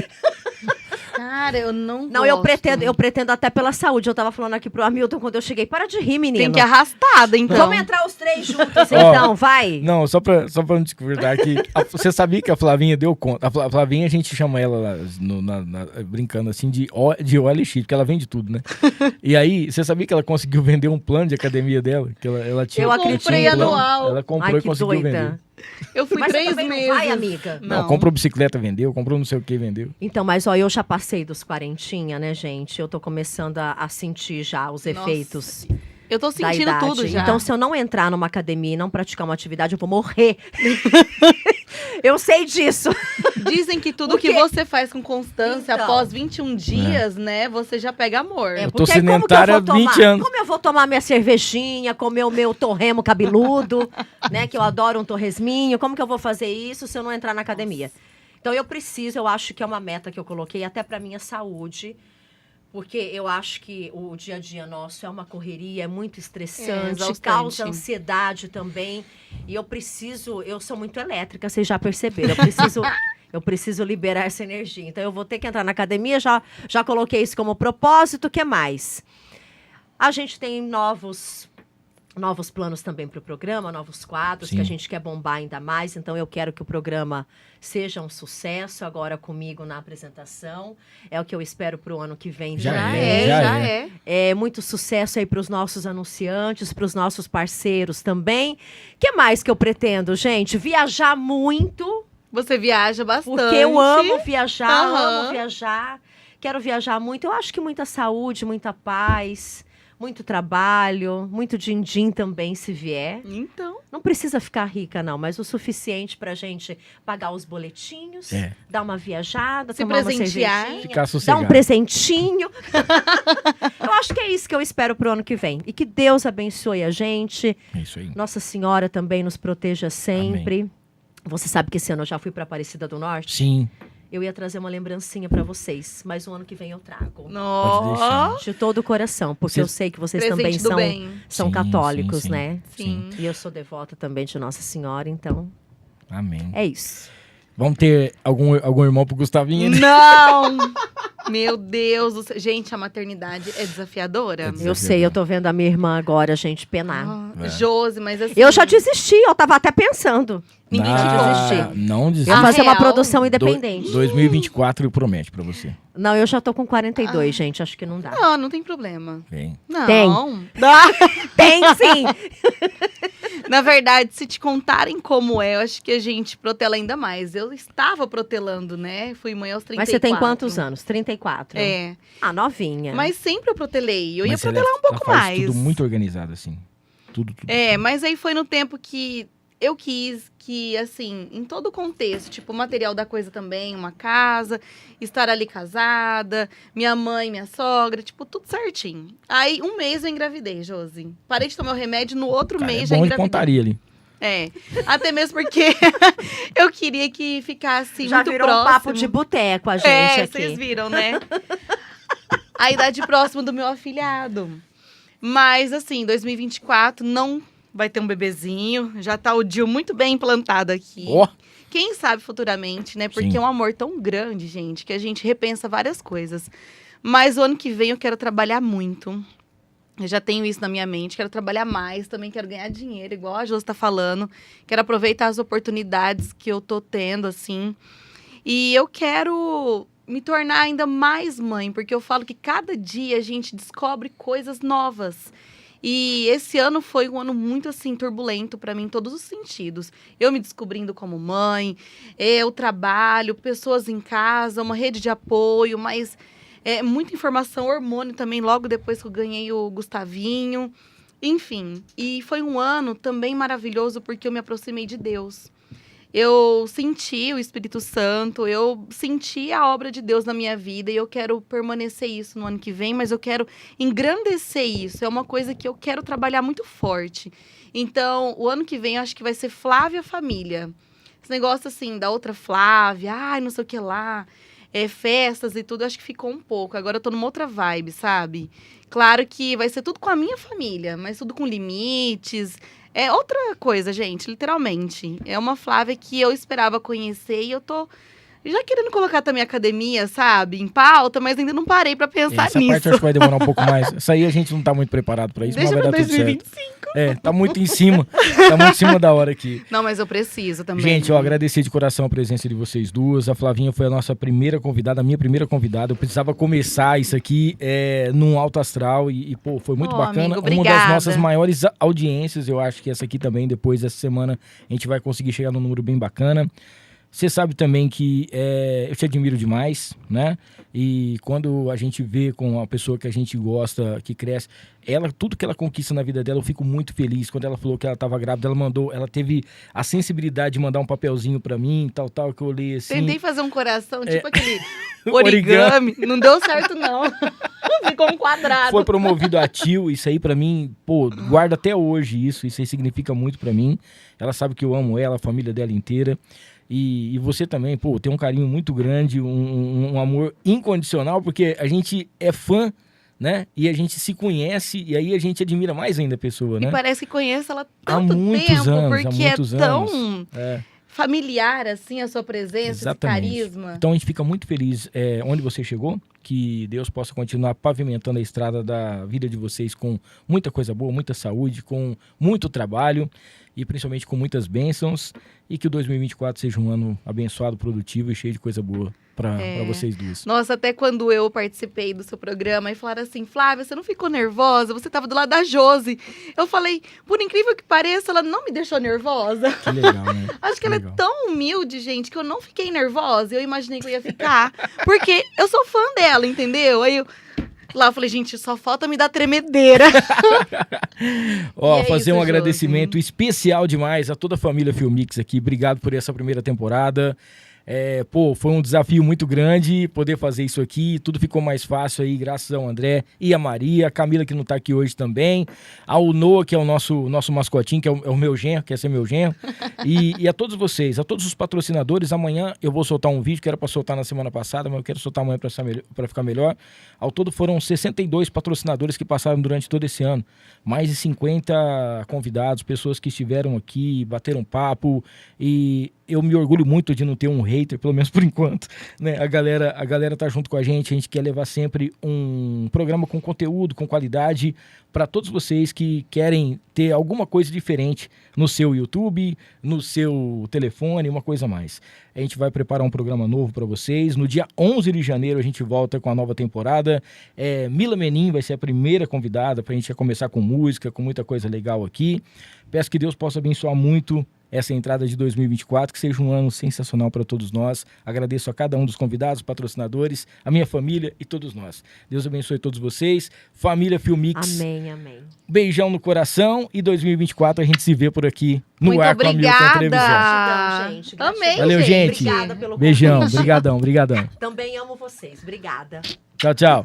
Cara, eu não Não, eu gosto. pretendo até pela saúde. Eu tava falando aqui pro Hamilton quando eu cheguei. Para de rir, menino. Tem que ir arrastada, então. Vamos entrar os três juntos, então, vai. Não, só pra não discordar aqui. Você sabia que a Flavinha deu conta? A Flavinha, a gente chama ela lá, brincando assim, de OLX, porque ela vende tudo, né? E aí, você sabia que ela conseguiu vender um plano de academia dela? Que ela tinha, Eu ela tinha comprei um plano, anual. Ela comprou Ai, e que conseguiu doida. vender. Eu fui Mas você 3 também não meses. vai, amiga? Não, comprou bicicleta, vendeu, comprou não sei o que, vendeu. Então, mas ó, eu já passei dos 40, né, gente? Eu tô começando a sentir já os efeitos Eu tô da sentindo idade. tudo já. Então, se eu não entrar numa academia e não praticar uma atividade, eu vou morrer. Eu sei disso. Dizem que tudo Porque- que você faz com constância Então. após 21 dias, né, você já pega amor. Eu tô Porque aí como que eu sedentária vou há tomar? 20 anos. Como eu vou tomar minha cervejinha, comer o meu torremo cabeludo, né? Que eu adoro um torresminho. Como que eu vou fazer isso se eu não entrar na academia? Então eu acho que é uma meta que eu coloquei até pra minha saúde. Porque eu acho que o dia a dia nosso é uma correria, é muito estressante, exaustante. causa ansiedade também. E eu sou muito elétrica, vocês já perceberam. Eu preciso liberar essa energia. Então, eu vou ter que entrar na academia, já coloquei isso como propósito. O que mais? A gente tem novos planos também para o programa, novos quadros, Sim. que a gente quer bombar ainda mais. Então, eu quero que o programa seja um sucesso agora comigo na apresentação. É o que eu espero para o ano que vem Já também. é, já é. É muito sucesso aí para os nossos anunciantes, para os nossos parceiros também. O que mais que eu pretendo, gente? Viajar muito. Você viaja bastante. Porque eu amo viajar, Aham. amo viajar. Quero viajar muito. Eu acho que muita saúde, muita paz, muito trabalho, muito din-din também, se vier. Então, Não precisa ficar rica, não, mas o suficiente pra gente pagar os boletinhos, dar uma viajada, Se tomar uma presentear. cervejinha, Ficar dar sossegado. um presentinho. Eu acho que é isso que eu espero pro ano que vem. E que Deus abençoe a gente. É isso aí. Nossa Senhora também nos proteja sempre. Você sabe que esse ano eu já fui pra Aparecida do Norte? Sim, Eu ia trazer uma lembrancinha pra vocês, mas o ano que vem eu trago. pode nossa. deixar. De todo o coração, porque Vocês- eu sei que vocês Presente também do bem. são Sim, católicos, sim, sim. né? Sim. E eu sou devota também de Nossa Senhora, então Amém. é isso. Vamos ter algum irmão pro Gustavinho? Não! Meu Deus do céu. Gente, a maternidade é desafiadora. É Eu sei, eu tô vendo a minha irmã agora, gente, penar. Josi, mas assim... Eu já desisti, eu tava até pensando. Ninguém te te desistir. Não desiste. Eu ia fazer uma real, produção independente. 2024 promete pra você. Não, eu já tô com 42, gente, acho que não dá. Não, não tem problema. Vem. Não. Tem. Tem sim! Na verdade, se te contarem como é, eu acho que a gente protela ainda mais. Eu estava protelando, né? Fui mãe aos 34. Mas você tem quantos anos? 34? É. Ah, novinha. Mas sempre eu protelei. Eu ia Mas ela- protelar um pouco ela faz mais. tudo muito organizado, assim. Tudo. É, mas aí foi no tempo que eu quis que, assim, em todo o contexto, tipo, o material da coisa também, uma casa, estar ali casada, minha mãe, minha sogra, tipo, tudo certinho. Aí, um mês eu engravidei, Josi. Parei de tomar o remédio, no outro Cara, é mês já bom de engravidei. pontaria ali. É, até mesmo porque eu queria que ficasse já muito virou próximo. um papo de boteco a gente É, aqui. vocês viram, né? A idade próxima do meu afilhado. Mas, assim, 2024 não vai ter um bebezinho. Já tá o Dil muito bem implantado aqui. Ó, Quem sabe futuramente, né? Porque Sim. é um amor tão grande, gente, que a gente repensa várias coisas. Mas o ano que vem eu quero trabalhar muito. Eu já tenho isso na minha mente, quero trabalhar mais, também quero ganhar dinheiro, igual a Josi tá falando. Quero aproveitar as oportunidades que eu tô tendo, assim. E eu quero me tornar ainda mais mãe, porque eu falo que cada dia a gente descobre coisas novas. E esse ano foi um ano muito, assim, turbulento para mim em todos os sentidos. Eu me descobrindo como mãe, o trabalho, pessoas em casa, uma rede de apoio, mas muita informação, hormônio também, logo depois que eu ganhei o Gustavinho. Enfim, e foi um ano também maravilhoso porque eu me aproximei de Deus. Eu senti o Espírito Santo, eu senti a obra de Deus na minha vida e eu quero permanecer isso no ano que vem, mas eu quero engrandecer isso. É uma coisa que eu quero trabalhar muito forte. Então, o ano que vem eu acho que vai ser Flávia Família. Esse negócio assim, da outra Flávia, ai, não sei o que lá, festas e tudo, eu acho que ficou um pouco. Agora eu tô numa outra vibe, sabe? Claro que vai ser tudo com a minha família, mas tudo com limites. É outra coisa, gente, literalmente. É uma Flávia que eu esperava conhecer e eu tô já querendo colocar também a academia, sabe, em pauta, mas ainda não parei pra pensar essa nisso. parte eu acho que vai demorar um pouco mais. Isso aí a gente não tá muito preparado pra isso, Deixa mas pra vai dar tudo certo. 2025. Tá muito em cima. Tá muito em cima da hora aqui. Não, mas eu preciso também. Gente, ó, agradecer de coração a presença de vocês duas. A Flavinha foi a nossa primeira convidada, a minha primeira convidada. Eu precisava começar isso aqui num alto astral e pô, foi muito bacana. Amigo, Uma das obrigada. nossas maiores audiências, eu acho que essa aqui também, depois dessa semana, a gente vai conseguir chegar num número bem bacana. Você sabe também que eu te admiro demais, né? E quando a gente vê com uma pessoa que a gente gosta, que cresce, tudo que ela conquista na vida dela, eu fico muito feliz. Quando ela falou que ela estava grávida, ela teve a sensibilidade de mandar um papelzinho pra mim, tal, que eu olhei assim. Tentei fazer um coração, tipo aquele Origami. origami. Não deu certo, não. Ficou um quadrado. Foi promovido a tio, isso aí pra mim, pô, guarda até hoje isso aí significa muito pra mim. Ela sabe que eu amo ela, a família dela inteira. E você também, pô, tem um carinho muito grande, um amor incondicional, porque a gente é fã, né? E a gente se conhece, e aí a gente admira mais ainda a pessoa, né? E parece que conheço ela Há tanto muitos tempo, anos, porque há muitos é tão anos. familiar, assim, a sua presença, Exatamente. esse carisma. Então a gente fica muito feliz onde você chegou, que Deus possa continuar pavimentando a estrada da vida de vocês com muita coisa boa, muita saúde, com muito trabalho e principalmente com muitas bênçãos, e que o 2024 seja um ano abençoado, produtivo e cheio de coisa boa para vocês duas. Nossa, até quando eu participei do seu programa e falaram assim, Flávia, você não ficou nervosa? Você estava do lado da Josi. Eu falei, por incrível que pareça, ela não me deixou nervosa. Que legal, né? Acho que ela é tão humilde, gente, que eu não fiquei nervosa. Eu imaginei que eu ia ficar, porque eu sou fã dela, entendeu? Aí lá eu falei, gente, só falta me dar tremedeira. Ó, E é fazer isso, um Josi. agradecimento especial demais a toda a família Filmix aqui. Obrigado por essa primeira temporada. Foi um desafio muito grande poder fazer isso aqui. Tudo ficou mais fácil aí, graças ao André e a Maria, a Camila, que não tá aqui hoje também, ao Noah, que é o nosso mascotinho, que é o meu genro, quer ser meu genro, e a todos vocês, a todos os patrocinadores. Amanhã eu vou soltar um vídeo que era para soltar na semana passada, mas eu quero soltar amanhã para ficar melhor. Ao todo foram 62 patrocinadores que passaram durante todo esse ano. Mais de 50 convidados, pessoas que estiveram aqui, bateram papo, e eu me orgulho muito de não ter um hater, pelo menos por enquanto, né? A galera tá junto com a gente quer levar sempre um programa com conteúdo, com qualidade, para todos vocês que querem ter alguma coisa diferente no seu YouTube, no seu telefone, uma coisa a mais. A gente vai preparar um programa novo para vocês. No dia 11 de janeiro a gente volta com a nova temporada. Mila Menin vai ser a primeira convidada para a gente começar com música, com muita coisa legal aqui. Peço que Deus possa abençoar muito essa entrada de 2024, que seja um ano sensacional para todos nós. Agradeço a cada um dos convidados, patrocinadores, a minha família e todos nós. Deus abençoe todos vocês. Família Filmix. Amém, amém. Beijão no coração, e 2024 a gente se vê por aqui no Muito ar com a Milton Televisão. Gratidão, gente. Gratidão. Amei, Valeu, gente. Obrigada pelo Beijão, convite. brigadão. Também amo vocês. Obrigada. Tchau, tchau.